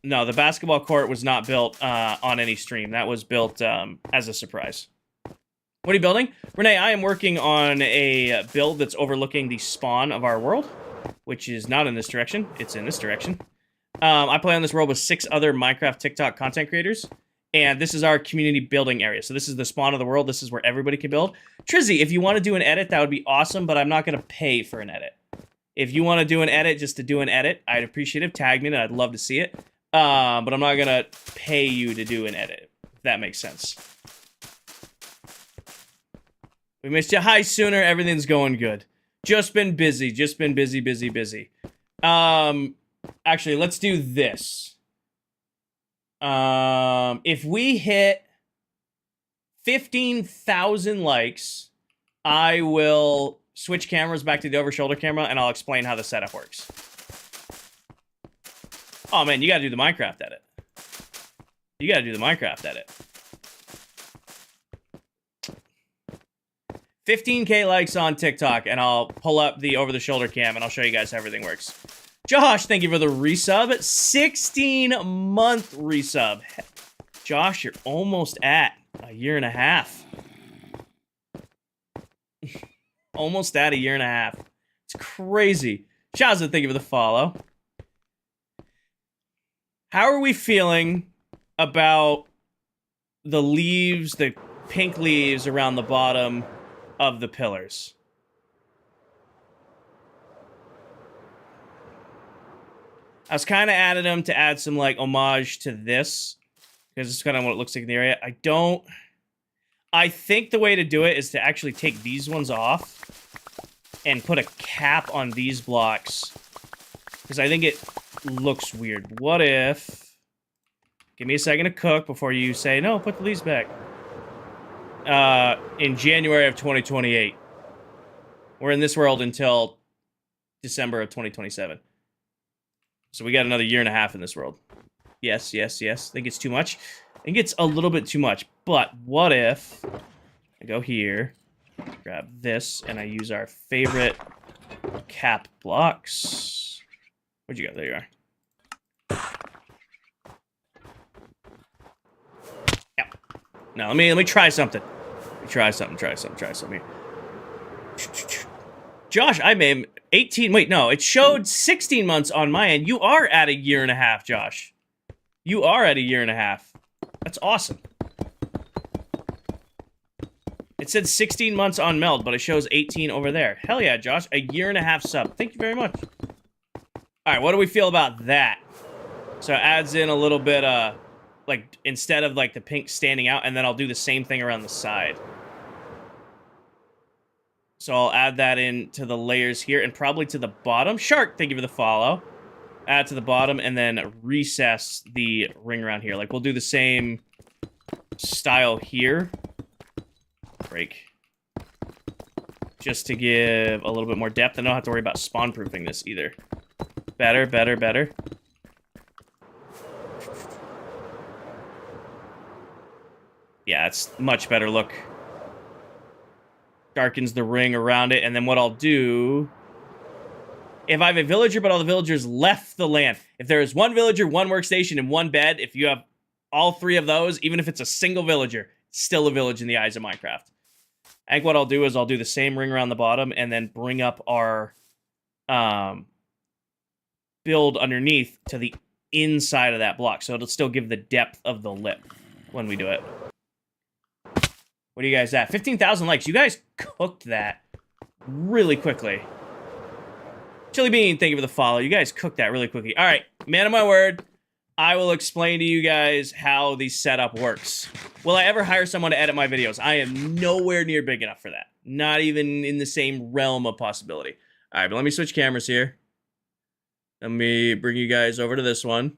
No, the basketball court was not built on any stream. That was built as a surprise. What are you building? Renee, I am working on a build that's overlooking the spawn of our world, which is not in this direction. It's in this direction. I play on this world with 6 other Minecraft TikTok content creators, and this is our community building area. So this is the spawn of the world. This is where everybody can build. Trizzy, if you want to do an edit, that would be awesome, but I'm not going to pay for an edit. If you want to do an edit just to do an edit, I'd appreciate it. Tag me, and I'd love to see it. But I'm not going to pay you to do an edit, if that makes sense. We missed you. Hi, Sooner. Everything's going good. Just been busy. Just been busy, busy, busy. Actually, let's do this. If we hit 15,000 likes, I will switch cameras back to the over-shoulder camera, and I'll explain how the setup works. Oh, man, you gotta do the Minecraft edit. You gotta do the Minecraft edit. 15K likes on TikTok, and I'll pull up the over-the-shoulder cam, and I'll show you guys how everything works. Josh, thank you for the resub. 16-month resub. Josh, you're almost at a year and a half. Almost at a year and a half. It's crazy. Shazza, thank you for the follow. How are we feeling about the leaves, the pink leaves around the bottom of the pillars? I was kind of adding them to add some, like, homage to this, because it's kind of what it looks like in the area. I think the way to do it is to actually take these ones off and put a cap on these blocks, because I think it looks weird. What if... Give me a second to cook before you say, no, put the leaves back. In January of 2028. We're in this world until December of 2027. So we got another year and a half in this world. Yes, yes, yes. I think it's too much. I think it's a little bit too much. But what if I go here, grab this, and I use our favorite cap blocks. Where'd you go? There you are. Yeah. Now let me try something. Try something here. Josh, I made 18. Wait, no, it showed 16 months on my end. You are at a year and a half, Josh. You are at a year and a half. That's awesome. It said 16 months on Meld, but it shows 18 over there. Hell yeah, Josh. A year and a half sub. Thank you very much. Alright, what do we feel about that? So it adds in a little bit, like, instead of, like, the pink standing out, and then I'll do the same thing around the side. So I'll add that into the layers here, and probably to the bottom. Shark, thank you for the follow. Add to the bottom, and then recess the ring around here. Like, we'll do the same style here. Break. Just to give a little bit more depth. I don't have to worry about spawn-proofing this either. Better, better, better. Yeah, it's much better look. Darkens the ring around it, and then what I'll do... If I have a villager, but all the villagers left the land. If there is one villager, one workstation, and one bed, if you have all 3 of those, even if it's a single villager, it's still a village in the eyes of Minecraft. I think what I'll do is I'll do the same ring around the bottom and then bring up our build underneath to the inside of that block. So it'll still give the depth of the lip when we do it. What are you guys at? 15,000 likes. You guys cooked that really quickly. Chili Bean, thank you for the follow. You guys cooked that really quickly. All right, man of my word, I will explain to you guys how the setup works. Will I ever hire someone to edit my videos? I am nowhere near big enough for that. Not even in the same realm of possibility. All right, but let me switch cameras here. Let me bring you guys over to this one.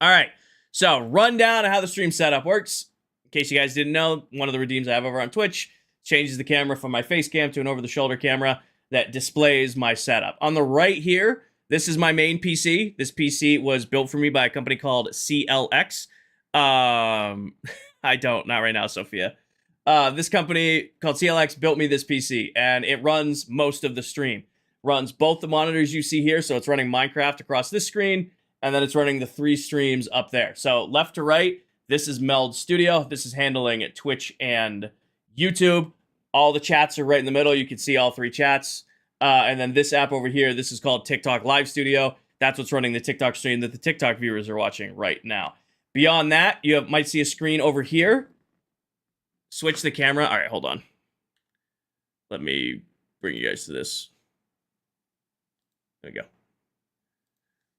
All right, so rundown of how the stream setup works. In case you guys didn't know, one of the redeems I have over on Twitch changes the camera from my face cam to an over-the-shoulder camera that displays my setup. On the right here, this is my main PC. This PC was built for me by a company called CLX. Not right now, Sophia. This company called CLX built me this PC, and it runs most of the stream. Runs both the monitors you see here, so it's running Minecraft across this screen, and then it's running the 3 streams up there. So left to right, this is Meld Studio. This is handling Twitch and YouTube. All the chats are right in the middle. You can see all 3 chats. And then this app over here, this is called TikTok Live Studio. That's what's running the TikTok stream that the TikTok viewers are watching right now. Beyond that, you might see a screen over here. Switch the camera. All right, hold on. Let me bring you guys to this. There we go.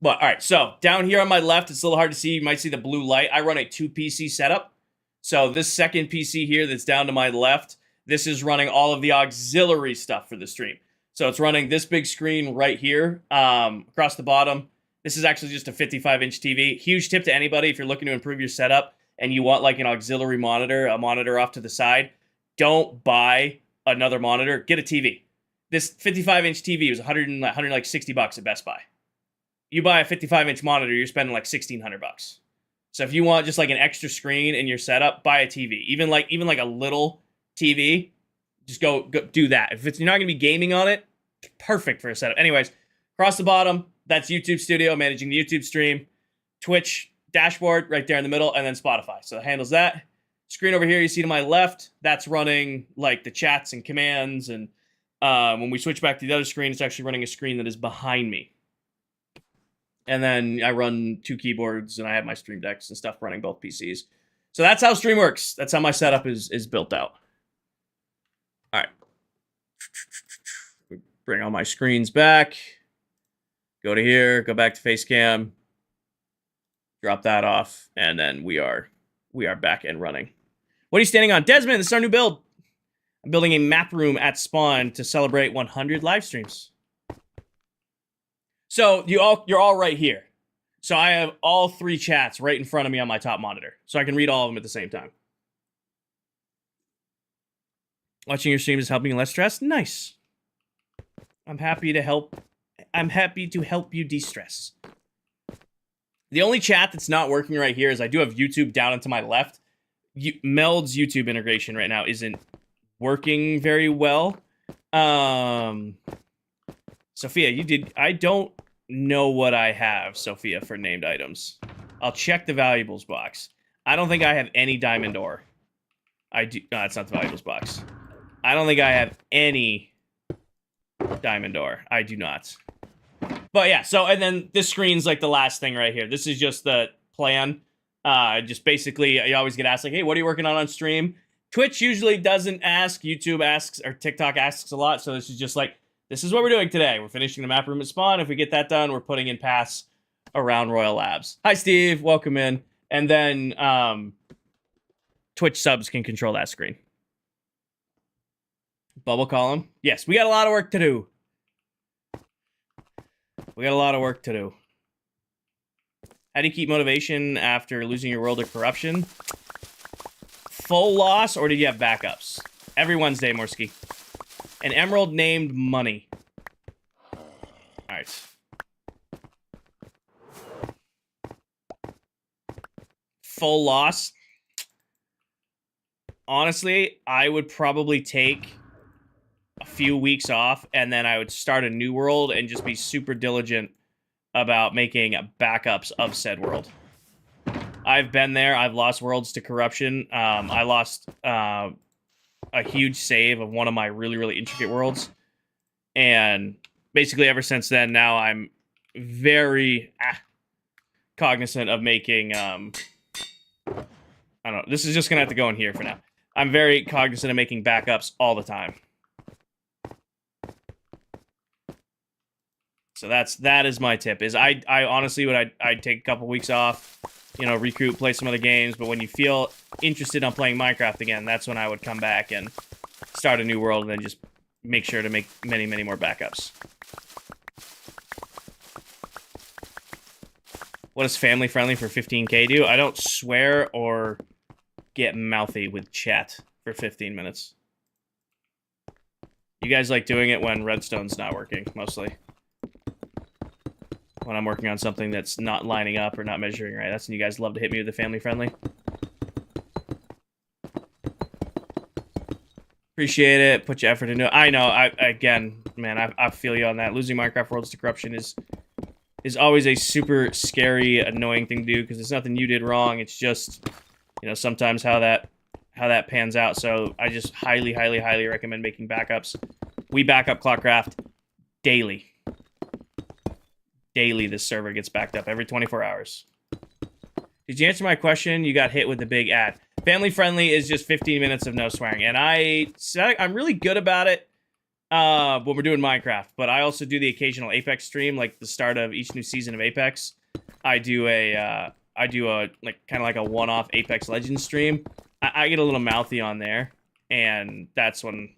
But, all right, so down here on my left, it's a little hard to see. You might see the blue light. I run a 2-PC setup. So this second PC here that's down to my left, this is running all of the auxiliary stuff for the stream. So it's running this big screen right here across the bottom. This is actually just a 55-inch TV. Huge tip to anybody if you're looking to improve your setup and you want like an auxiliary monitor, a monitor off to the side, don't buy another monitor. Get a TV. This 55-inch TV was $160 at Best Buy. You buy a 55-inch monitor, you're spending like $1,600. So if you want just like an extra screen in your setup, buy a TV. Even like a little TV, just go do that. If you're not going to be gaming on it, perfect for a setup. Anyways, across the bottom, that's YouTube Studio, managing the YouTube stream. Twitch dashboard right there in the middle, and then Spotify. So it handles that. Screen over here you see to my left, that's running like the chats and commands. And when we switch back to the other screen, it's actually running a screen that is behind me. And then I run 2 keyboards, and I have my stream decks and stuff running both PCs. So that's how stream works. That's how my setup is built out. All right. Bring all my screens back. Go to here. Go back to Facecam. Drop that off, and then we are back and running. What are you standing on? Desmond, this is our new build. I'm building a map room at spawn to celebrate 100 live streams. So you're all right here. So I have all 3 chats right in front of me on my top monitor. So I can read all of them at the same time. Watching your streams is helping you less stress? Nice. I'm happy to help you de-stress. The only chat that's not working right here is I do have YouTube down and to my left. Meld's YouTube integration right now isn't working very well. Sophia, I don't know what I have, Sophia, for named items. I'll check the valuables box. I don't think I have any diamond ore. I do. No, it's not the valuables box. I don't think I have any diamond ore. I do not. But yeah, so, and then this screen's like the last thing right here. This is just the plan. Just basically, you always get asked like, hey, what are you working on stream? Twitch usually doesn't ask. YouTube asks, or TikTok asks a lot. So this is just like, this is what we're doing today. We're finishing the map room at spawn. If we get that done, we're putting in paths around Royal Labs. Hi, Steve. Welcome in. And then Twitch subs can control that screen. Bubble column. Yes, we got a lot of work to do. We got a lot of work to do. How do you keep motivation after losing your world to corruption? Full loss, or did you have backups? Every Wednesday, Morski. An emerald named Money. Alright. Full loss. Honestly, I would probably take a few weeks off, and then I would start a new world and just be super diligent about making backups of said world. I've been there. I've lost worlds to corruption. I lost a huge save of one of my really, really intricate worlds. And basically ever since then, now I'm very cognizant of making, I don't know, this is just going to have to go in here for now. I'm very cognizant of making backups all the time. So that is my tip, is I honestly would, I'd take a couple weeks off, you know, recoup, play some other games, but when you feel interested on playing Minecraft again, that's when I would come back and start a new world and then just make sure to make many, many more backups. What does family friendly for 15K do? I don't swear or get mouthy with chat for 15 minutes. You guys like doing it when redstone's not working, mostly. When I'm working on something that's not lining up or not measuring right. That's when you guys love to hit me with the family friendly. Appreciate it. Put your effort into it. I know. Again, man, I feel you on that. Losing Minecraft Worlds to corruption is always a super scary, annoying thing to do because it's nothing you did wrong. It's just, you know, sometimes how that pans out. So I just highly, highly, highly recommend making backups. We back up ClockCraft daily. Daily, this server gets backed up every 24 hours. Did you answer my question? You got hit with the big ad. Family friendly is just 15 minutes of no swearing, and I'm really good about it when we're doing Minecraft. But I also do the occasional Apex stream, like the start of each new season of Apex. I do a like kind of like a one-off Apex Legends stream. I get a little mouthy on there, and that's when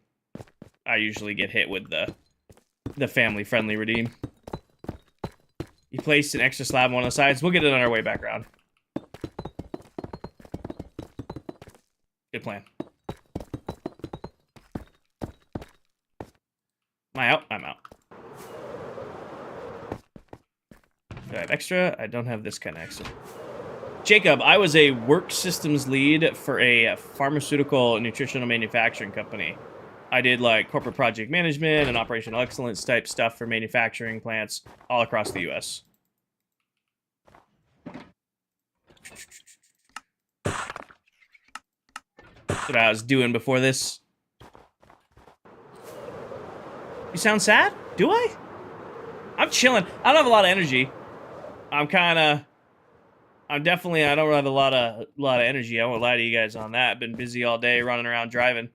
I usually get hit with the family friendly redeem. You placed an extra slab on one of the sides. We'll get it on our way back around. Good plan. Am I out? I'm out. Do I have extra? I don't have this kind of extra. Jacob, I was a work systems lead for a pharmaceutical nutritional manufacturing company. I did like corporate project management and operational excellence type stuff for manufacturing plants all across the US. That's what I was doing before this. You sound sad? Do I? I'm chilling. I don't have a lot of energy. I don't have a lot of energy. I won't lie to you guys on that. Been busy all day running around driving.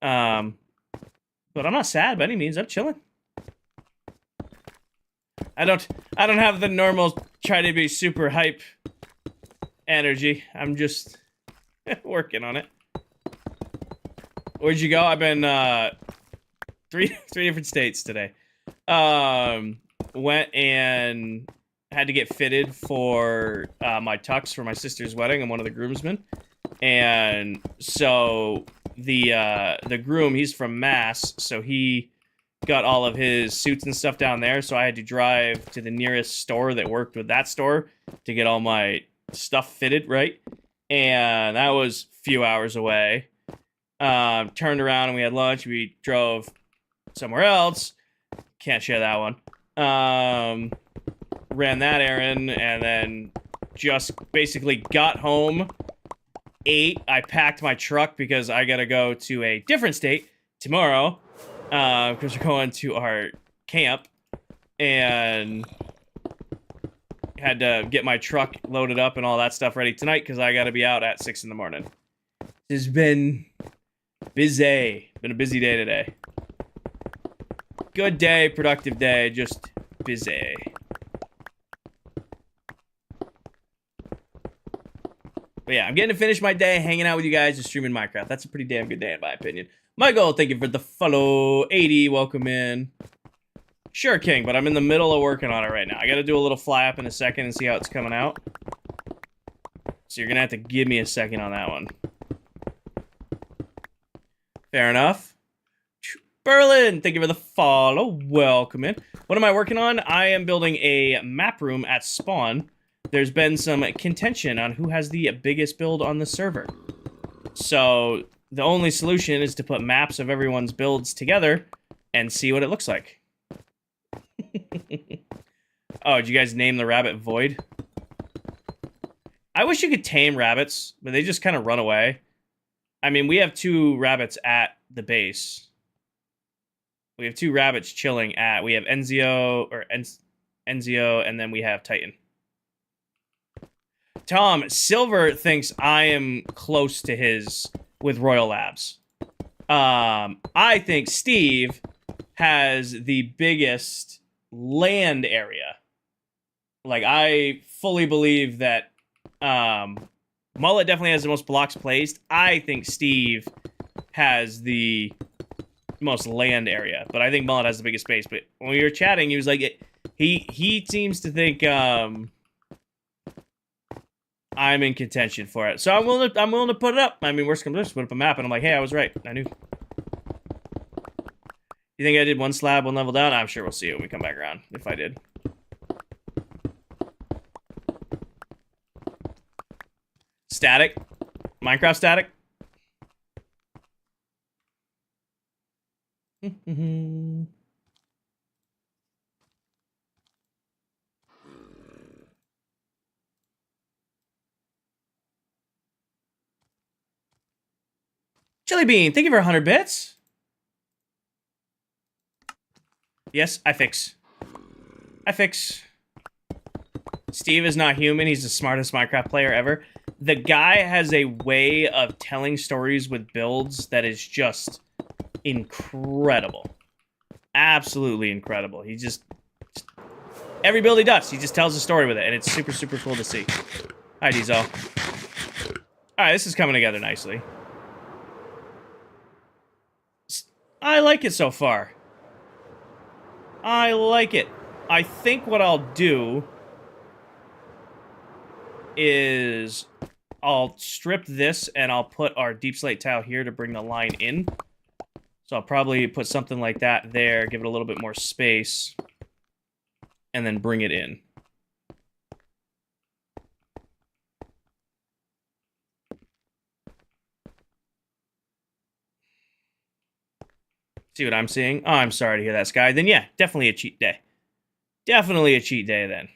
But I'm not sad by any means. I'm chilling. I don't have the normal try to be super hype energy. I'm just working on it. Where'd you go? I've been three different states today. Went and had to get fitted for my tux for my sister's wedding. I'm one of the groomsmen. And so the groom, he's from Mass, so he got all of his suits and stuff down there, so I had to drive to the nearest store that worked with that store to get all my stuff fitted, right? And that was a few hours away. Turned around and we had lunch. We drove somewhere else. Can't share that one. Ran that errand and then just basically got home, ate. I packed my truck because I gotta go to a different state tomorrow because we're going to our camp, and had to get my truck loaded up and all that stuff ready tonight because I gotta be out at 6 in the morning. It's been busy. Been a busy day today. Good day, productive day, just busy. But yeah, I'm getting to finish my day hanging out with you guys and streaming Minecraft. That's a pretty damn good day in my opinion. Michael, thank you for the follow. 80, welcome in. Sure, King, but I'm in the middle of working on it right now. I gotta do a little fly up in a second and see how it's coming out. So you're gonna have to give me a second on that one. Fair enough. Berlin, thank you for the follow. Welcome in. What am I working on? I am building a map room at spawn. There's been some contention on who has the biggest build on the server. So the only solution is to put maps of everyone's builds together and see what it looks like. Oh, did you guys name the rabbit Void? I wish you could tame rabbits, but they just kind of run away. I mean, we have 2 rabbits at the base. We have 2 rabbits chilling at. We have Enzio, and then we have Titan. Tom, Silver thinks I am close to his with Royal Labs. I think Steve has the biggest land area. Like, I fully believe that Mullet definitely has the most blocks placed. I think Steve has the most land area, but I think Mullet has the biggest space. But when we were chatting, he was like, he seems to think I'm in contention for it. So I'm willing to put it up. I mean, worst comes to worst, put up a map, and I'm like, hey, I was right. I knew. You think I did 1 slab, 1 level down? I'm sure we'll see when we come back around, if I did. Static. Minecraft static. Chili Bean, thank you for 100 bits. Yes, I fix. Steve is not human. He's the smartest Minecraft player ever. The guy has a way of telling stories with builds that is just incredible. Absolutely incredible. He just every build he does, he just tells a story with it, and it's super, super cool to see. Hi, Diesel. Alright, this is coming together nicely. I like it so far. I like it. I think what I'll do is I'll strip this and I'll put our deep slate tile here to bring the line in. So I'll probably put something like that there, give it a little bit more space, and then bring it in. See what I'm seeing? Oh, I'm sorry to hear that, Sky. Then yeah, definitely a cheat day. Definitely a cheat day then.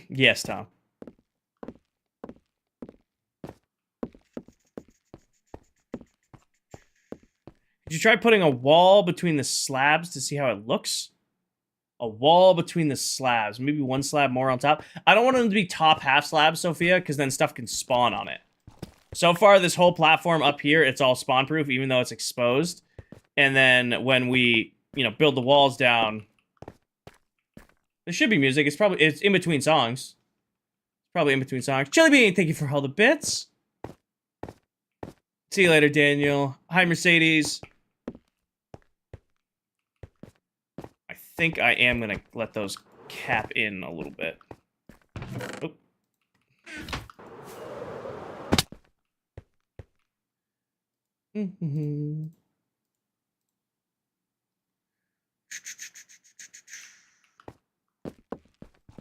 Yes, Tom. Did you try putting a wall between the slabs to see how it looks? A wall between the slabs. Maybe 1 slab more on top. I don't want them to be top half slabs, Sophia, because then stuff can spawn on it. So far, this whole platform up here, it's all spawn-proof, even though it's exposed. And then when we, build the walls down, there should be music. It's in between songs. Probably in between songs. Chili Bean, thank you for all the bits. See you later, Daniel. Hi, Mercedes. I think I am going to let those cap in a little bit. Oh.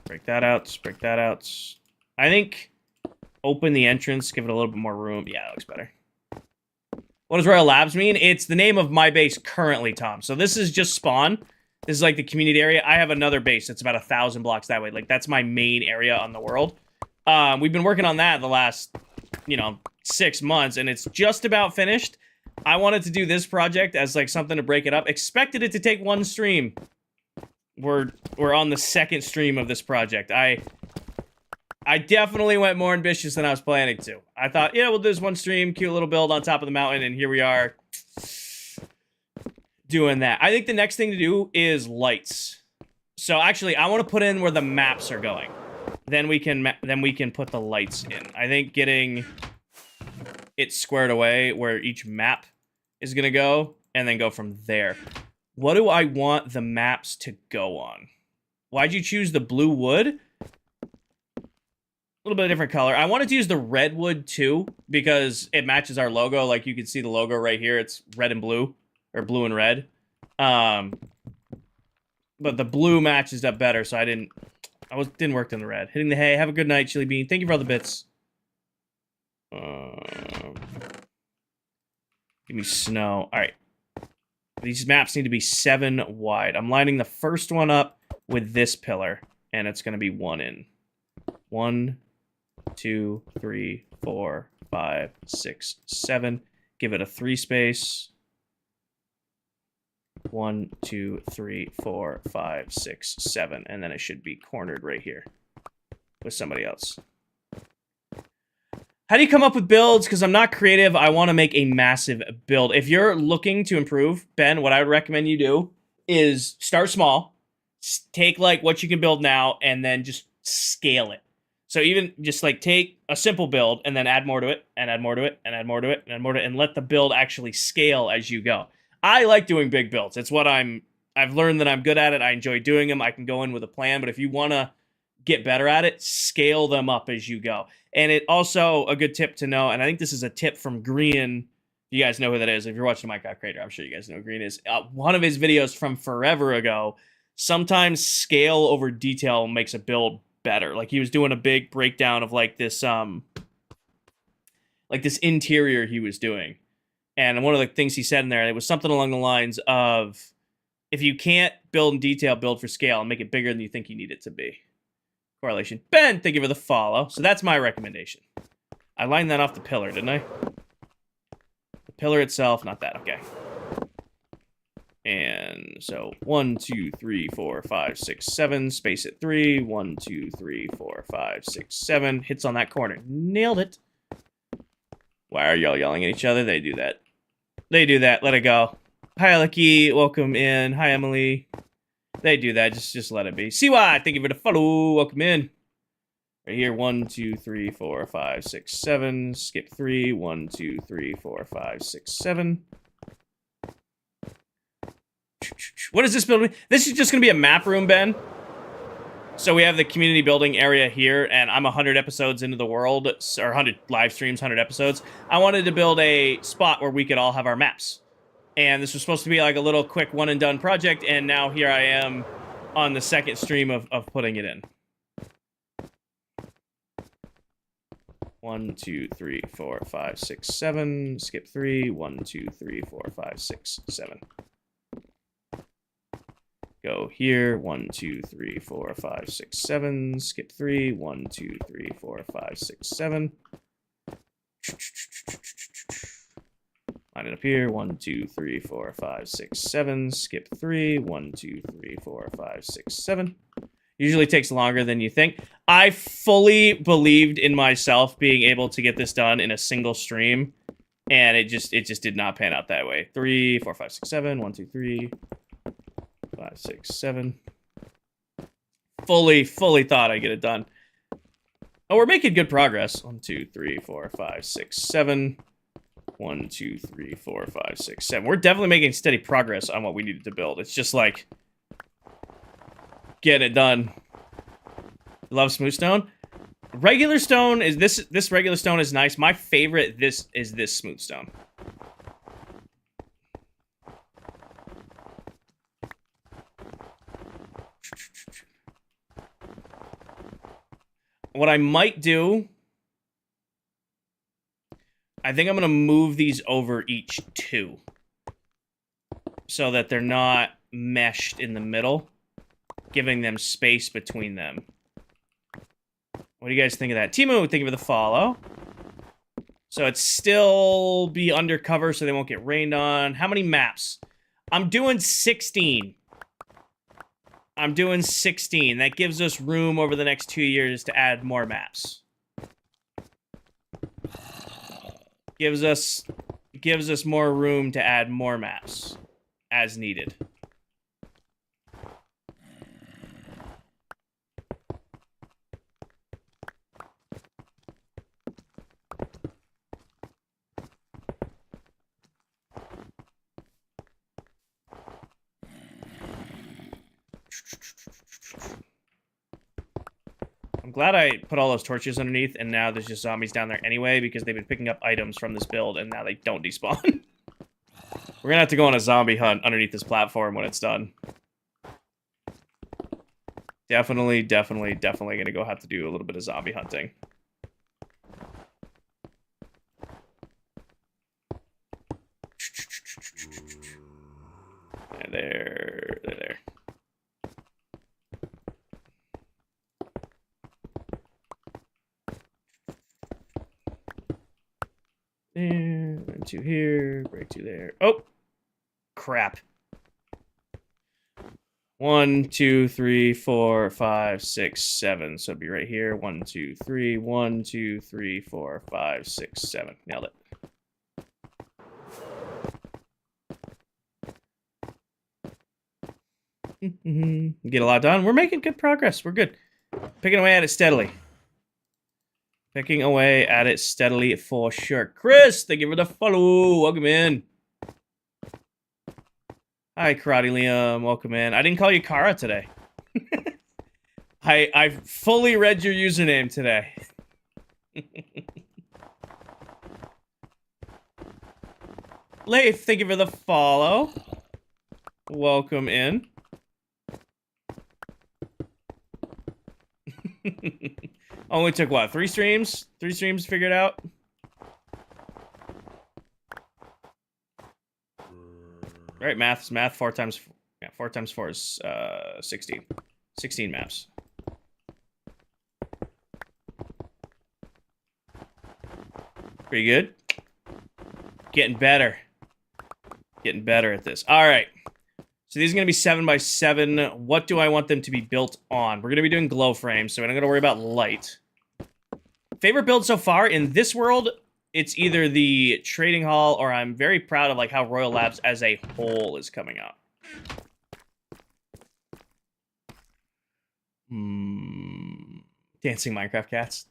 Break that out. Break that out. I think open the entrance, give it a little bit more room. Yeah, that looks better. What does Royal Labs mean? It's the name of my base currently, Tom. So this is just spawn. This is like the community area. I have another base that's about 1,000 blocks that way. Like, that's my main area on the world. We've been working on that the last, 6 months, and it's just about finished. I wanted to do this project as, like, something to break it up. Expected it to take 1 stream. We're on the 2nd stream of this project. I definitely went more ambitious than I was planning to. I thought, yeah, we'll do this 1 stream, cute little build on top of the mountain, and here we are doing that. I think the next thing to do is lights. So actually, I want to put in where the maps are going. Then we can put the lights in. I think getting it squared away where each map is going to go, and then go from there. What do I want the maps to go on? Why'd you choose the blue wood? A little bit of different color. I wanted to use the red wood too, because it matches our logo. Like, you can see the logo right here. It's red and blue, or blue and red. But the blue matches up better, so didn't work on the red. Hitting the hay. Have a good night, Chili Bean. Thank you for all the bits. Give me snow. All right. These maps need to be 7 wide. I'm lining the first one up with this pillar. and it's going to be 1 in. 1, 2, 3, 4, 5, 6, 7. Give it a 3 space. 1, 2, 3, 4, 5, 6, 7, and then it should be cornered right here with somebody else. How do you come up with builds? Because I'm not creative. I want to make a massive build. If you're looking to improve, Ben, what I would recommend you do is start small. Take like what you can build now and then just scale it. So even just like take a simple build and then add more to it and add more to it and add more to it and add more to it and let the build actually scale as you go. I like doing big builds. It's what I've learned that I'm good at it. I enjoy doing them. I can go in with a plan, but if you want to get better at it, scale them up as you go. And it also a good tip to know, and I think this is a tip from Green. You guys know who that is. If you're watching Minecraft Creator, I'm sure you guys know who Green is. One of his videos from forever ago, sometimes scale over detail makes a build better. Like he was doing a big breakdown of like this interior he was doing. And one of the things he said in there, it was something along the lines of, if you can't build in detail, build for scale and make it bigger than you think you need it to be. Correlation. Ben, thank you for the follow. So that's my recommendation. I lined that off the pillar, didn't I? The pillar itself, not that. Okay. And so 1, 2, 3, 4, 5, 6, 7. Space at 3. 1, 2, 3, 4, 5, 6, 7. Hits on that corner. Nailed it. Why are y'all yelling at each other? They do that. They do that. Let it go. Hi, Lucky. Welcome in. Hi, Emily. They do that. Just let it be. CY, thank you for the follow. Welcome in. Right here. 1, 2, 3, 4, 5, 6, 7. Skip 3. 1, 2, 3, 4, 5, 6, 7. What is this building? This is just going to be a map room, Ben. So we have the community building area here, and I'm 100 episodes into the world, or 100 live streams, 100 episodes. I wanted to build a spot where we could all have our maps. And this was supposed to be like a little quick one-and-done project, and now here I am on the second stream of putting it in. 1, 2, 3, 4, 5, 6, 7. Skip 3. 1, 2, 3, 4, 5, 6, 7. Go here. 1, 2, 3, 4, 5, 6, 7. Skip 3. 1, 2, 3, 4, 5, 6, 7. Line it up here. 1, 2, 3, 4, 5, 6, 7. Skip 3. 1, 2, 3, 4, 5, 6, 7. Usually takes longer than you think. I fully believed in myself being able to get this done in a single stream, and it just did not pan out that way. 3, 4, 5, 6, 7. 1, 2, 3, 5, 6, 7. Fully thought I'd get it done. Oh, we're making good progress. 1, 2, 3, 4, 5, 6, 7. 1, 2, 3, 4, 5, 6, 7. We're definitely making steady progress on what we needed to build. It's just like get it done. Love smooth stone. Regular stone is this regular stone is nice. My favorite is this smooth stone. What I might do, I think I'm going to move these over each 2 so that they're not meshed in the middle, giving them space between them. What do you guys think of that? Timu, thank you for the follow. So it's still be undercover so they won't get rained on. How many maps? I'm doing 16. I'm doing 16. That gives us room over the next 2 years to add more maps. Gives us more room to add more maps as needed. I'm glad I put all those torches underneath, and now there's just zombies down there anyway, because they've been picking up items from this build, and now they don't despawn. We're gonna have to go on a zombie hunt underneath this platform when it's done. Definitely gonna go have to do a little bit of zombie hunting. They're there. there, run 2 here, break 2 there. Oh, crap. 1, 2, 3, 4, 5, 6, 7. So it'd be right here. 1, 2, 3. 1, 2, 3, 4, 5, 6, 7. Nailed it. Get a lot done. We're making good progress. We're good. Picking away at it steadily. Picking away at it steadily for sure. Chris, thank you for the follow. Welcome in. Hi, Karate Liam. Welcome in. I didn't call you Kara today. I fully read your username today. Leif, thank you for the follow. Welcome in. Only took what, 3 streams? 3 streams to figure it out? Right, math is math. 4 times 4 is 16. 16 maps. Pretty good. Getting better. Getting better at this. All right. So these are going to be 7 by 7. What do I want them to be built on? We're going to be doing glow frames, so we're not going to worry about light. Favorite build so far in this world, it's either the trading hall or I'm very proud of like how Royal Labs as a whole is coming out. Dancing Minecraft cats.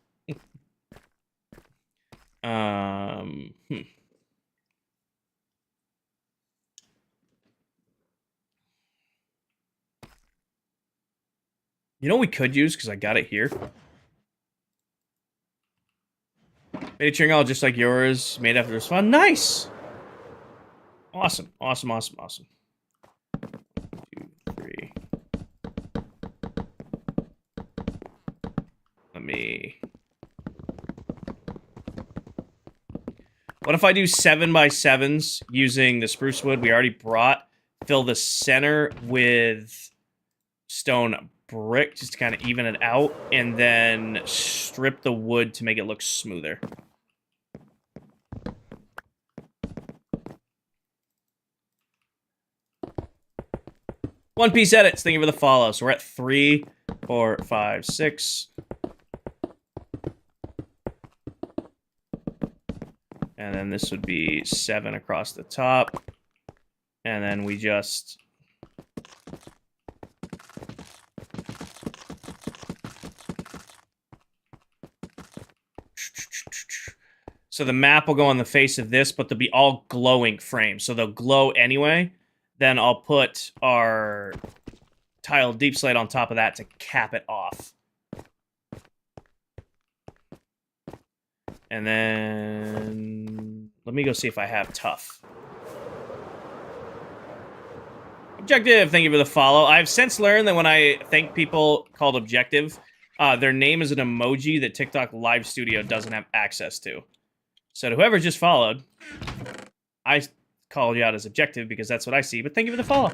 You know what we could use, because I got it here? Made a cheering hall just like yours, made after this fun. Nice! Awesome, awesome, awesome, awesome. 2, 3. Let me... What if I do 7 by 7s using the spruce wood we already brought? Fill the center with stone brick just to kind of even it out, and then strip the wood to make it look smoother. One Piece Edits, thank you for the follow. So we're at 3, 4, 5, 6. And then this would be 7 across the top. And then we just... So the map will go on the face of this, but they'll be all glowing frames. So they'll glow anyway. Then I'll put our tile deep slate on top of that to cap it off. And then... let me go see if I have tough. Objective, thank you for the follow. I've since learned that when I thank people called Objective, their name is an emoji that TikTok Live Studio doesn't have access to. So to whoever just followed, I called you out as Objective because that's what I see, but thank you for the follow.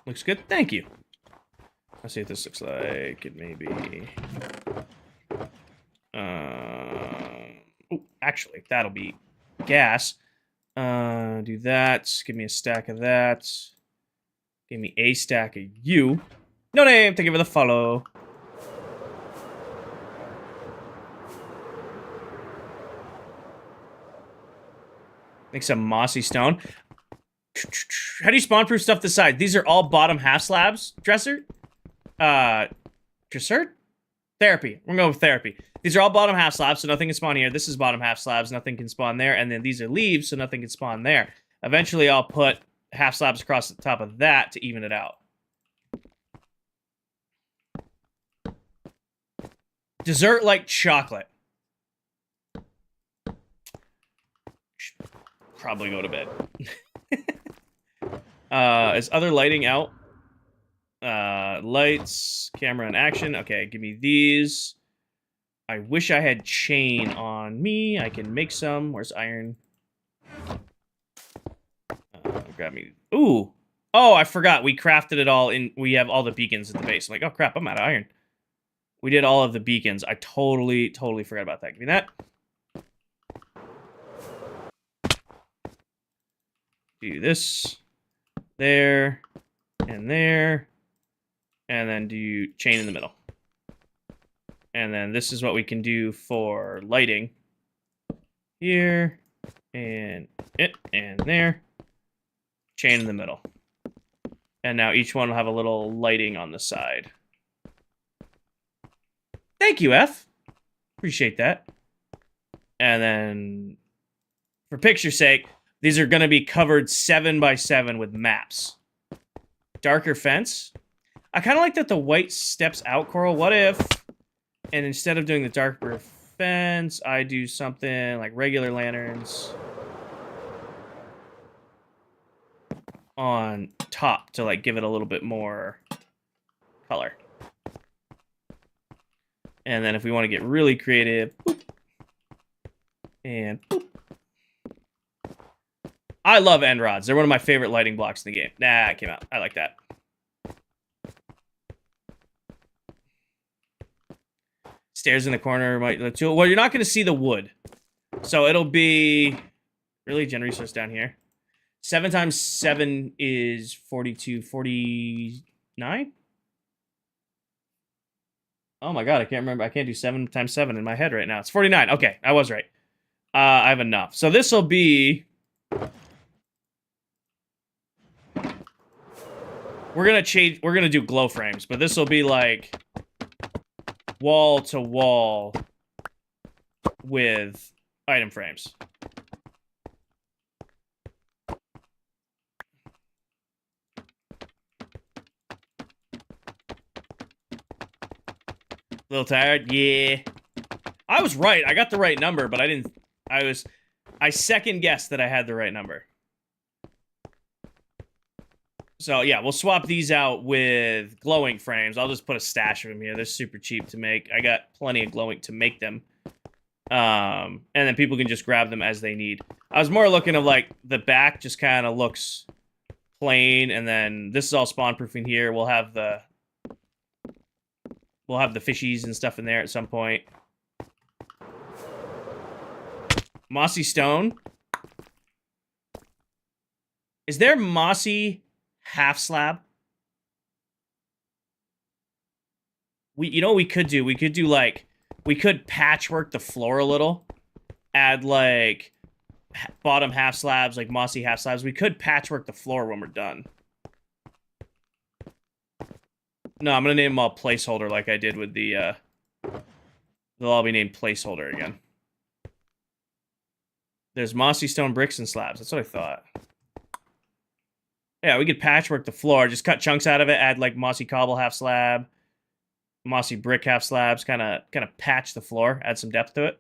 Looks good, thank you. Let's see what this looks like. It may be... oh, actually, that'll be gas. Do that. Give me a stack of that. Give me a stack of you. No name, thank you for the follow. Make some mossy stone. How do you spawn-proof stuff this side? These are all bottom half slabs, Dresser? Dresser? Therapy. We're going with therapy. These are all bottom half slabs, so nothing can spawn here. This is bottom half slabs, nothing can spawn there. And then these are leaves, so nothing can spawn there. Eventually, I'll put half slabs across the top of that to even it out. Dessert like chocolate. Should probably go to bed. Is other lighting out? Lights, camera in action. Okay, give me these. I wish I had chain on me. I can make some. Where's iron? grab me. Ooh. Oh, I forgot. We crafted it all in. We have all the beacons at the base. I'm like, oh crap, I'm out of iron. We did all of the beacons. I totally forgot about that. Give me that. Do this. There. And there. And then do chain in the middle. And then this is what we can do for lighting. Here. And there. Chain in the middle. And now each one will have a little lighting on the side. Thank you, F. Appreciate that. And then, for picture's sake, these are going to be covered 7 by 7 with maps. Darker fence. I kind of like that the white steps out, Coral. What if, and instead of doing the darker fence, I do something like regular lanterns on top to like give it a little bit more color. And then if we want to get really creative, boop, and boop. I love end rods. They're one of my favorite lighting blocks in the game. Nah, it came out. I like that. Stairs in the corner might let you. Well, you're not going to see the wood. So it'll be really gen resource down here. 7 times 7 is 42, 49? Oh my god, I can't remember. I can't do 7 times 7 in my head right now. It's 49. Okay, I was right. I have enough. So this will be... We're going to change... We're going to do glow frames, but this will be like... wall to wall with item frames. A little tired? Yeah. I was right. I got the right number, but I didn't... I second guessed that I had the right number. So, yeah, we'll swap these out with glowing frames. I'll just put a stash of them here. They're super cheap to make. I got plenty of glowing to make them. And then people can just grab them as they need. I was more looking at, like, the back just kind of looks plain, and then this is all spawn-proofing here. We'll have the fishies and stuff in there at some point. Mossy stone. Is there mossy half slab? You know what we could do? We could do like, we could patchwork the floor a little. Add like bottom half slabs, like mossy half slabs. We could patchwork the floor when we're done. No, I'm gonna name them all placeholder like I did with the, they'll all be named placeholder again. There's mossy stone bricks and slabs. That's what I thought. Yeah, we could patchwork the floor. Just cut chunks out of it. Add like mossy cobble half slab, mossy brick half slabs. Kind of patch the floor. Add some depth to it.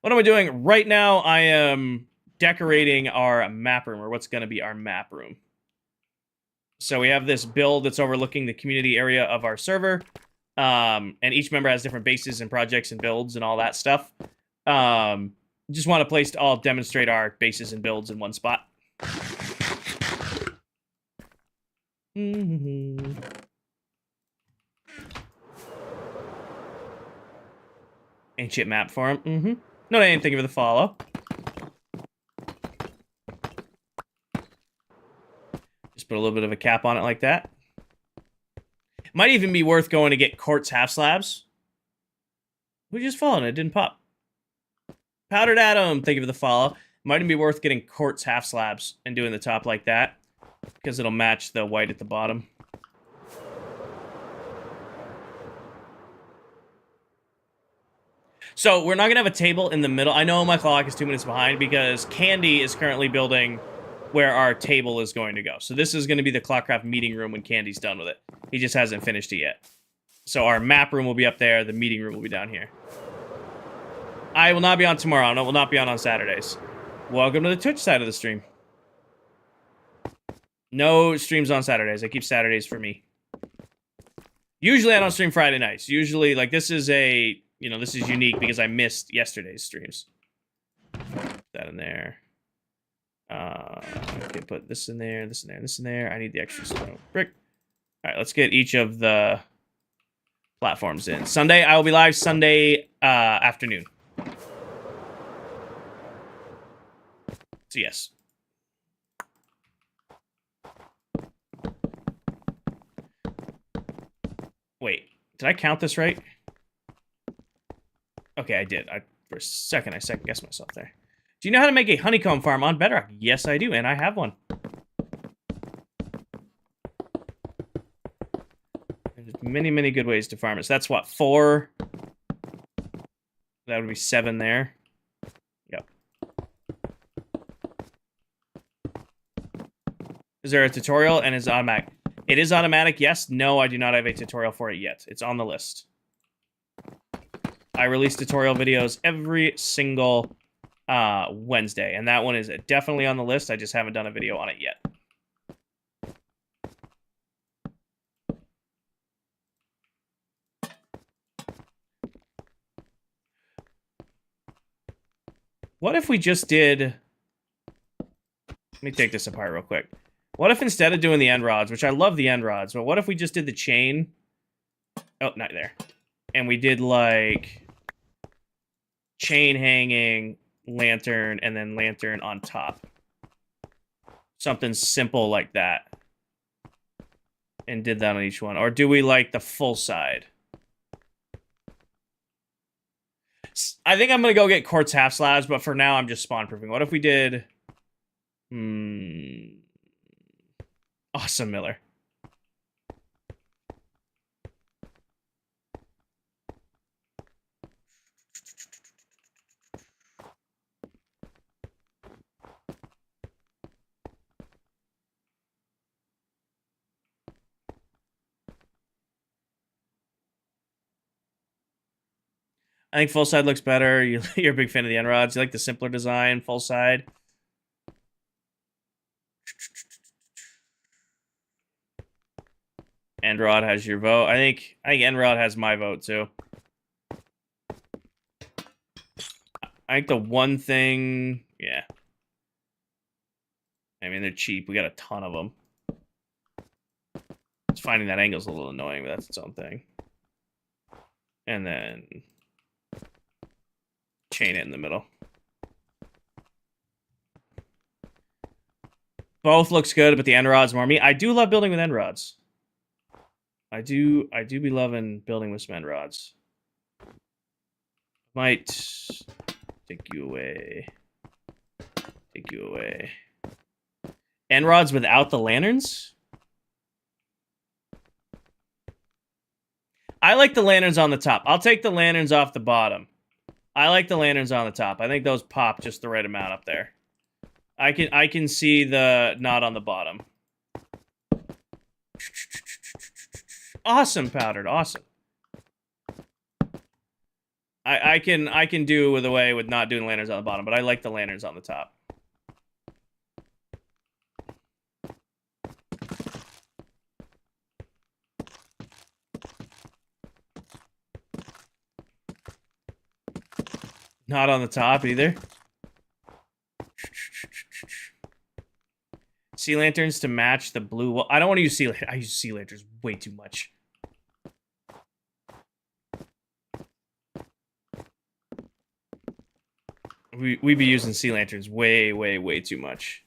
What am I doing right now? I am decorating our map room, or what's going to be our map room. So we have this build that's overlooking the community area of our server, and each member has different bases and projects and builds and all that stuff. Just want a place to all demonstrate our bases and builds in one spot. Ancient map for him. No, I didn't think of the follow. Just put a little bit of a cap on it like that. Might even be worth going to get quartz half slabs. We just followed it. It didn't pop. Powdered Atom, thank you for the follow. Might even be worth getting quartz half slabs and doing the top like that, because it'll match the white at the bottom. So we're not going to have a table in the middle. I know my clock is 2 minutes behind because Candy is currently building where our table is going to go. So this is going to be the ClockCraft meeting room when Candy's done with it. He just hasn't finished it yet. So our map room will be up there. The meeting room will be down here. I will not be on tomorrow. I will not be on Saturdays. Welcome to the Twitch side of the stream. No streams on Saturdays. I keep Saturdays for me. Usually I don't stream Friday nights. Usually, like, this is a, you know, this is unique because I missed yesterday's streams. Put that in there. Okay, put this in there, this in there, this in there. I need the extra stone brick. All right, let's get each of the platforms in. Sunday, I will be live Sunday afternoon. So yes. Wait, did I count this right? Okay, I did. For a second, I second-guessed myself there. Do you know how to make a honeycomb farm on Bedrock? Yes, I do, and I have one. There's many, many good ways to farm it. So that's what, 4? That would be 7 there. Yep. Is there a tutorial and is it automatic? It is automatic, yes. No, I do not have a tutorial for it yet. It's on the list. I release tutorial videos every single Wednesday, and that one is definitely on the list. I just haven't done a video on it yet. What if we just did... Let me take this apart real quick. What if instead of doing the end rods, which I love the end rods, but what if we just did the chain? Oh, not there. And we did, like, chain hanging, lantern, and then lantern on top. Something simple like that. And did that on each one. Or do we like the full side? I think I'm going to go get quartz half slabs, but for now I'm just spawn proofing. What if we did... Awesome, Miller. I think full side looks better. You're a big fan of the end rods. You like the simpler design, full side. End rod has your vote. I think end rod has my vote too. I think the one thing, yeah. I mean, they're cheap. We got a ton of them. Just finding that angle's a little annoying, but that's its own thing. And then chain it in the middle. Both looks good, but the end rod's more me. I do love building with end rods. I do be loving building with some end rods. Might take you away. Take you away. End rods without the lanterns? I like the lanterns on the top. I'll take the lanterns off the bottom. I like the lanterns on the top. I think those pop just the right amount up there. I can see the knot on the bottom. Awesome, powdered. Awesome. I can do with away with not doing lanterns on the bottom, but I like the lanterns on the top. Not on the top either. Sea lanterns to match the blue wall. I don't want to use sea lanterns. I use sea lanterns way too much. We be using sea lanterns way too much.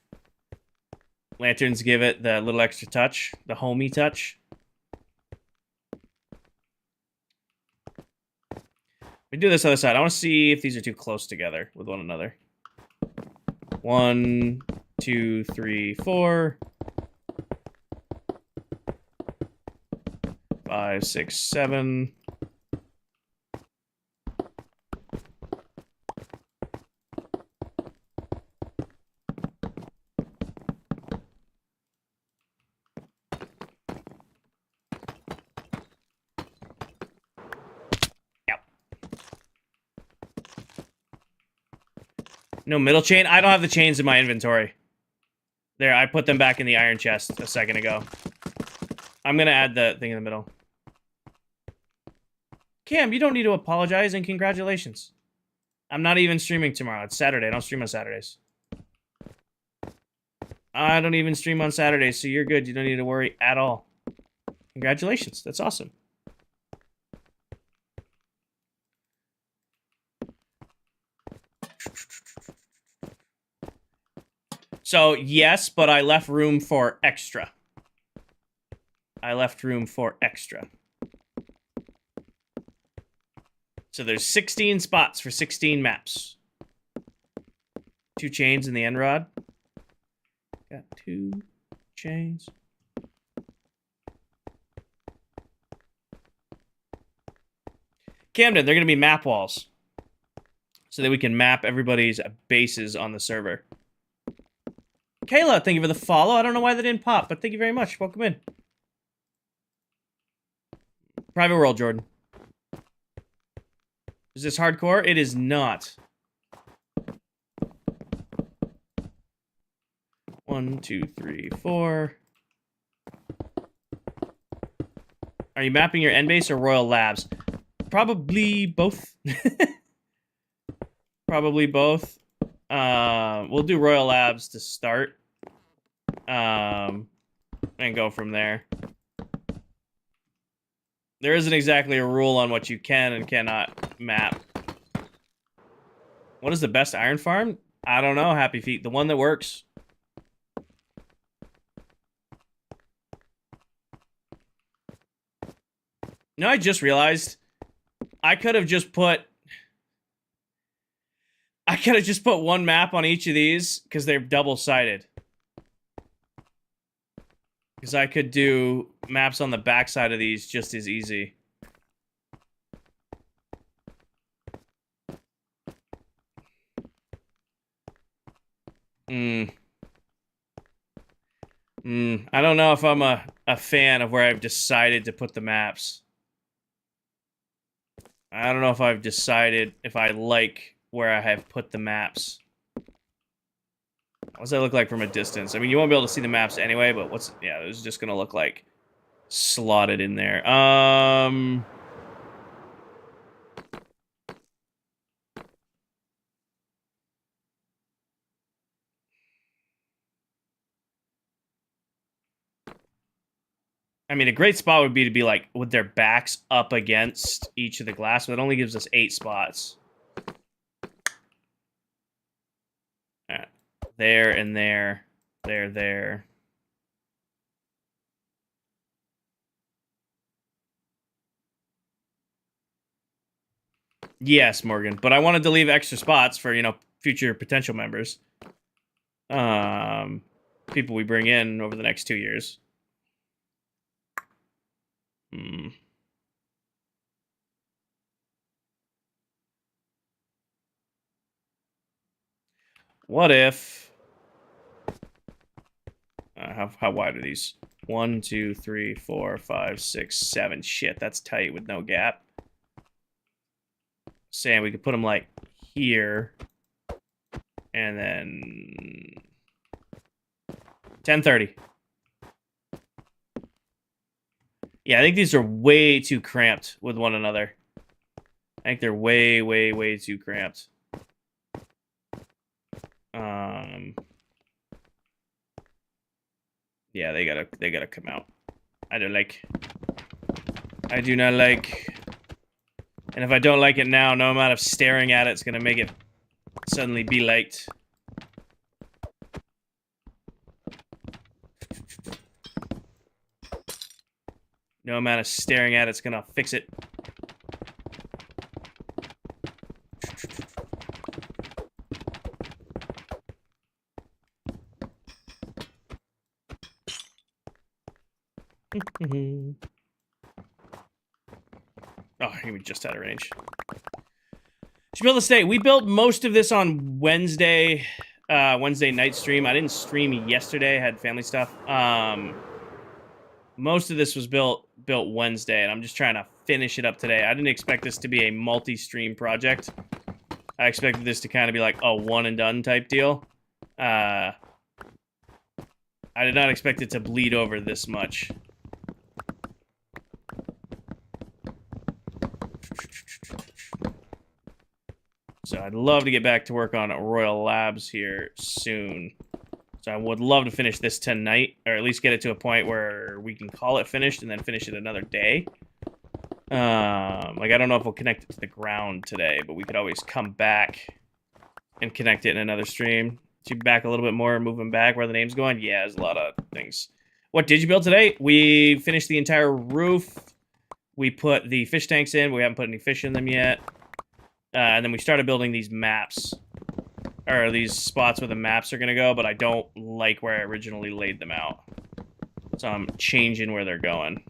Lanterns give it the little extra touch, the homey touch. We do this other side. I want to see if these are too close together with one another. 1, 2, 3, 4. 5, 6, 7. No middle chain? I don't have the chains in my inventory. There, I put them back in the iron chest a second ago. I'm gonna add the thing in the middle. Cam, you don't need to apologize, and congratulations. I'm not even streaming tomorrow. It's Saturday. I don't stream on Saturdays. I don't even stream on Saturdays, so you're good. You don't need to worry at all. Congratulations. That's awesome. So, yes, but I left room for extra. So there's 16 spots for 16 maps. 2 chains in the end rod. Got 2 chains. Camden, they're going to be map walls. So that we can map everybody's bases on the server. Kayla, thank you for the follow. I don't know why they didn't pop, but thank you very much. Welcome in. Private world, Jordan. Is this hardcore? It is not. 1, 2, 3, 4. Are you mapping your end base or Royal Labs? Probably both. Probably both. We'll do Royal Labs to start. And go from there. There isn't exactly a rule on what you can and cannot map. What is the best iron farm? I don't know, Happy Feet. The one that works. No, I just realized I could have just put one map on each of these because they're double-sided. Because I could do maps on the backside of these just as easy. I don't know if I'm a fan of where I've decided to put the maps. I don't know if I've decided if I like where I have put the maps. What does that look like from a distance? I mean, you won't be able to see the maps anyway, but yeah, it's just gonna look like slotted in there. I mean, a great spot would be to be like with their backs up against each of the glass, but it only gives us 8 spots. There and there. There. Yes, Morgan. But I wanted to leave extra spots for, future potential members. People we bring in over the next 2 years. What if... how wide are these? 1, 2, 3, 4, 5, 6, 7. Shit, that's tight with no gap. Saying we could put them like here. And then 10:30. Yeah, I think these are way too cramped with one another. I think they're way, way, way too cramped. Yeah, they gotta come out. I do not like. And if I don't like it now, no amount of staring at it's gonna make it suddenly be liked. No amount of staring at it's gonna fix it. Oh, he just out of range. Should build a state. We built most of this on Wednesday night stream. I didn't stream yesterday. I had family stuff. Most of this was built Wednesday, and I'm just trying to finish it up today. I didn't expect this to be a multi-stream project. I expected this to kind of be like a one-and-done type deal. I did not expect it to bleed over this much. So I'd love to get back to work on Royal Labs here soon. So I would love to finish this tonight, or at least get it to a point where we can call it finished and then finish it another day. Like, I don't know if we'll connect it to the ground today, but we could always come back and connect it in another stream. Should back a little bit more, moving back where the name's going. Yeah, there's a lot of things. What did you build today? We finished the entire roof. We put the fish tanks in. We haven't put any fish in them yet. And then we started building these maps. Or these spots where the maps are going to go, but I don't like where I originally laid them out. So I'm changing where they're going.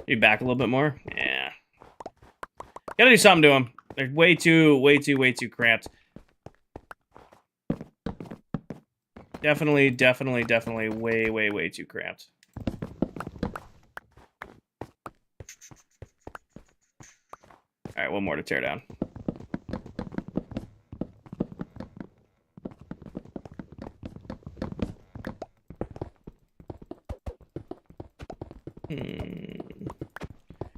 Be back a little bit more? Yeah. Gotta do something to them. They're way too cramped. Definitely way too cramped. Alright, one more to tear down.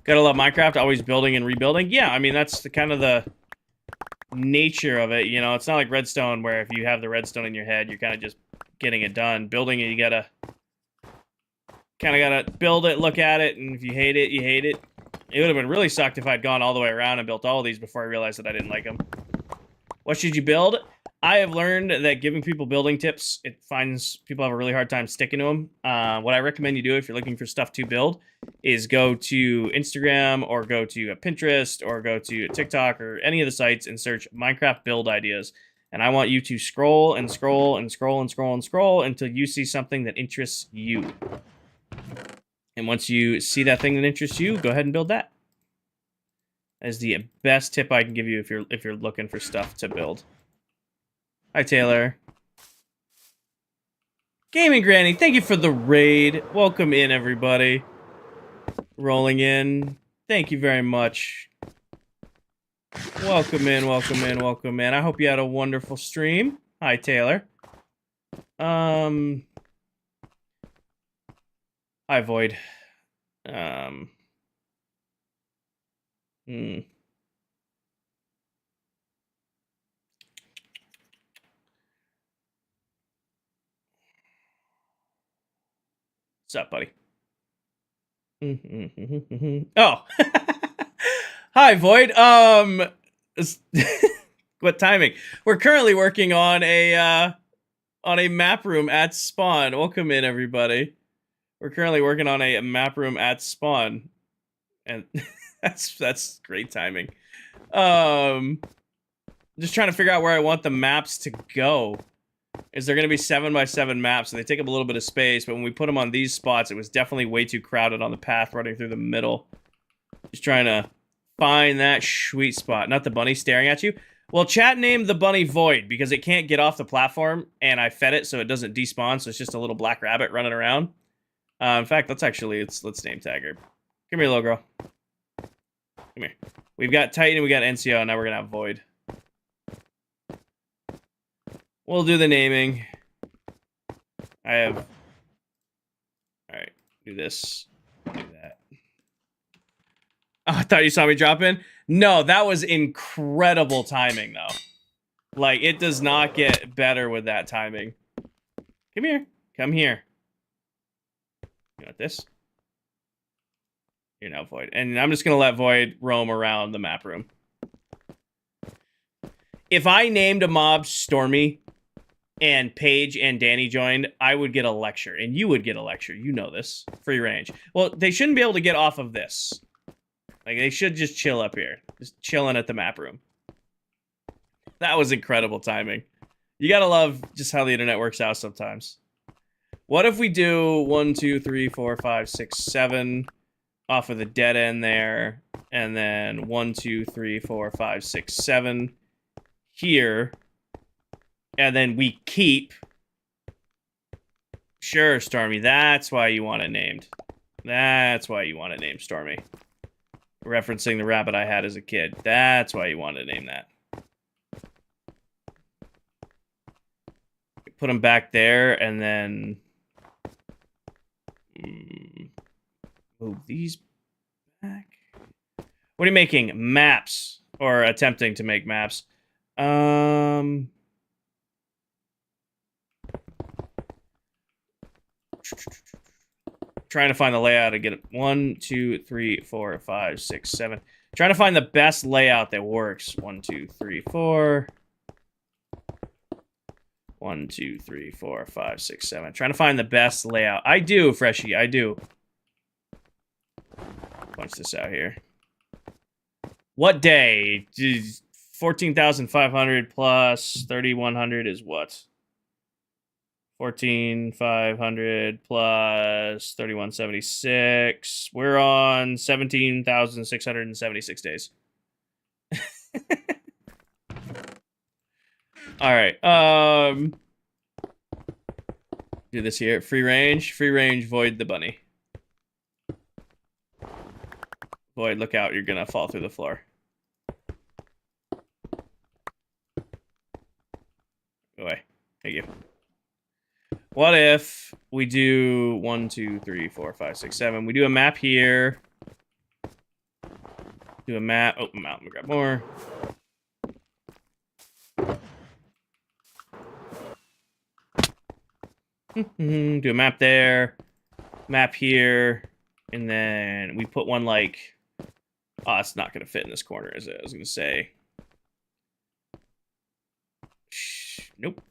Gotta love Minecraft, always building and rebuilding. Yeah, I mean, that's the kind of the nature of it, you know? It's not like redstone, where if you have the redstone in your head, you're kind of just getting it done. Building it, you gotta build it, look at it, and if you hate it, you hate it. It would have been really sucked if I'd gone all the way around and built all of these before I realized that I didn't like them. What should you build? I have learned that giving people building tips, it finds people have a really hard time sticking to them. What I recommend you do if you're looking for stuff to build is go to Instagram or go to Pinterest or go to TikTok or any of the sites and search Minecraft build ideas. And I want you to scroll and scroll and scroll and scroll and scroll until you see something that interests you. And once you see that thing that interests you, go ahead and build that. That is the best tip I can give you if you're looking for stuff to build. Hi, Taylor. Gaming Granny, thank you for the raid. Welcome in, everybody. Rolling in. Thank you very much. Welcome in, welcome in, welcome in. I hope you had a wonderful stream. Hi, Taylor. Hi, Void. What's up, buddy? Oh. Hi, Void. What timing? We're currently working on a map room at spawn. Welcome in, everybody. We're currently working on a map room at spawn. And that's great timing. Just trying to figure out where I want the maps to go. Is there going to be 7x7 maps? So they take up a little bit of space, but when we put them on these spots, it was definitely way too crowded on the path running through the middle. Just trying to find that sweet spot. Not the bunny staring at you. Well, chat named the bunny Void because it can't get off the platform, and I fed it so it doesn't despawn, so it's just a little black rabbit running around. In fact, let's name tag her. Come here, little girl. Come here. We've got Titan, we got NCO, and now we're going to have Void. We'll do the naming. I have... Alright, do this. Do that. Oh, I thought you saw me drop in? No, that was incredible timing, though. Like, it does not get better with that timing. Come here. Come here. You want this? You're now Void. And I'm just going to let Void roam around the map room. If I named a mob Stormy... and Paige and Danny joined, I would get a lecture. And you would get a lecture. You know this. Free range. Well, they shouldn't be able to get off of this. Like, they should just chill up here. Just chilling at the map room. That was incredible timing. You gotta love just how the internet works out sometimes. What if we do 1, 2, 3, 4, 5, 6, 7 off of the dead end there, and then 1, 2, 3, 4, 5, 6, 7 here, and then we keep... Sure, Stormy, that's why you want it named. That's why you want it named, Stormy. Referencing the rabbit I had as a kid. That's why you want to name that. Put them back there, and then move these back. What are you making? Maps. Or attempting to make maps. Trying to find the layout to get it. 1, 2, 3, 4, 5, 6, 7. Trying to find the best layout that works. 1, 2, 3, 4. 1, 2, 3, 4, 5, 6, 7. Trying to find the best layout. I do, Freshie. I do. Bunch this out here. What day? 14,500 plus 3,100 is what? 14,500 plus 3,176. We're on 17,676 days. All right. Do this here. Free range, void the bunny. Void, look out, you're gonna fall through the floor. Go away. Thank you. What if we do 1, 2, 3, 4, 5, 6, 7? We do a map here. Do a map. Open map. We'll grab more. Do a map there. Map here. And then we put one like... Oh, it's not going to fit in this corner, is it? I was going to say... Nope.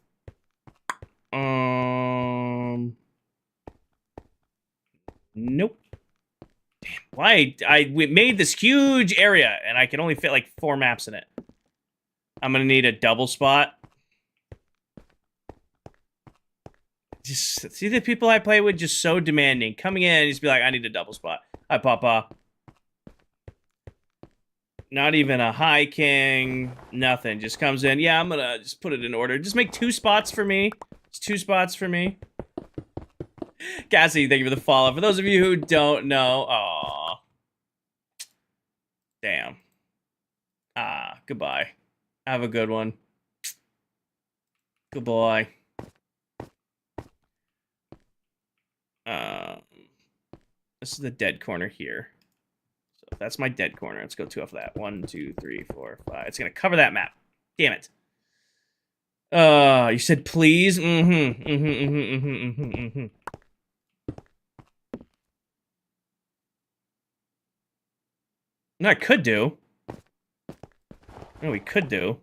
Nope. Damn. Why? We made this huge area, and I can only fit like 4 maps in it. I'm gonna need a double spot. Just see the people I play with just so demanding. Coming in and just be like, I need a double spot. Hi, Papa. Not even a hi, King. Nothing. Just comes in. Yeah, I'm gonna just put it in order. Just make 2 spots for me. Just 2 spots for me. Cassie, thank you for the follow. For those of you who don't know, aw. Damn. Goodbye. Have a good one. Goodbye. This is the dead corner here. So that's my dead corner. Let's go 2 off of that. 1, 2, 3, 4, 5. It's gonna cover that map. Damn it. You said please? No, I could do. No, we could do.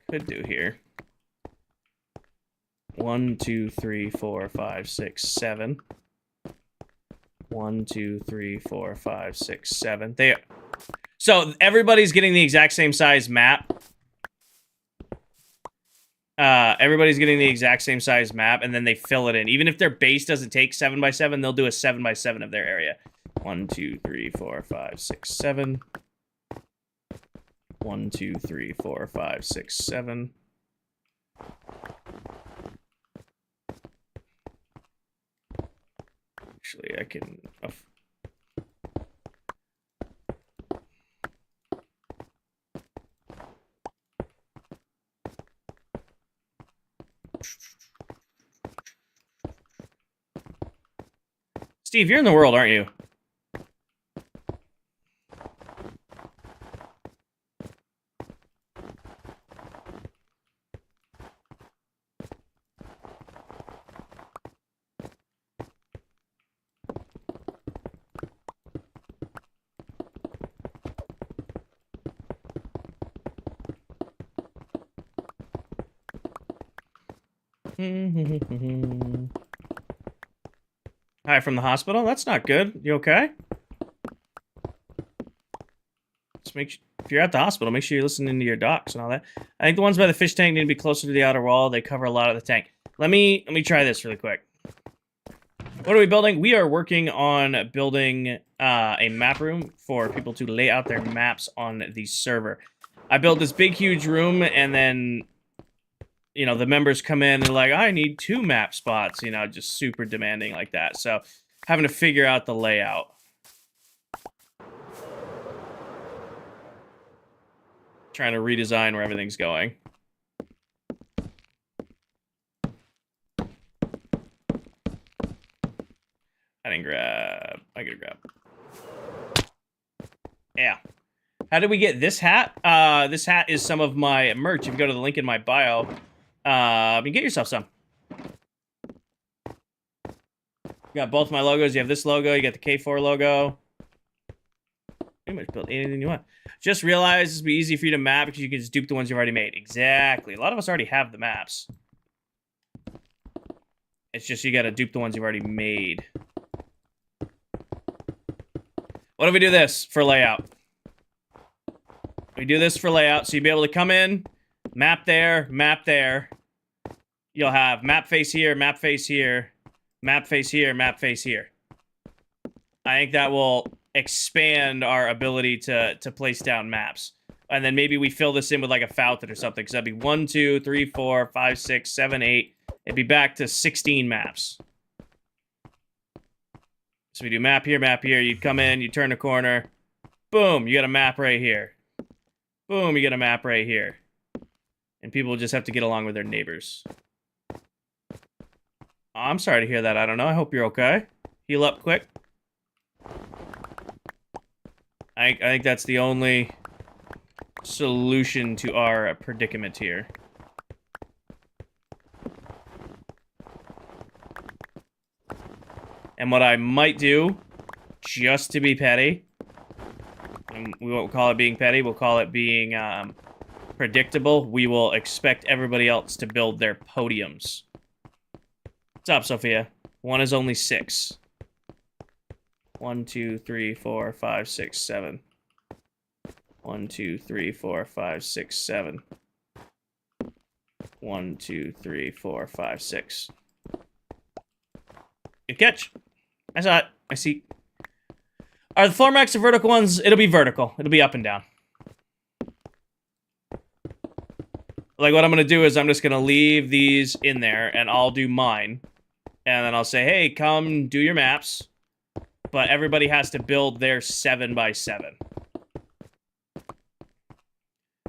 Could do here. 1, 2, 3, 4, 5, 6, 7. 1, 2, 3, 4, 5, 6, 7. So everybody's getting the exact same size map. Everybody's getting the exact same size map, and then they fill it in. Even if their base doesn't take 7 by 7, they'll do a 7 by 7 of their area. 1, 2, 3, 4, 5, 6, 7. 1, 2, 3, 4, 5, 6, 7. Actually, I can... Steve, you're in the world, aren't you? Hi, from the hospital? That's not good. You okay? Just if you're at the hospital, make sure you're listening to your docs and all that. I think the ones by the fish tank need to be closer to the outer wall. They cover a lot of the tank. Let me try this really quick. What are we building? We are working on building a map room for people to lay out their maps on the server. I built this big, huge room, and then, you know, the members come in and like, I need 2 map spots, you know, just super demanding like that. So having to figure out the layout. Trying to redesign where everything's going. I didn't grab. I gotta grab. Yeah. How did we get this hat? This hat is some of my merch. If you go to the link in my bio, you can get yourself some. You got both my logos. You have this logo. You got the K4 logo. Pretty much build anything you want. Just realize this will be easy for you to map because you can just dupe the ones you've already made. Exactly. A lot of us already have the maps. It's just you got to dupe the ones you've already made. What if we do this for layout? We do this for layout, so you'll be able to come in, map there, map there. You'll have map face here, map face here, map face here, map face here. I think that will expand our ability to place down maps. And then maybe we fill this in with like a fountain or something, because that'd be 1, 2, 3, 4, 5, 6, 7, 8. It'd be back to 16 maps. So we do map here, you come in, you turn the corner, boom, you got a map right here. Boom, you get a map right here. And people just have to get along with their neighbors. Oh, I'm sorry to hear that. I don't know. I hope you're okay. Heal up quick. I think that's the only solution to our predicament here. And what I might do, just to be petty, and we won't call it being petty, we'll call it being predictable. We will expect everybody else to build their podiums. What's up, Sophia? 1 is only 6. 1, 2, 3, 4, 5, 6, 7. 1, 2, 3, 4, 5, 6, 7. 1, 2, 3, 4, 5, 6. Good catch. I saw it. I see. Are the floor mats the vertical ones? It'll be vertical. It'll be up and down. Like, what I'm going to do is I'm just going to leave these in there, and I'll do mine. And then I'll say, hey, come do your maps. But everybody has to build their 7x7.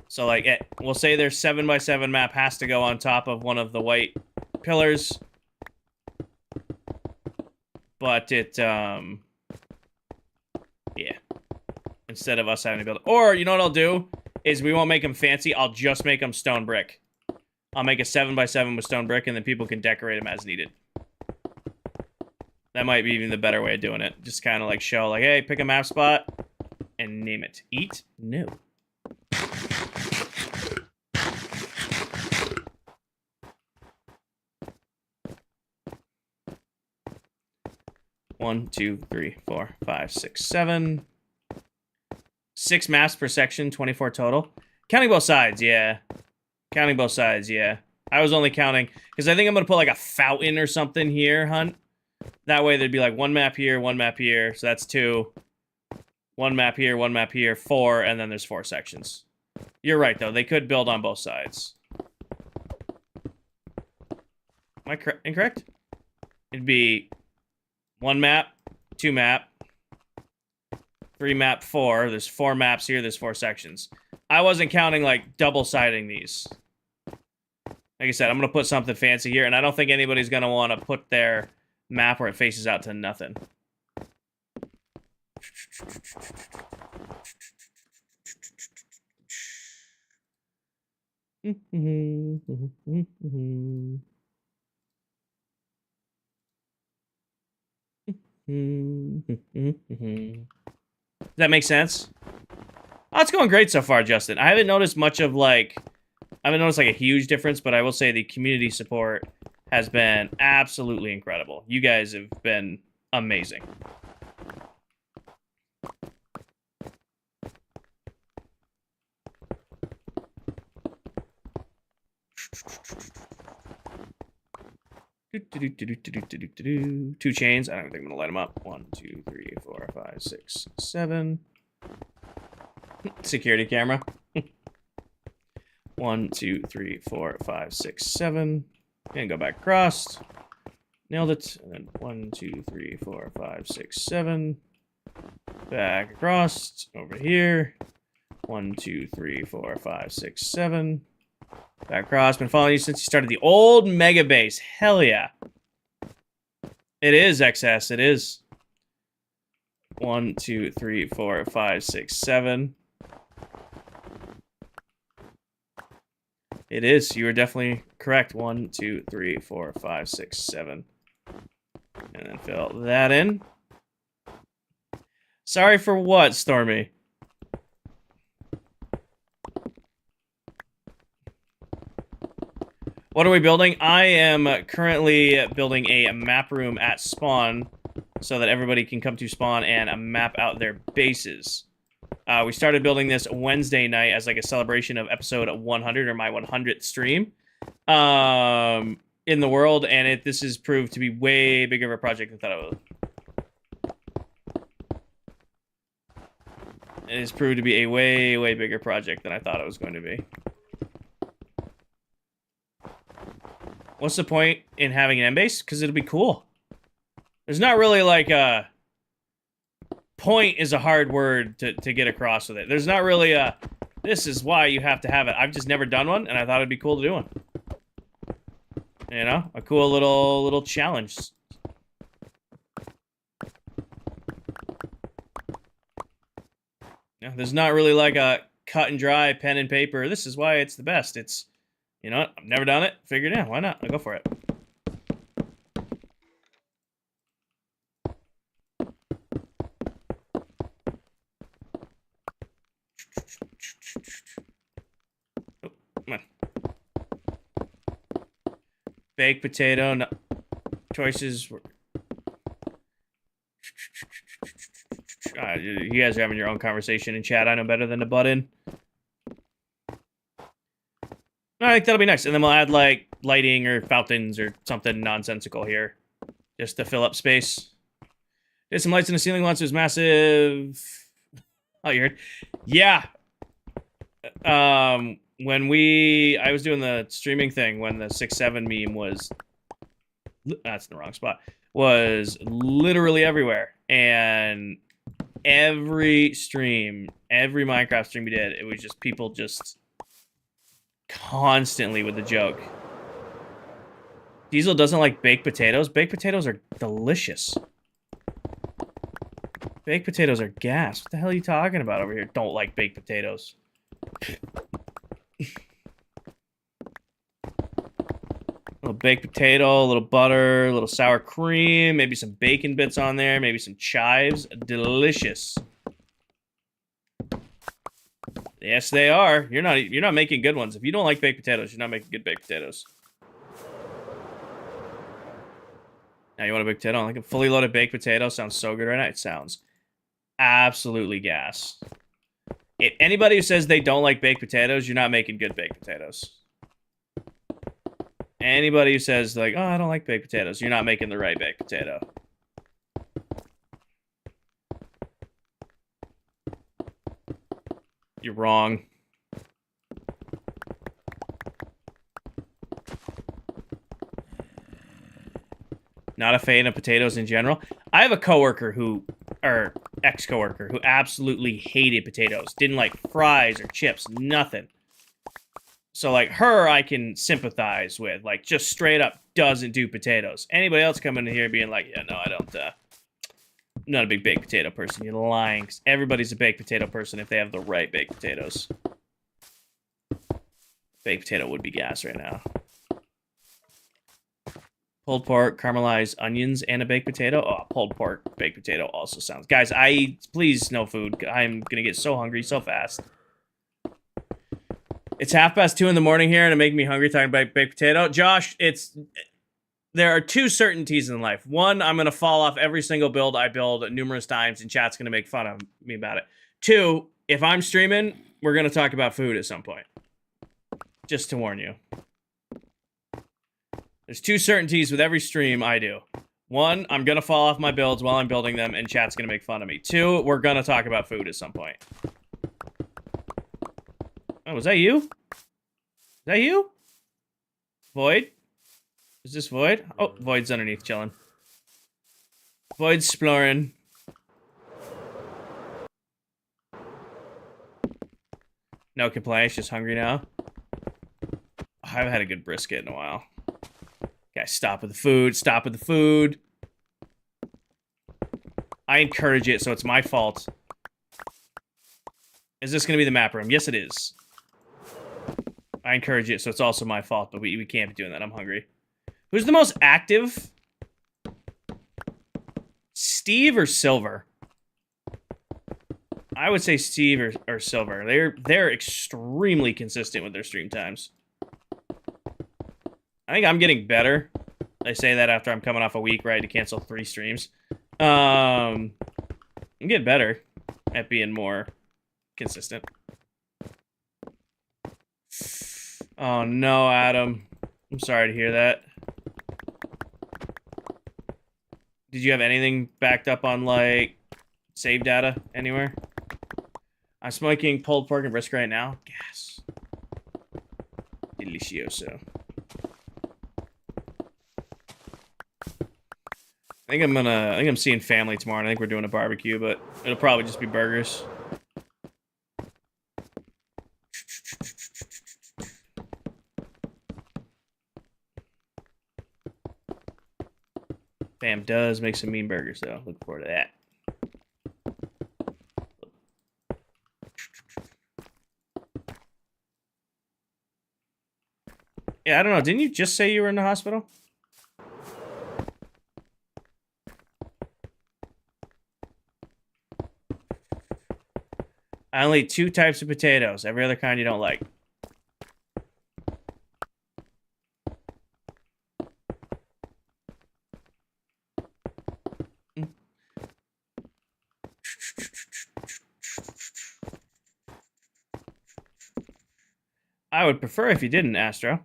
So, like, we'll say their 7x7 map has to go on top of one of the white pillars. But it, yeah. Instead of us having to build it. Or, you know what I'll do? Is we won't make them fancy. I'll just make them stone brick. I'll make a 7x7 with stone brick, and then people can decorate them as needed. That might be even the better way of doing it. Just kind of like show, like, hey, pick a map spot and name it. Eat? No. One, 2, 3, 4, 5, 6, 7. 6 maps per section, 24 total. Counting both sides, yeah. Counting both sides, yeah. I was only counting, because I think I'm going to put like a fountain or something here, Hunt. That way there'd be like 1 map here, 1 map here, so that's 2. 1 map here, 1 map here, 4, and then there's 4 sections. You're right, though. They could build on both sides. Am I incorrect? It'd be 1 map, 2 map, 3 map, 4. There's 4 maps here, there's 4 sections. I wasn't counting, like, double-siding these. Like I said, I'm going to put something fancy here, and I don't think anybody's going to want to put their map where it faces out to nothing. Does that make sense? Oh, it's going great so far, Justin. I haven't noticed much of, like... I haven't noticed, like, a huge difference, but I will say the community support has been absolutely incredible. You guys have been amazing. Two chains. I don't think I'm gonna light them up. 1, 2, 3, 4, 5, 6, 7. Security camera. 1, 2, 3, 4, 5, 6, 7. And go back across. Nailed it. And then 1, 2, 3, 4, 5, 6, 7. Back across. Over here. 1, 2, 3, 4, 5, 6, 7. Back across. Been following you since you started the old mega base. Hell yeah. It is XS. It is. 1, 2, 3, 4, 5, 6, 7. It is. You were definitely correct. 1, 2, 3, 4, 5, 6, 7. And then fill that in. Sorry for what, Stormy? What are we building? I am currently building a map room at spawn so that everybody can come to spawn and map out their bases. We started building this Wednesday night as like a celebration of episode 100 or my 100th stream in the world, and this has proved to be way bigger of a project than I thought it would. It has proved to be a way, way bigger project than I thought it was going to be. What's the point in having an M-base? Because it'll be cool. There's not really like a... Point is a hard word to get across with it. There's not really a... This is why you have to have it. I've just never done one, and I thought it'd be cool to do one. You know? A cool little challenge. Yeah, there's not really like a cut and dry pen and paper. This is why it's the best. It's... You know what? I've never done it. Figured, yeah, why not? I'll go for it. Oh, come on. Baked potato. No. Choices. You guys are having your own conversation in chat. I know better than to butt in. I think that'll be nice. And then we'll add, like, lighting or fountains or something nonsensical here. Just to fill up space. There's some lights in the ceiling once. It was massive. Oh, you heard? Yeah. When I was doing the streaming thing when the 6-7 meme was... That's in the wrong spot. Was literally everywhere. And every stream, every Minecraft stream we did, it was just people just... constantly with the joke. Diesel doesn't like baked potatoes. Baked potatoes are delicious. Baked potatoes are gas. What the hell are you talking about over here? Don't like baked potatoes. A little baked potato, a little butter, a little sour cream, maybe some bacon bits on there, maybe some chives. Delicious. Yes, they are. You're not making good ones. If you don't like baked potatoes, you're not making good baked potatoes. Now you want a baked potato? Like a fully loaded baked potato sounds so good right now. It sounds absolutely gas. If anybody who says they don't like baked potatoes, you're not making good baked potatoes. Anybody who says like, oh, I don't like baked potatoes, you're not making the right baked potato. You're wrong. Not a fan of potatoes in general. I have a coworker who, or ex-coworker, who absolutely hated potatoes. Didn't like fries or chips, nothing. So like her, I can sympathize with. Like just straight up doesn't do potatoes. Anybody else coming in here being like, yeah, no, I don't, I'm not a big baked potato person. You're lying. 'Cause everybody's a baked potato person if they have the right baked potatoes. Baked potato would be gas right now. Pulled pork, caramelized onions, and a baked potato. Oh, pulled pork, baked potato also sounds... Guys, please, no food. I'm gonna get so hungry so fast. It's 2:30 in the morning here, and it make me hungry talking about baked potato. Josh, there are two certainties in life. One, I'm gonna fall off every single build I build numerous times, and chat's gonna make fun of me about it. Two, if I'm streaming, we're gonna talk about food at some point. Just to warn you. There's two certainties with every stream I do. One, I'm gonna fall off my builds while I'm building them, and chat's gonna make fun of me. Two, we're gonna talk about food at some point. Oh, was that you? Is that you? Void? Is this Void? Oh, Void's underneath chilling. Void's exploring. No complaints, just hungry now. I haven't had a good brisket in a while. Okay, stop with the food. Stop with the food. I encourage it, so it's my fault. Is this going to be the map room? Yes, it is. I encourage it, so it's also my fault, but we can't be doing that. I'm hungry. Who's the most active? Steve or Silver? I would say Steve or Silver. They're extremely consistent with their stream times. I think I'm getting better. I say that after I'm coming off a week where I had to cancel 3 streams. I'm getting better at being more consistent. Oh no, Adam. I'm sorry to hear that. Did you have anything backed up on, like, save data anywhere? I'm smoking pulled pork and brisket right now. Gas. Delicioso. I think I'm seeing family tomorrow, and I think we're doing a barbecue, but it'll probably just be burgers. Fam does make some mean burgers, though. Looking forward to that. Yeah, I don't know. Didn't you just say you were in the hospital? I only eat 2 types of potatoes. Every other kind you don't like. I would prefer if you didn't, Astro.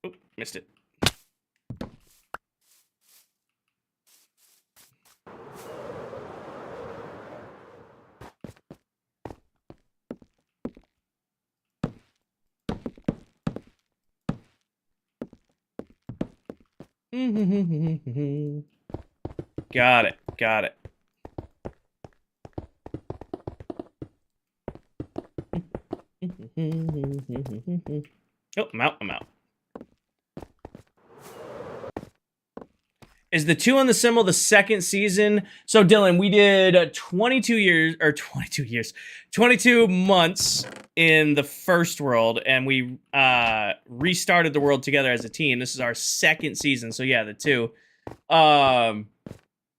Oop, missed it. Got it. Got it. Oh, I'm out. I'm out. Is the 2 on the symbol the second season? So, Dylan, we did 22 months in the first world, and we restarted the world together as a team. This is our second season, so yeah, the 2. And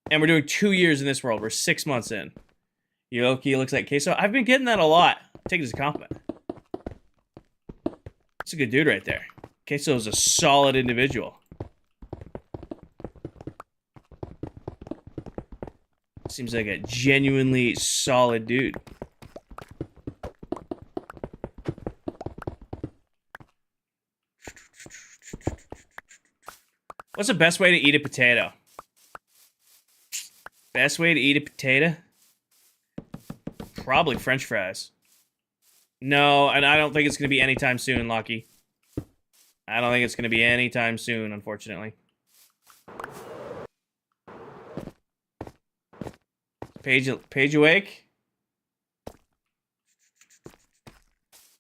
we're doing 2 years in this world. We're 6 months in. Yoki looks like queso. I've been getting that a lot. Take it as a compliment. That's a good dude right there. Queso is a solid individual. Seems like a genuinely solid dude. What's the best way to eat a potato? Best way to eat a potato? Probably French fries. No, and I don't think it's going to be anytime soon, Lucky. I don't think it's going to be anytime soon, unfortunately. Paige awake?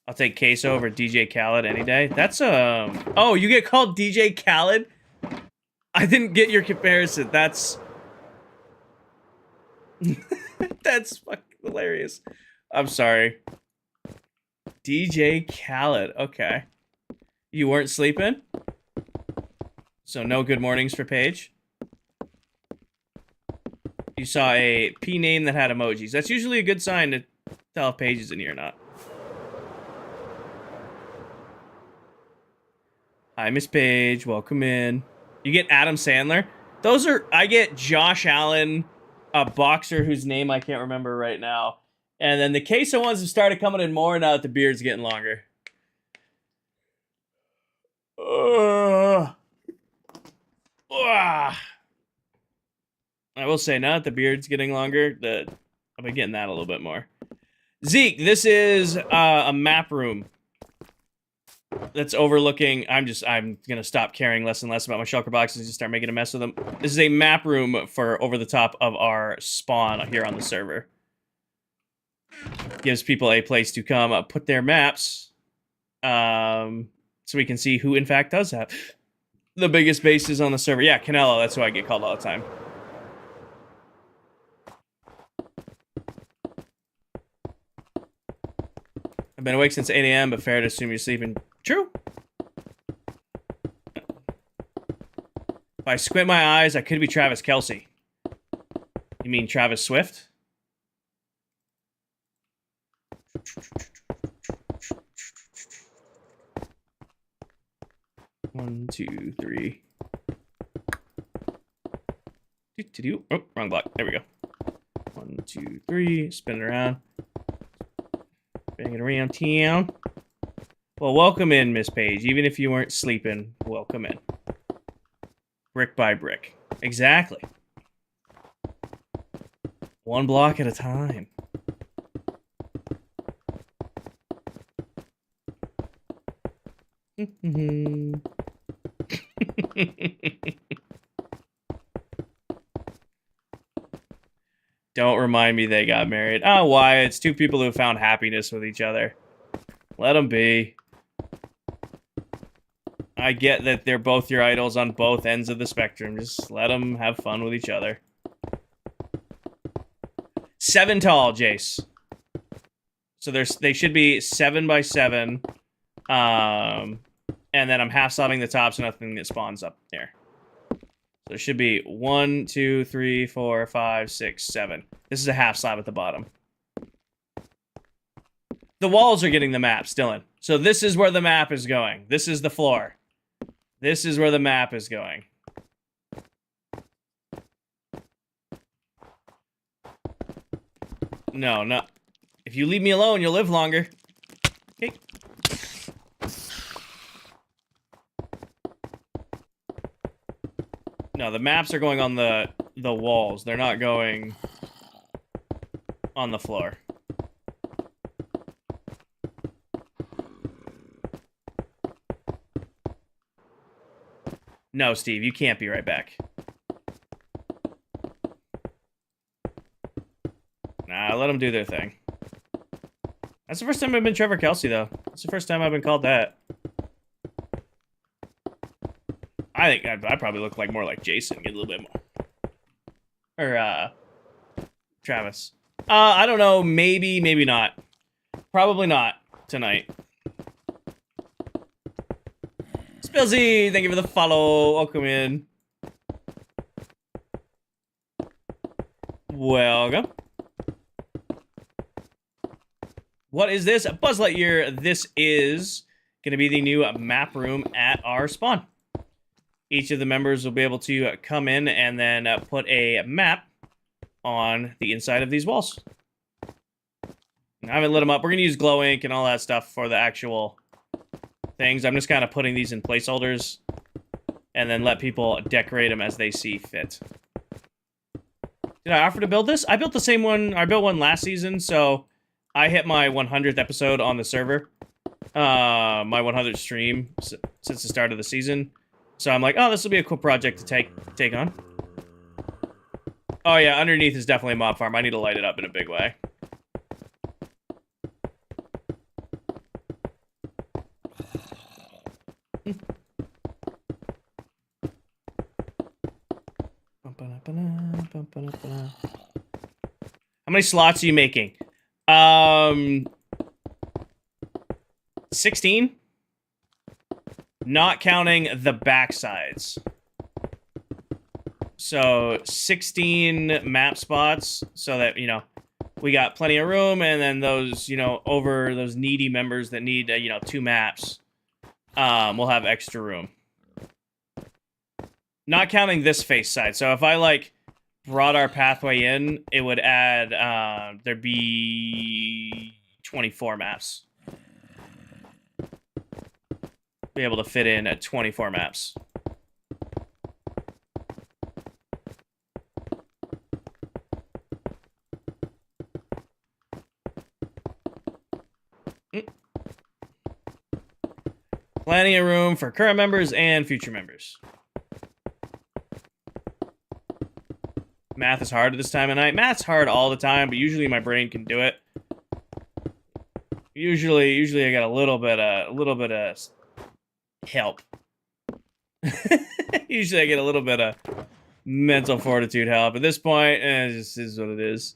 I'll take queso over DJ Khaled any day. That's oh, you get called DJ Khaled? I didn't get your comparison. That's that's fucking hilarious. I'm sorry. DJ Khaled. Okay. You weren't sleeping? So no good mornings for Paige? You saw a P name that had emojis. That's usually a good sign to tell if Paige is in here or not. Hi, Miss Paige. Welcome in. You get Adam Sandler. Those are... I get Josh Allen, a boxer whose name I can't remember right now. And then the queso ones have started coming in more now that the beard's getting longer. I will say, now that the beard's getting longer, I've been getting that a little bit more. Zeke, this is a map room that's overlooking... I'm gonna stop caring less and less about my shulker boxes and just start making a mess of them. This is a map room for over the top of our spawn here on the server. Gives people a place to come put their maps, so we can see who in fact does have the biggest bases on the server. Yeah, Canelo, that's who I get called all the time. I've been awake since 8 a.m., but fair to assume you're sleeping. True. If I squint my eyes, I could be Travis Kelce. You mean Travis Swift? One, two, three. Oh, wrong block. There we go. 1, 2, 3. Spin it around. Bring it around town. Well, welcome in, Miss Page. Even if you weren't sleeping, welcome in. Brick by brick. Exactly. One block at a time. Don't remind me they got married. Oh, why? It's two people who found happiness with each other. Let them be. I get that they're both your idols on both ends of the spectrum. Just let them have fun with each other. 7 tall, Jace. So they should be 7 by 7. And then I'm half sobbing the top so nothing that spawns up there. So it should be 1, 2, 3, 4, 5, 6, 7. This is a half slab at the bottom. The walls are getting the maps, Dylan. So this is where the map is going. This is the floor. This is where the map is going. No, no. If you leave me alone, you'll live longer. Okay. No, the maps are going on the walls. They're not going on the floor. No, Steve, you can't be right back. Nah, let them do their thing. That's the first time I've been Trevor Kelce, though. That's the first time I've been called that. I think I probably look like more like Jason, get a little bit more. Or, Travis. I don't know, maybe, maybe not. Probably not tonight. Spillsy, thank you for the follow. Welcome in. Welcome. What is this? Buzz Lightyear. This is going to be the new map room at our spawn. Each of the members will be able to come in and then put a map on the inside of these walls. I haven't lit them up. We're going to use glow ink and all that stuff for the actual things. I'm just kind of putting these in placeholders and then let people decorate them as they see fit. Did I offer to build this? I built the same one. I built one last season, so I hit my 100th episode on the server. My 100th stream since the start of the season. So I'm like, oh, this will be a cool project to take on. Oh yeah, underneath is definitely a mob farm. I need to light it up in a big way. How many slots are you making? 16? Not counting the backsides. So 16 map spots so that, you know, we got plenty of room, and then those, you know, over those needy members that need, you know, 2 maps, we'll have extra room. Not counting this face side. So if I, like, brought our pathway in, it would add, there'd be 24 maps. Be able to fit in at 24 maps. Plenty of room for current members and future members. Math is hard at this time of night. Math's hard all the time, but usually my brain can do it. Usually I got a little bit of help. Usually I get a little bit of mental fortitude help. At this point, it just is what it is.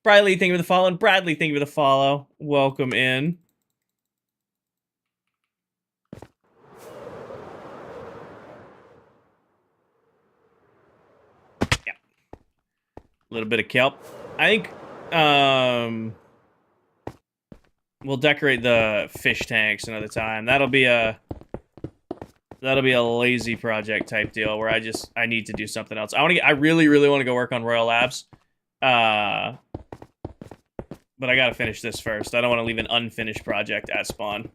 Bradley, thank you for the follow. And Bradley, thank you for the follow. Welcome in. Yeah. A little bit of kelp. I think we'll decorate the fish tanks another time. That'll be a lazy project type deal where I need to do something else. I really want to go work on Royal Labs. But I gotta finish this first. I don't want to leave an unfinished project at spawn.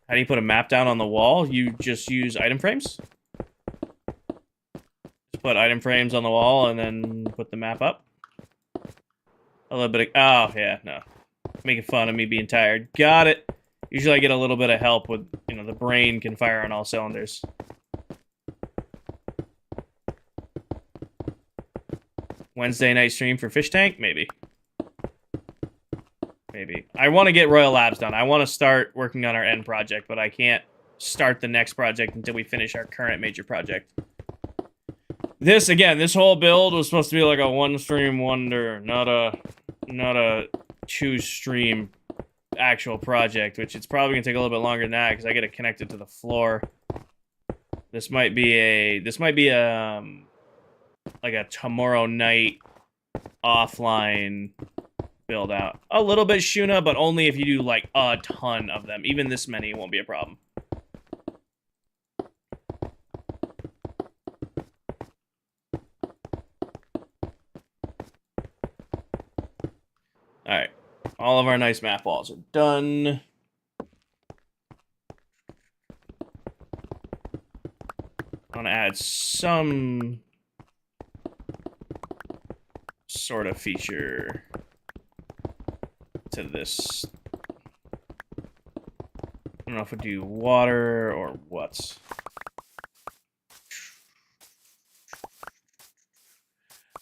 How do you put a map down on the wall? You just use item frames? Just put item frames on the wall and then put the map up? A little bit of... Oh, yeah, no. Making fun of me being tired. Got it. Usually I get a little bit of help with, you know, the brain can fire on all cylinders. Wednesday night stream for Fish Tank? Maybe. Maybe. I want to get Royal Labs done. I want to start working on our end project, but I can't start the next project until we finish our current major project. This, again, this whole build was supposed to be like a one-stream wonder, not a two-stream actual project, which it's probably going to take a little bit longer than that because I got to connect it to the floor. This might be like a tomorrow night offline build out. A little bit Shuna, but only if you do like a ton of them. Even this many won't be a problem. Alright. All of our nice map walls are done. I want to add some sort of feature to this. I don't know if we do water or what.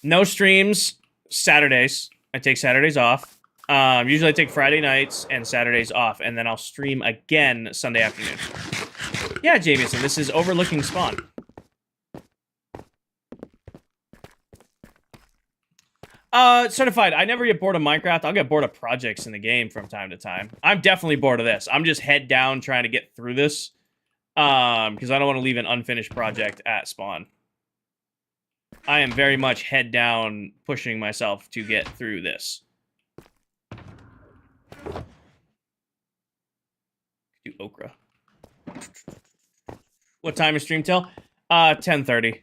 No streams Saturdays. I take Saturdays off. Usually I take Friday nights and Saturdays off, and then I'll stream again Sunday afternoon. Yeah, Jamieson, this is overlooking spawn. Certified. I never get bored of Minecraft. I'll get bored of projects in the game from time to time. I'm definitely bored of this. I'm just head down trying to get through this. Because I don't want to leave an unfinished project at spawn. I am very much head down pushing myself to get through this. Do okra. What time is stream till? 10:30.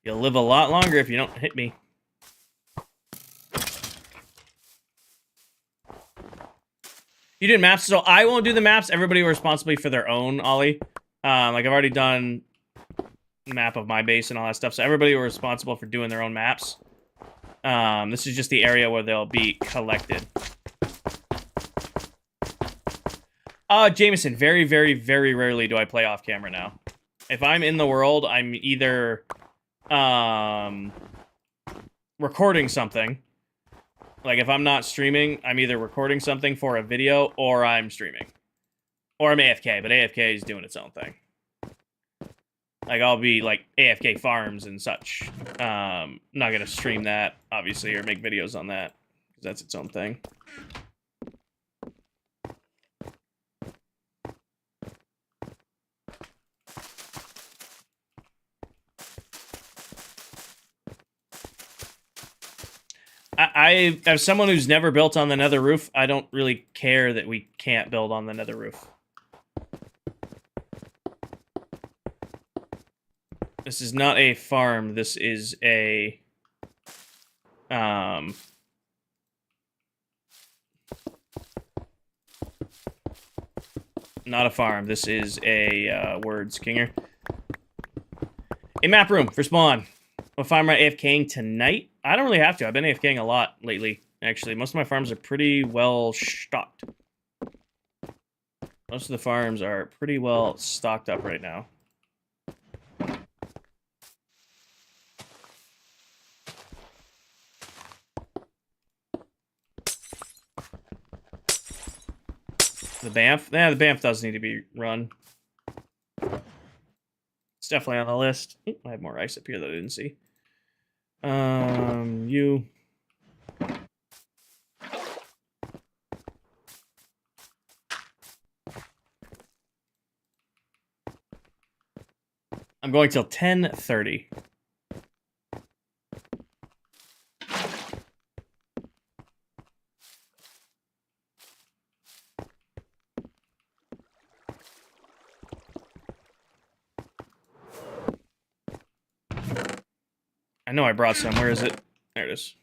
You'll live a lot longer if you don't hit me. You did maps, so I won't do the maps. Everybody responsibly for their own, Ollie. Like I've already done map of my base and all that stuff, so everybody were responsible for doing their own maps. This is just the area where they'll be collected. Jameson, very, very, very rarely do I play off camera now. If I'm in the world, I'm either recording something. Like if I'm not streaming, I'm either recording something for a video or I'm streaming. Or I'm AFK, but AFK is doing its own thing. Like I'll be like AFK farms and such. Not gonna stream that, obviously, or make videos on that. Because that's its own thing. I, as someone who's never built on the nether roof, I don't really care that we can't build on the nether roof. This is not a farm. This is a... Not a farm. This is a words kinger. A map room for spawn. If I'm AFKing tonight, I don't really have to. I've been AFKing a lot lately, actually. Most of my farms are pretty well stocked. Most of the farms are pretty well stocked up right now. The Banff? Yeah, the Banff does need to be run. It's definitely on the list. I have more ice up here that I didn't see. You. I'm going till 10:30. I know I brought some. Where is it? There it is.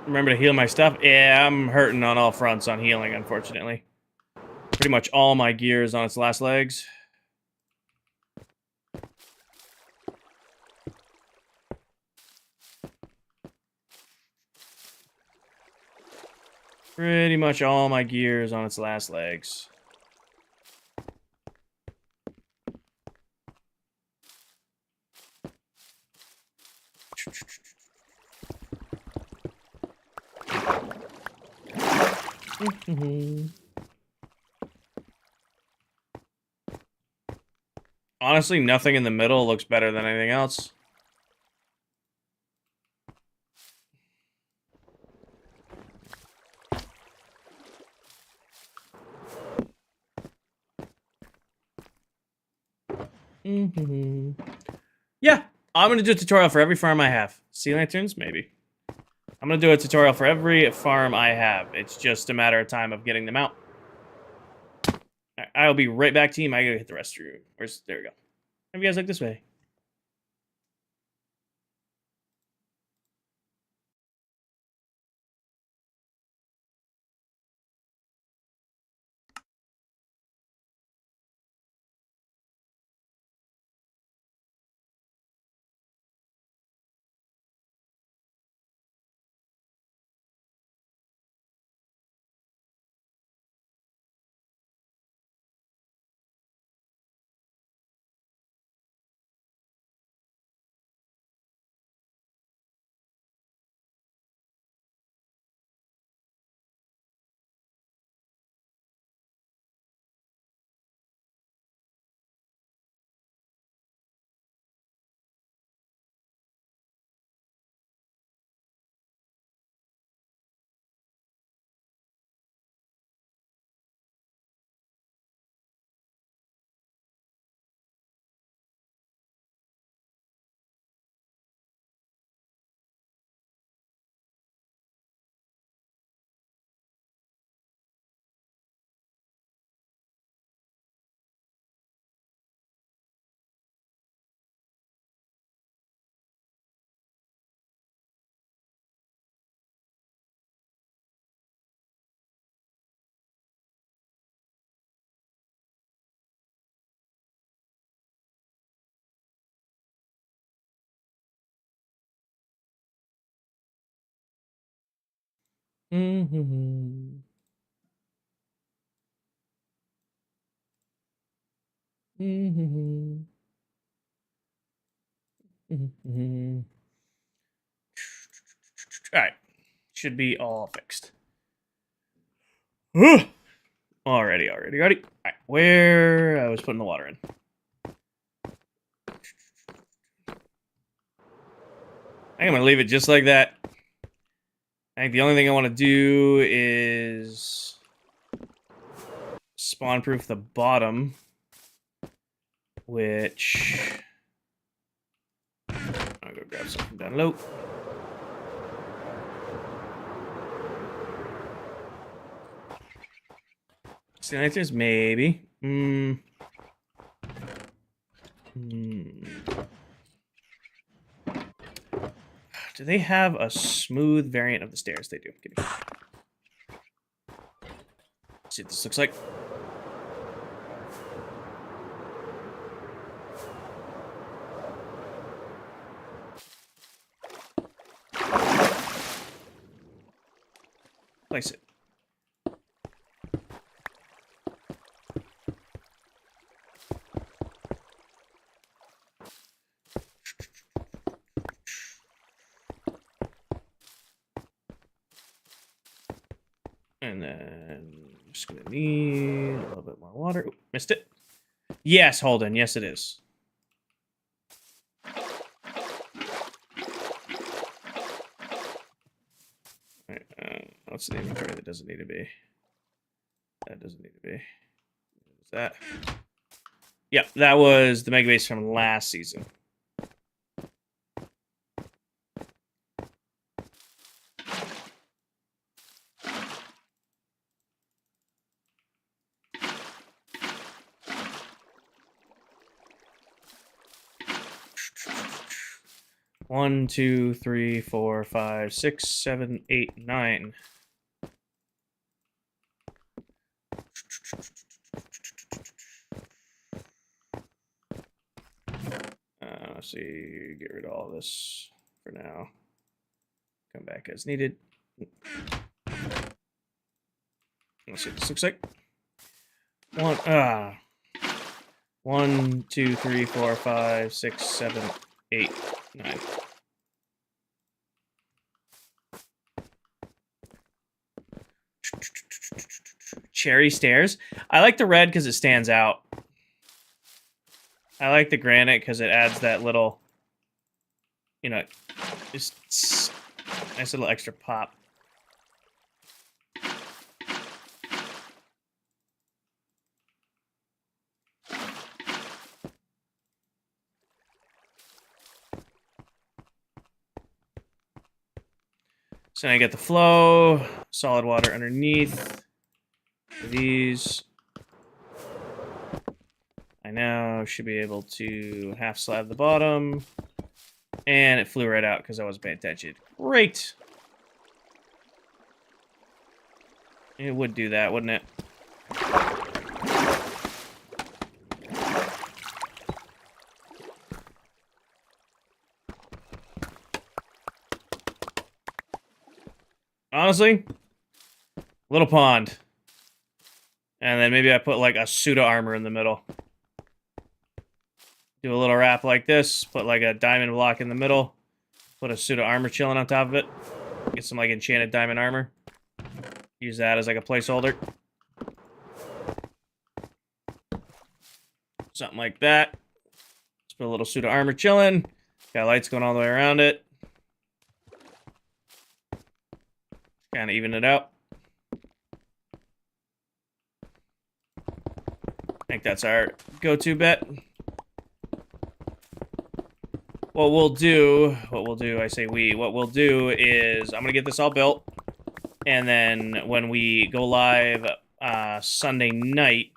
Remember to heal my stuff? Yeah, I'm hurting on all fronts on healing, unfortunately. Pretty much all my gear is on its last legs. Pretty much all my gear is on its last legs. Honestly, nothing in the middle looks better than anything else. Yeah, I'm gonna do a tutorial for every farm I have. Sea lanterns, maybe. I'm gonna do a tutorial for every farm I have. It's just a matter of time of getting them out. Right, I'll be right back, team. I gotta hit the restroom. There we go. Have you guys look this way? Mm-hmm. Mm-hmm. Mm-hmm. All right, should be all fixed. Alrighty. All right, where I was putting the water in. I think I'm gonna leave it just like that. I think the only thing I want to do is spawn-proof the bottom, which I'll go grab something down low. Senators, maybe. Do they have a smooth variant of the stairs? They do. Let's see what this looks like. Place it. And then I'm just gonna need a little bit more water. Ooh, missed it. Yes, Holden. Yes, it is. Right, what's the inventory that doesn't need to be? That doesn't need to be. What was that? Yeah, that was the mega base from last season. One, two, three, four, five, 6, 7, 8, 9. Let's see, get rid of all this for now. Come back as needed. Let's see what this looks like. 1, 2, 3, 4, 5, 6, 7, 8, 9. Cherry stairs. I like the red because it stands out. I like the granite because it adds that little, you know, just nice little extra pop. So now I get the flow, solid water underneath. These. I now should be able to half slab the bottom. And it flew right out because I wasn't paying attention. Great! It would do that, wouldn't it? Honestly, little pond. And then maybe I put like a pseudo armor in the middle. Do a little wrap like this, put like a diamond block in the middle, put a pseudo armor chilling on top of it, get some like enchanted diamond armor. Use that as like a placeholder. Something like that. Just put a little pseudo armor chilling. Got lights going all the way around it. Kind of even it out. I think that's our go-to bet. What we'll do, I say we, what we'll do is I'm going to get this all built. And then when we go live Sunday night,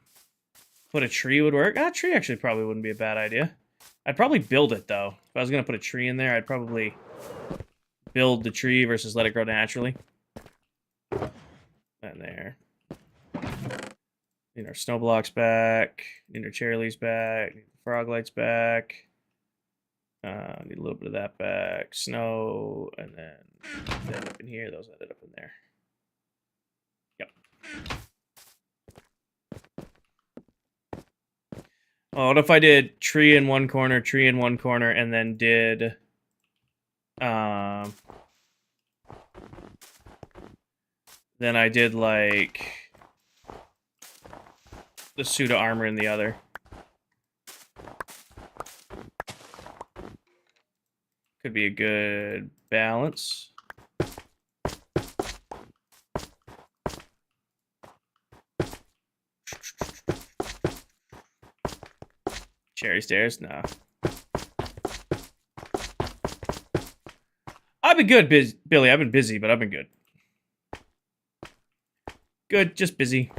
put a tree would work. A tree actually probably wouldn't be a bad idea. I'd probably build it, though. If I was going to put a tree in there, I'd probably build the tree versus let it grow naturally. And there. Need our snow blocks back. Need our cherry leaves back. Need the frog lights back. Need a little bit of that back. Snow, and then up in here. Those ended up in there. Yep. Oh, what if I did tree in one corner, and then did then I did like the pseudo armor in the other. Could be a good balance. Cherry stairs? No. I've been good, Billy. I've been busy, but I've been good. Good, just busy.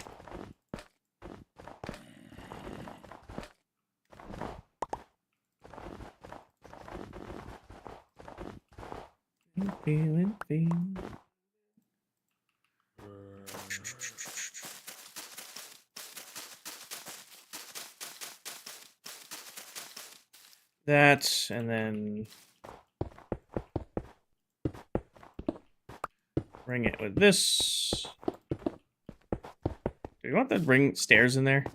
Feeling. That, and then ring it with this. Do you want the ring stairs in there?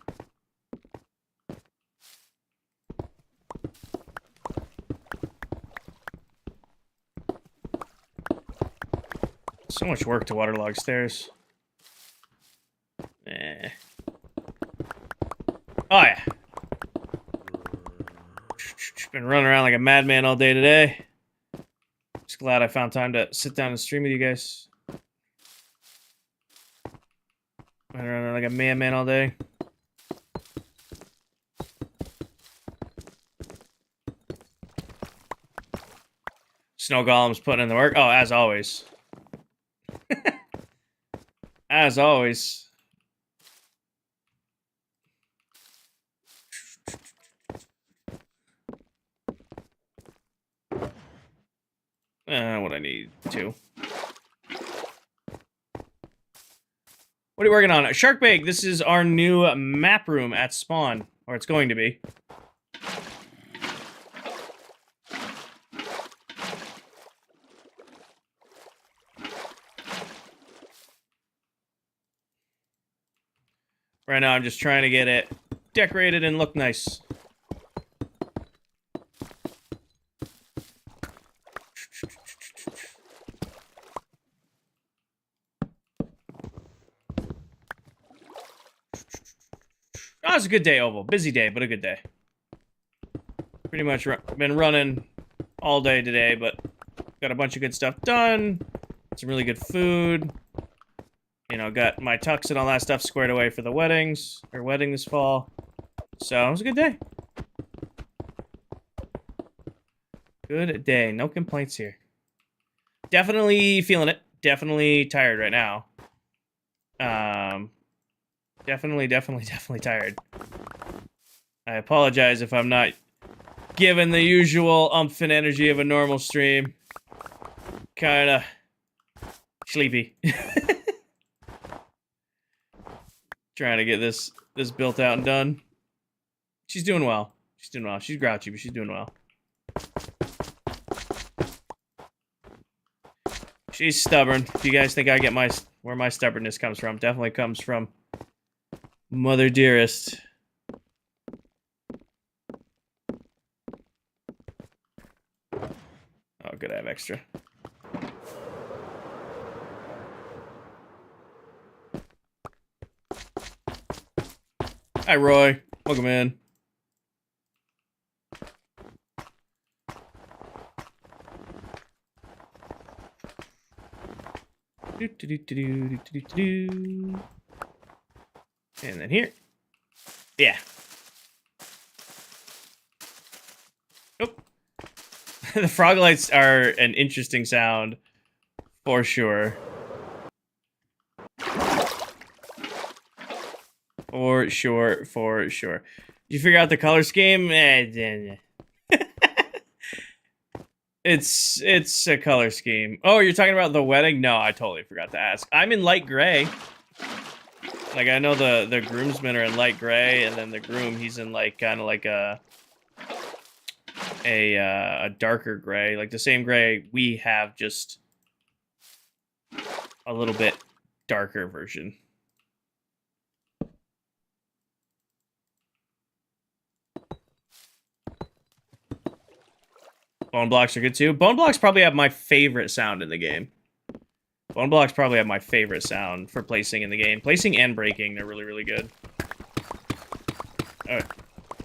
So much work to waterlog stairs. Eh. Oh yeah. Been running around like a madman all day today. Just glad I found time to sit down and stream with you guys. Running around like a madman all day. Snow Golem's putting in the work. Oh, as always. As always. What I need to. What are you working on? Sharkbait, this is our new map room at spawn. Or it's going to be. Right now I'm just trying to get it decorated and look nice. Oh, it's a good day, Oval. Busy day, but a good day. Pretty much been running all day today, but got a bunch of good stuff done. Some really good food. You know, got my tux and all that stuff squared away for the wedding this fall. So, it was a good day. Good day. No complaints here. Definitely feeling it. Definitely tired right now. Definitely tired. I apologize if I'm not giving the usual umph and energy of a normal stream. Kinda sleepy. Trying to get this built out and done. She's doing well. She's doing well. She's grouchy, but she's doing well. She's stubborn. If you guys think I get where my stubbornness comes from, definitely comes from Mother Dearest. Oh, good, I have extra. Hi, Roy. Welcome in. And then here. Yeah. Oh. The frog lights are an interesting sound. For sure. For sure. You figure out the color scheme? It's a color scheme. Oh, you're talking about the wedding? No, I totally forgot to ask. I'm in light gray. Like, I know the groomsmen are in light gray, and then the groom, he's in like kind of like a darker gray, like the same gray we have, just a little bit darker version. Bone blocks are good too. Bone blocks probably have my favorite sound in the game. Bone blocks probably have my favorite sound for placing in the game. Placing and breaking, they're really, really good.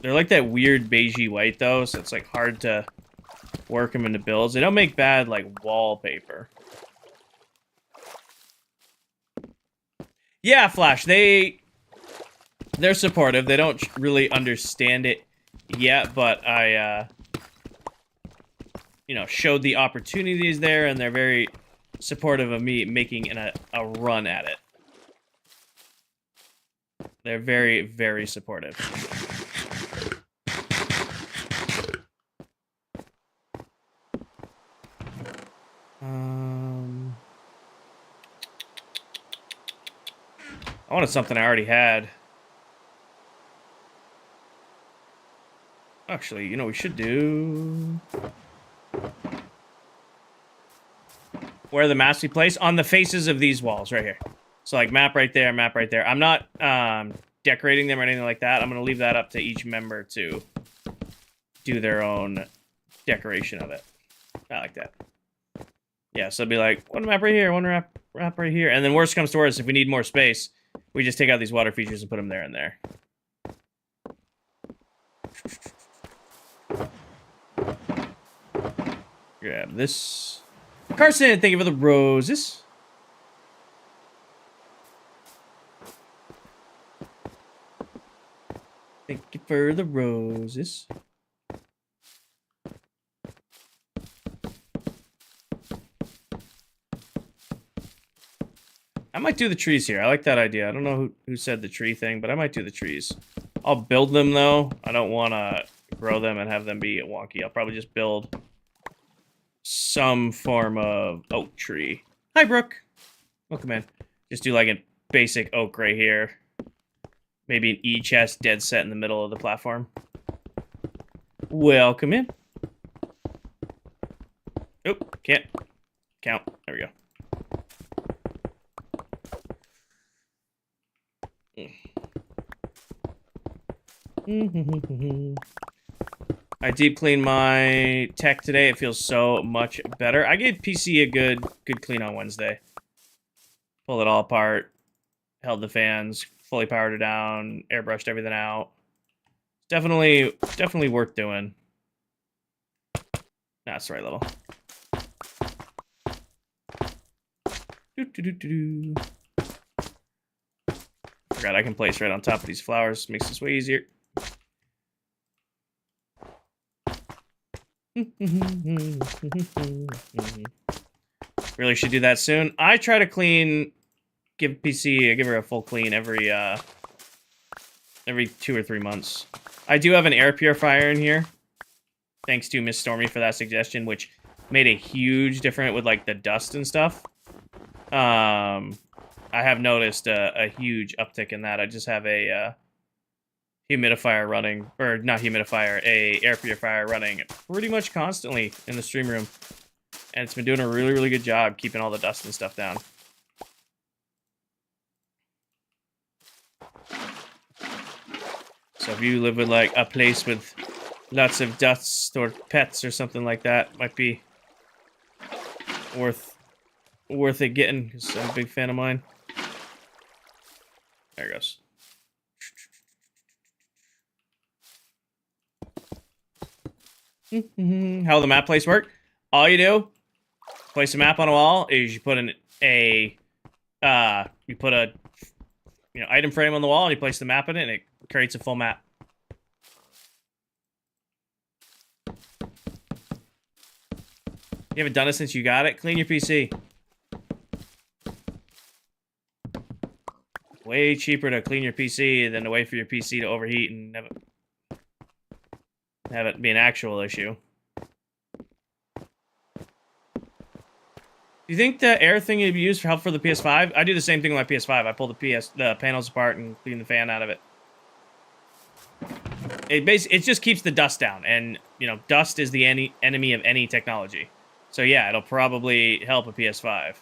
They're like that weird beigey white though, so it's like hard to work them into builds. They don't make bad like wallpaper. Yeah, Flash, they're supportive. They don't really understand it yet, but I you know, showed the opportunities there, and they're very supportive of me making a run at it. They're very, very supportive. wanted something I already had. Actually, you know what we should do? Where the maps we place? On the faces of these walls right here. So like map right there, map right there. I'm not decorating them or anything like that. I'm going to leave that up to each member to do their own decoration of it. I like that. Yeah, so it'd be like, one map right here, one map right here. And then worst comes to worst, if we need more space, we just take out these water features and put them there and there. Grab this. Carson, thank you for the roses. Thank you for the roses. I might do the trees here. I like that idea. I don't know who said the tree thing, but I might do the trees. I'll build them, though. I don't want to grow them and have them be wonky. I'll probably just build some form of oak tree. Hi, Brooke. Welcome in. Just do like a basic oak right here. Maybe an E chest dead set in the middle of the platform. Welcome in. Oop, can't count. There we go. I deep cleaned my tech today. It feels so much better. I gave PC a good clean on Wednesday. Pulled it all apart, held the fans, fully powered it down, airbrushed everything out. Definitely worth doing. That's the right level. Forgot I can place right on top of these flowers. Makes this way easier. Really should do that soon. I try to clean, give her a full clean every 2 or 3 months. I do have an air purifier in here. Thanks to Miss Stormy for that suggestion, which made a huge difference with like the dust and stuff. I have noticed a huge uptick in that. I just have a humidifier running, or not humidifier, a air purifier running pretty much constantly in the stream room. And it's been doing a really, really good job keeping all the dust and stuff down. So if you live with like a place with lots of dust or pets or something like that, might be worth it getting, because I'm a big fan of mine. There it goes. How the map place work? All you do, place a map on a wall, is you put item frame on the wall, and you place the map in it, and it creates a full map. You haven't done it since you got it? Clean your PC. Way cheaper to clean your PC than to wait for your PC to overheat and have it be an actual issue. Do you think the air thing would be used for help for the PS5? I do the same thing with my PS5. I pull the panels apart and clean the fan out of it. It just keeps the dust down, and you know, dust is the enemy of any technology. So yeah, it'll probably help a PS5.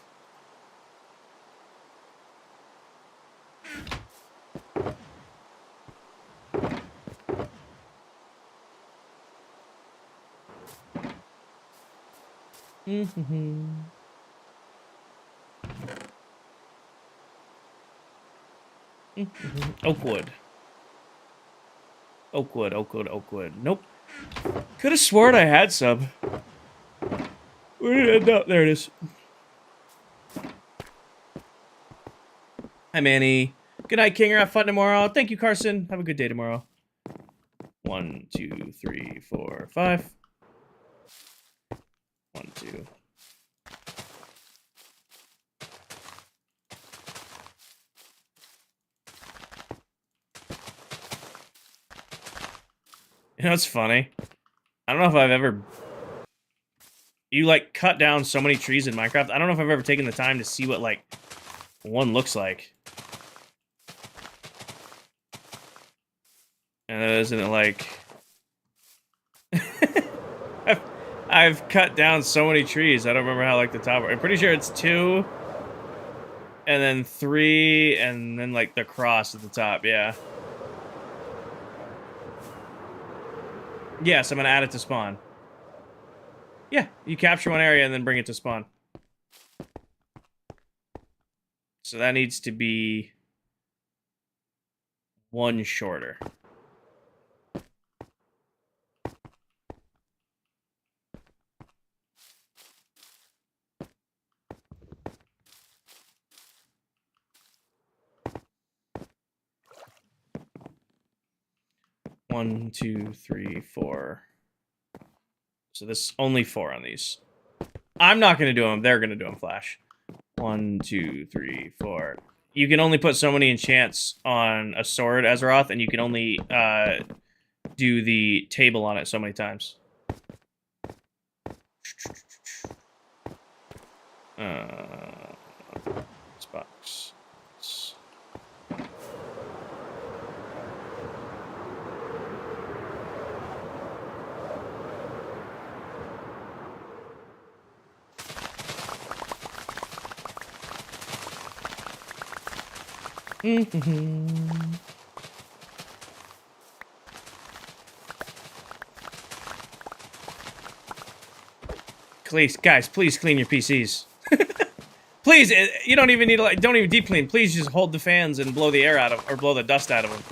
Oakwood. Oakwood. Nope. Could have sworn I had some. Where did it end up? There it is. Hi, Manny. Good night, Kinger. Have fun tomorrow. Thank you, Carson. Have a good day tomorrow. 1, 2, 3, 4, 5. 1, 2. You know, it's funny. I don't know if I've ever... You, like, cut down so many trees in Minecraft. I don't know if I've ever taken the time to see what, like, one looks like. And isn't it like... I've cut down so many trees. I don't remember how like the top... I'm pretty sure it's 2, and then 3, and then like the cross at the top, yeah. Yes, I'm gonna add it to spawn. Yeah, you capture one area and then bring it to spawn. So that needs to be 1 shorter. One, 2, 3, 4. So this only 4 on these. I'm not gonna do them. They're gonna do them. Flash. 1, 2, 3, 4. You can only put so many enchants on a sword, Azeroth, and you can only do the table on it so many times. This box. Please, guys, please clean your PCs. Please, you don't even need to, like, don't even deep clean. Please just hold the fans and blow the air out of, or blow the dust out of them.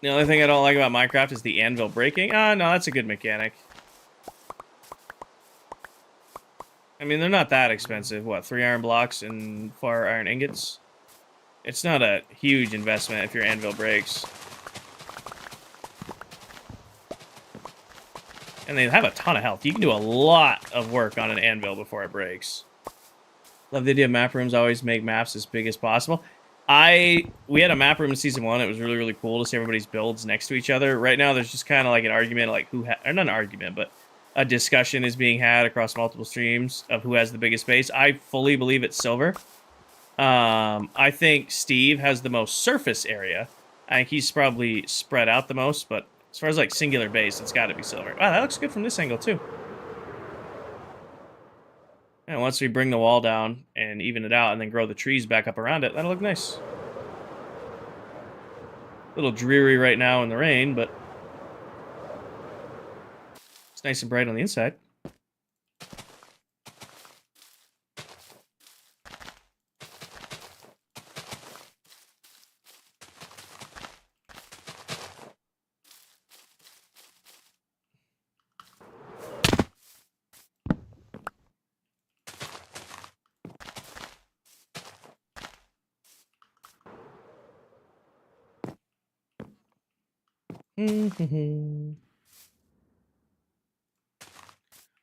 The only thing I don't like about Minecraft is the anvil breaking. Ah, no, that's a good mechanic. I mean, they're not that expensive. What, 3 iron blocks and 4 iron ingots? It's not a huge investment if your anvil breaks. And they have a ton of health. You can do a lot of work on an anvil before it breaks. Love the idea of map rooms. Always make maps as big as possible. We had a map room in season 1. It was really, really cool to see everybody's builds next to each other. Right now, there's just kind of like an argument, like or not an argument, but a discussion is being had across multiple streams of who has the biggest space. I fully believe it's Silver. I think Steve has the most surface area. I think he's probably spread out the most, but as far as like singular base, it's got to be Silver. Wow, that looks good from this angle too. And once we bring the wall down and even it out and then grow the trees back up around it, that'll look nice. A little dreary right now in the rain, but it's nice and bright on the inside.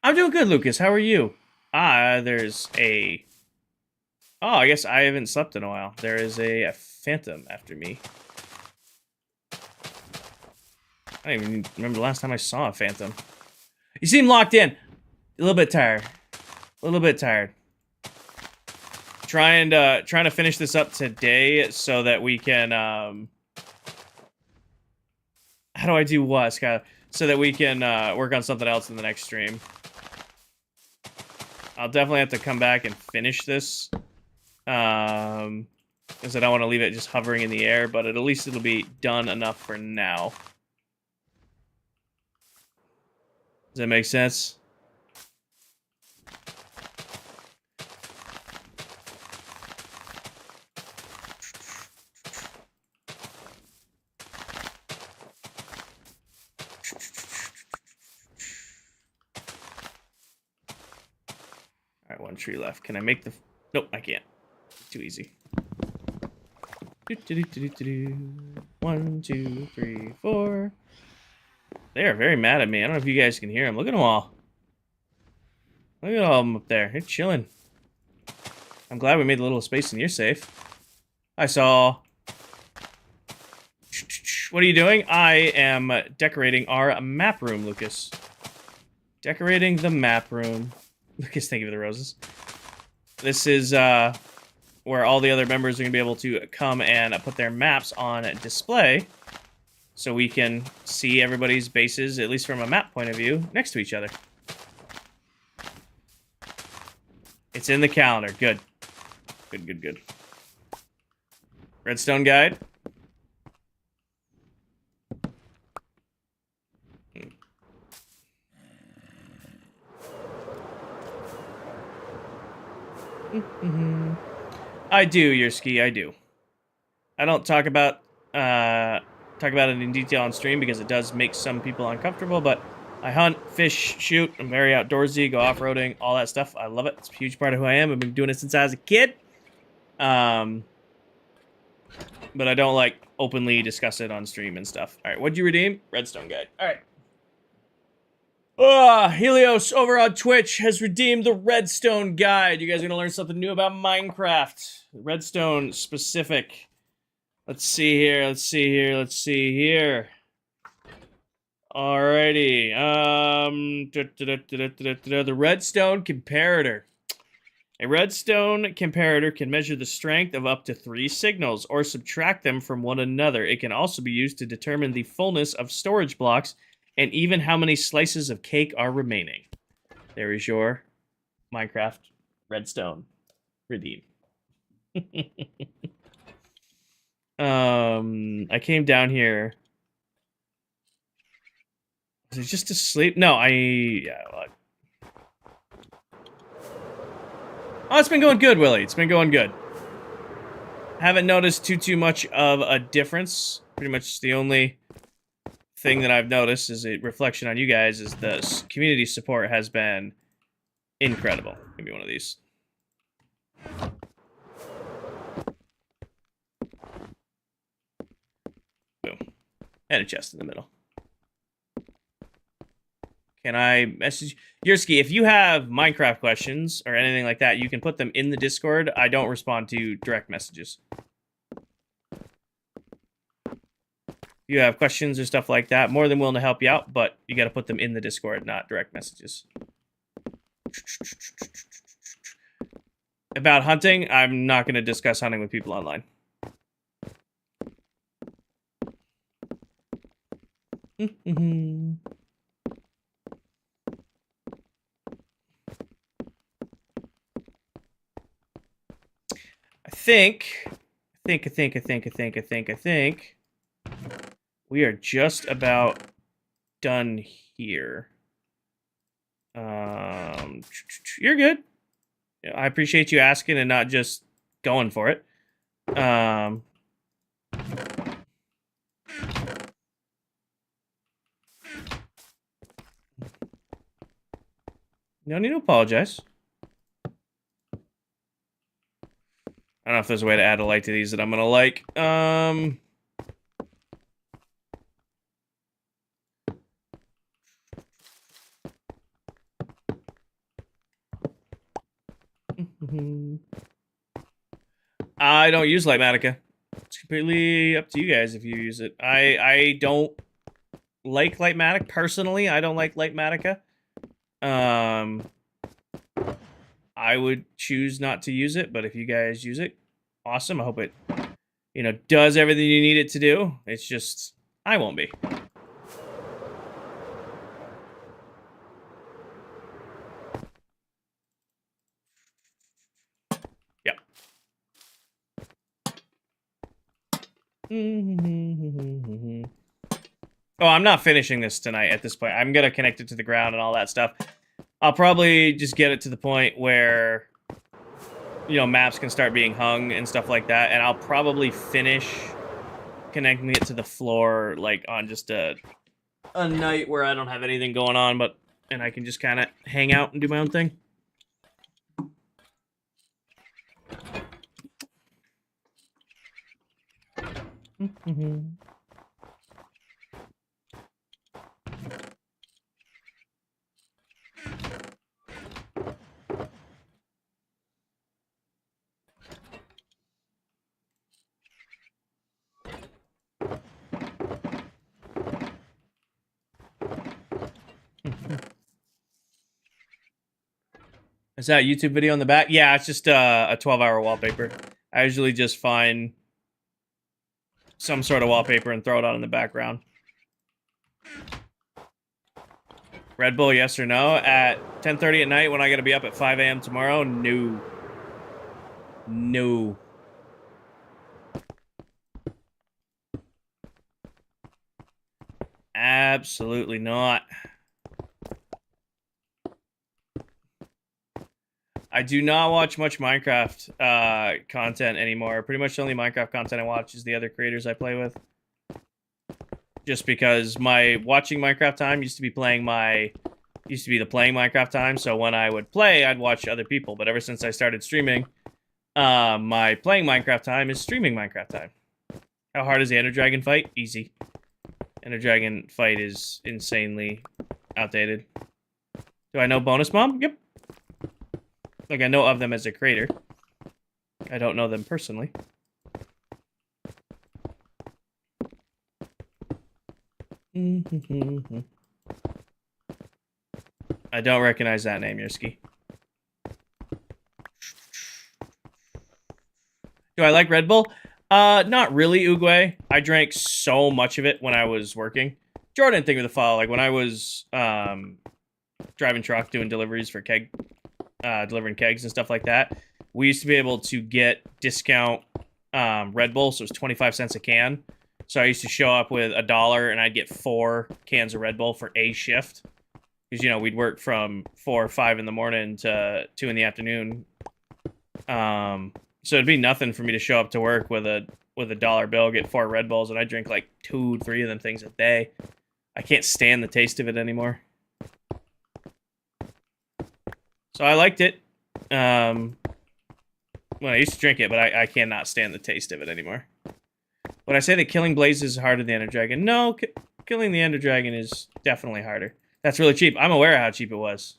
I'm doing good, Lucas. How are you? There's a... Oh, I guess I haven't slept in a while. There is a phantom after me. I don't even remember the last time I saw a phantom. You seem locked in. A little bit tired. A little bit tired. Trying to finish this up today so that we can... How do I do what, Skylar? So that we can work on something else in the next stream. I'll definitely have to come back and finish this. Because I don't want to leave it just hovering in the air, but at least it'll be done enough for now. Does that make sense? Alright, 1 tree left. Can I make the... Nope, I can't. Too easy. 1, 2, 3, 4. They are very mad at me. I don't know if you guys can hear them. Look at them all. Look at all of them up there. They're chilling. I'm glad we made a little space and you're safe. Hi, Saul. What are you doing? I am decorating our map room, Lucas. Decorating the map room. Lucas, thank you for the roses. This is, where where all the other members are going to be able to come and put their maps on display so we can see everybody's bases, at least from a map point of view, next to each other. It's in the calendar. Good. Good, good, good. Redstone guide. I do, Yerski, I do. I don't talk about it in detail on stream because it does make some people uncomfortable, but I hunt, fish, shoot, I'm very outdoorsy, go off-roading, all that stuff. I love it. It's a huge part of who I am. I've been doing it since I was a kid. But I don't, like, openly discuss it on stream and stuff. All right, what'd you redeem? Redstone guide. All right. Helios over on Twitch has redeemed the Redstone guide. You guys are going to learn something new about Minecraft. Redstone specific. Let's see here. Alrighty. The Redstone comparator. A redstone comparator can measure the strength of up to 3 signals or subtract them from one another. It can also be used to determine the fullness of storage blocks and even how many slices of cake are remaining. There is your Minecraft redstone redeem. I came down here. Was it just asleep? No, Oh, it's been going good, Willie. It's been going good. Haven't noticed too much of a difference. Pretty much the only thing that I've noticed is a reflection on you guys is the community support has been incredible. Give me one of these. Boom. And a chest in the middle. Can I message Yerski? If you have Minecraft questions or anything like that, you can put them in the Discord. I don't respond to direct messages. If you have questions or stuff like that, more than willing to help you out, but you got to put them in the Discord, not direct messages. About hunting, I'm not going to discuss hunting with people online. I think we are just about done here. You're good. I appreciate you asking and not just going for it. No need to apologize. I don't know if there's a way to add a light to these that I'm gonna like. I don't use Lightmatica. It's completely up to you guys if you use it. I don't like Lightmatic personally. I don't like Lightmatica. I would choose not to use it, but if you guys use it, awesome. I hope it, does everything you need it to do. It's just, I won't be. Yep. Oh, I'm not finishing this tonight at this point. I'm going to connect it to the ground and all that stuff. I'll probably just get it to the point where, maps can start being hung and stuff like that. And I'll probably finish connecting it to the floor, like, on just a night where I don't have anything going on, and I can just kind of hang out and do my own thing. Is that a YouTube video in the back? Yeah, it's just a 12-hour wallpaper. I usually just find some sort of wallpaper and throw it on in the background. Red Bull, yes or no? At 10:30 at night when I gotta be up at 5 a.m. tomorrow? No. No. Absolutely not. I do not watch much Minecraft content anymore. Pretty much the only Minecraft content I watch is the other creators I play with. Just because my watching Minecraft time used to be the playing Minecraft time. So when I would play, I'd watch other people. But ever since I started streaming, my playing Minecraft time is streaming Minecraft time. How hard is the Ender Dragon fight? Easy. Ender Dragon fight is insanely outdated. Do I know Bonus Mom? Yep. Like, I know of them as a creator. I don't know them personally. I don't recognize that name, Yerski. Do I like Red Bull? Not really, Uguay. I drank so much of it when I was working. Jordan, think of the fall. Like, when I was driving truck, doing deliveries for delivering kegs and stuff like that, we used to be able to get discount Red Bull, so it was 25 cents a can. So I used to show up with $1 and I'd get 4 cans of Red Bull for a shift. Because, you know, we'd work from 4 or 5 in the morning to 2 in the afternoon. So it'd be nothing for me to show up to work with a $1 bill, get 4 Red Bulls, and I drink like 2, 3 of them things a day. I can't stand the taste of it anymore. So I liked it. When I used to drink it, but I cannot stand the taste of it anymore. Would I say that killing Blaze is harder than the Ender Dragon? No, killing the Ender Dragon is definitely harder. That's really cheap. I'm aware of how cheap it was.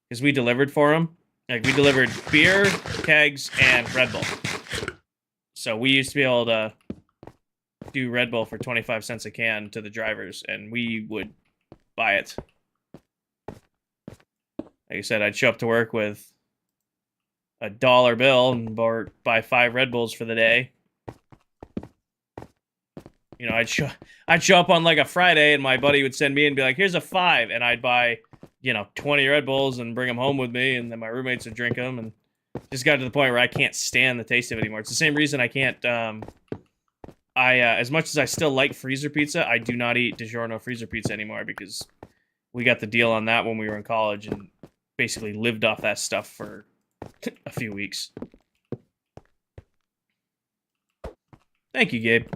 Because we delivered for him. Like, we delivered beer, kegs, and Red Bull. So we used to be able to do Red Bull for 25 cents a can to the drivers, and we would buy it. Like I said, I'd show up to work with $1 bill and buy 5 Red Bulls for the day. You know, I'd show up on like a Friday, and my buddy would send me and be like, "Here's a 5," and I'd buy, you know, 20 Red Bulls and bring them home with me, and then my roommates would drink them, and just got to the point where I can't stand the taste of it anymore. It's the same reason I can't. As much as I still like freezer pizza, I do not eat DiGiorno freezer pizza anymore because we got the deal on that when we were in college and basically lived off that stuff for a few weeks. Thank you, Gabe.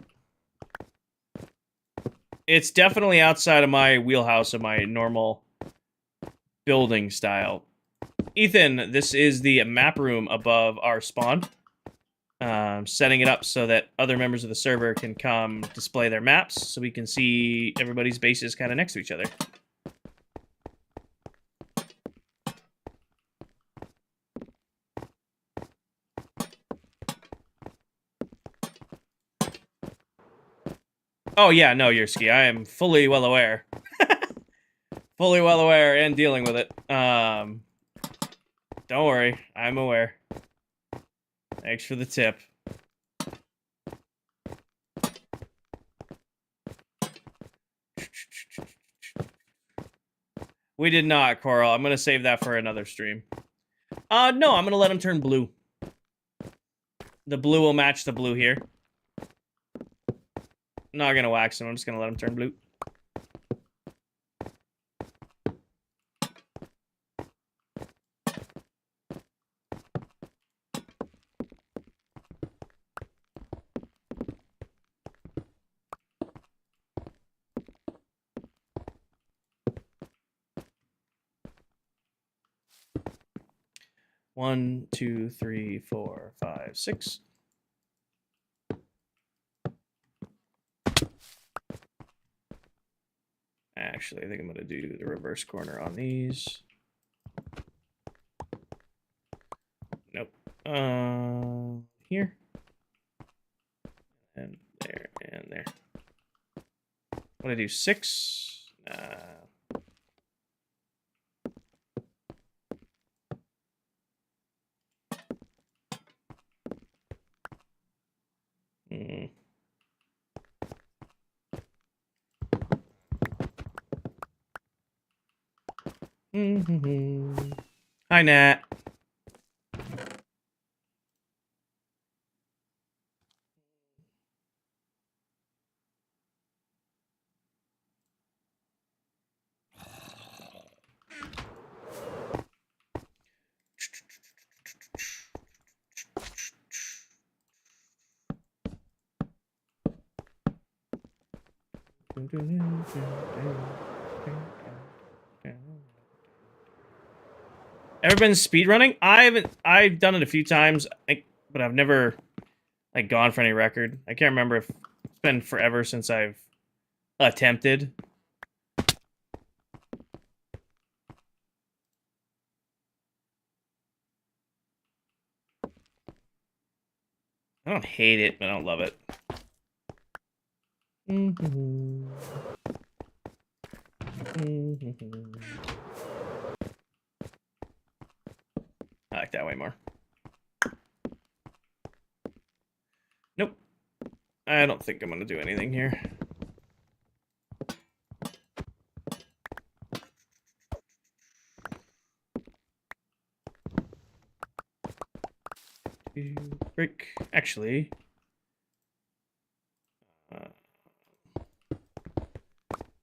It's definitely outside of my wheelhouse of my normal building style. Ethan, this is the map room above our spawn. Setting it up so that other members of the server can come display their maps so we can see everybody's bases kind of next to each other. Oh, yeah, no, Yerski, I am fully well aware. Fully well aware and dealing with it. Don't worry, I'm aware. Thanks for the tip. We did not, Coral. I'm going to save that for another stream. No, I'm going to let him turn blue. The blue will match the blue here. Not going to wax him. I'm just going to let him turn blue. One, two, three, 4, 5, 6. Actually, I think I'm going to do the reverse corner on these. Nope. Here. And there, and there. I'm going to do 6. Hi, Nat. Ever been speedrunning? I haven't. I've done it a few times, but I've never like gone for any record. I can't remember if it's been forever since I've attempted. I don't hate it, but I don't love it. I like that way more. Nope. I don't think I'm gonna do anything here. Break. Actually,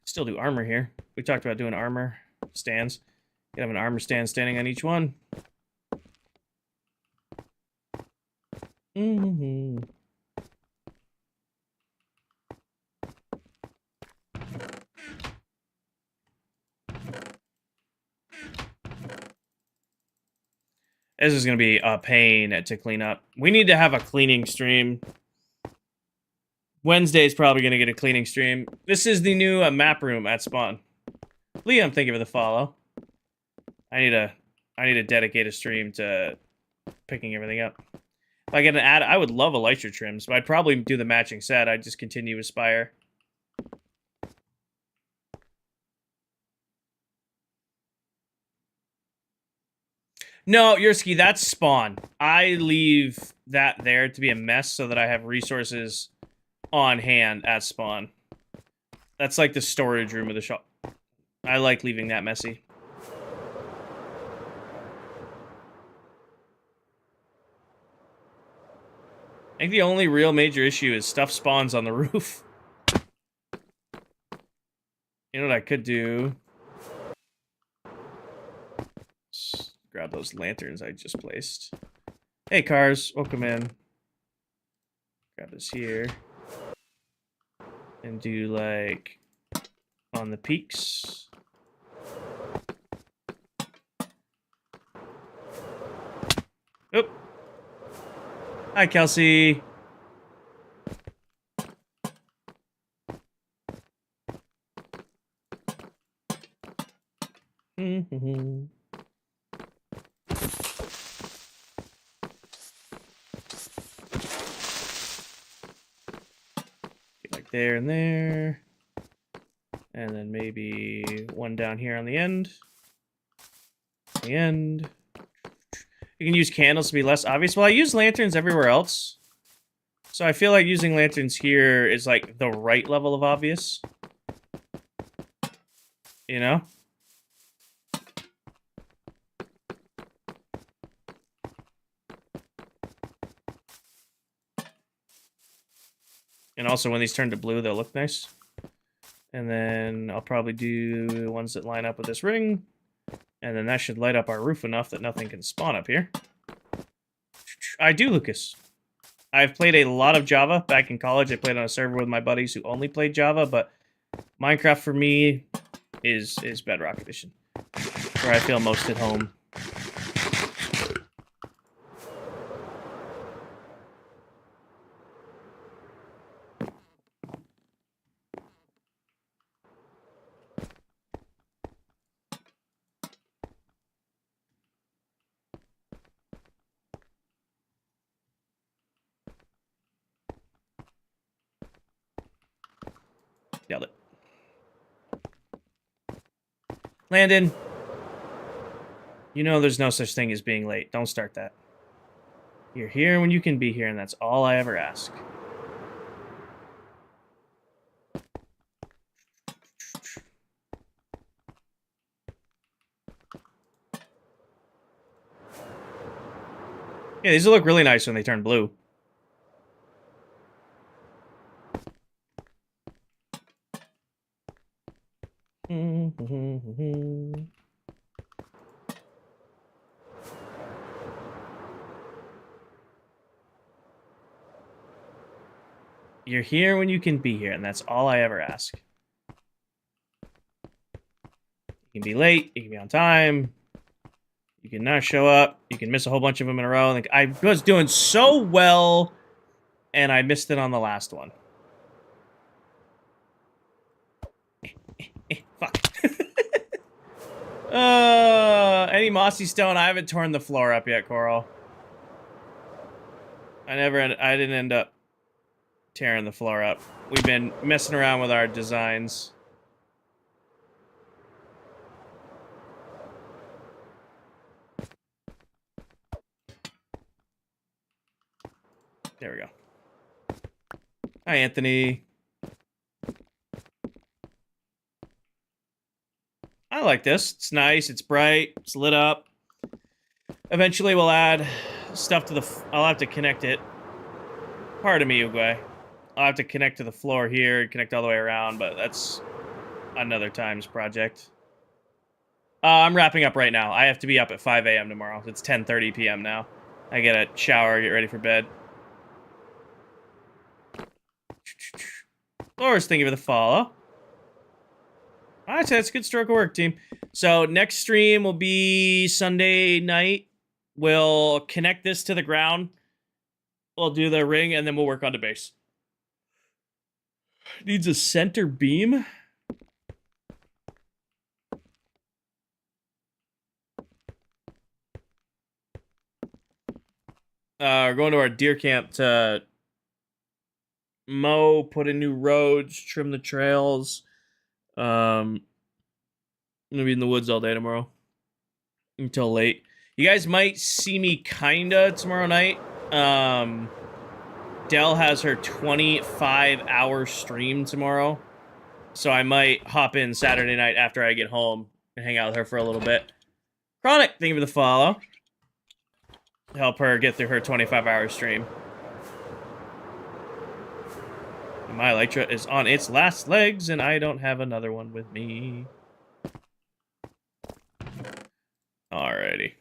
still do armor here. We talked about doing armor stands. You have an armor stand standing on each one. This is going to be a pain to clean up. We need to have a cleaning stream. Wednesday's probably going to get a cleaning stream. This is the new map room at Spawn. Liam, thank you for the follow. I need to dedicate a stream to picking everything up. If I get an ad, I would love elytra trims, but I'd probably do the matching set. I'd just continue with Spire. No, Yursky, that's Spawn. I leave that there to be a mess so that I have resources on hand at Spawn. That's like the storage room of the shop. I like leaving that messy. I think the only real major issue is stuff spawns on the roof. You know what I could do? Just grab those lanterns I just placed. Hey, cars, welcome in. Grab this here. And do, like, on the peaks. Oop. Hi, Kelsey. Like there and there. And then maybe one down here on the end. The end. You can use candles to be less obvious. Well, I use lanterns everywhere else. So I feel like using lanterns here is like the right level of obvious. You know? And also when these turn to blue, they'll look nice. And then I'll probably do ones that line up with this ring. And then that should light up our roof enough that nothing can spawn up here. I do, Lucas. I've played a lot of Java. Back in college, I played on a server with my buddies who only played Java, but Minecraft for me is Bedrock Edition, where I feel most at home. Nailed it. Landon, you know there's no such thing as being late. Don't start that. You're here when you can be here, and that's all I ever ask. Yeah, these will look really nice when they turn blue. You're here when you can be here, and that's all I ever ask. You can be late, you can be on time, you can not show up, you can miss a whole bunch of them in a row. Like, I was doing so well, and I missed it on the last one. Fuck. Any mossy stone? I haven't torn the floor up yet, Coral. I didn't end up tearing the floor up. We've been messing around with our designs. There we go. Hi, Anthony. I like this. It's nice. It's bright. It's lit up. Eventually, we'll add stuff to the... I'll have to connect it. Pardon me, Uguay. I'll have to connect to the floor here, connect all the way around, but that's another time's project. I'm wrapping up right now. I have to be up at 5 a.m. tomorrow. It's 10:30 p.m. now. I get a shower, get ready for bed. Laura's thank you for the follow. Alright, so that's a good stroke of work, team. So next stream will be Sunday night. We'll connect this to the ground. We'll do the ring, and then we'll work on the base. Needs a center beam. We're going to our deer camp to mow, put in new roads, trim the trails. I'm gonna be in the woods all day tomorrow until late. You guys might see me kinda tomorrow night. Dell has her 25-hour stream tomorrow, so I might hop in Saturday night after I get home and hang out with her for a little bit. Chronic, thank you for the follow. Help her get through her 25-hour stream. My Elytra is on its last legs, and I don't have another one with me. Alrighty.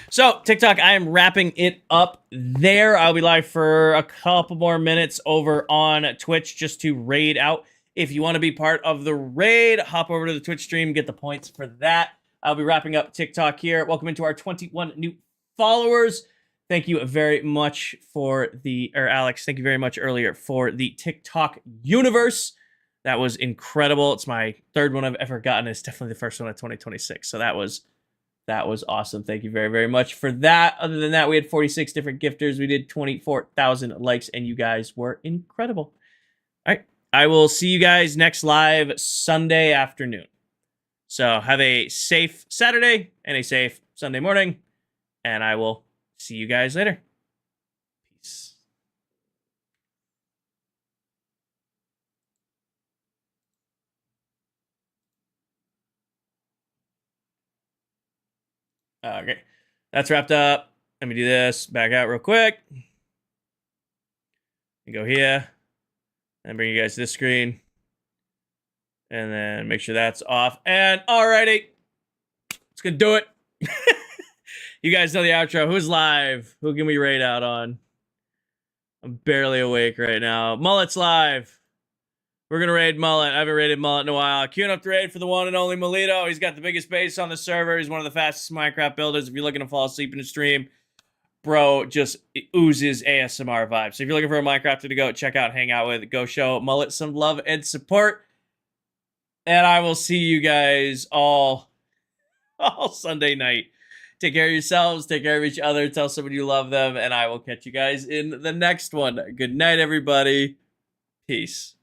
So, TikTok, I am wrapping it up there. I'll be live for a couple more minutes over on Twitch just to raid out. If you want to be part of the raid, hop over to the Twitch stream, get the points for that. I'll be wrapping up TikTok here. Welcome into our 21 new followers. Thank you very much for Alex, thank you very much earlier for the TikTok universe. That was incredible. It's my third one I've ever gotten. It's definitely the first one of 2026. So that was awesome. Thank you very, very much for that. Other than that, we had 46 different gifters. We did 24,000 likes, and you guys were incredible. All right. I will see you guys next live Sunday afternoon. So have a safe Saturday and a safe Sunday morning, and I will see you guys later. Peace. Okay. That's wrapped up. Let me do this. Back out real quick. And go here. And bring you guys to this screen. And then make sure that's off. And alrighty. It's gonna do it. You guys know the outro. Who's live? Who can we raid out on? I'm barely awake right now. Mullet's live. We're going to raid Mullet. I haven't raided Mullet in a while. Queuing up to raid for the one and only Molito. He's got the biggest base on the server. He's one of the fastest Minecraft builders. If you're looking to fall asleep in the stream, bro, just oozes ASMR vibes. So if you're looking for a Minecrafter to go check out, hang out with, go show Mullet some love and support. And I will see you guys all Sunday night. Take care of yourselves. Take care of each other. Tell someone you love them. And I will catch you guys in the next one. Good night, everybody. Peace.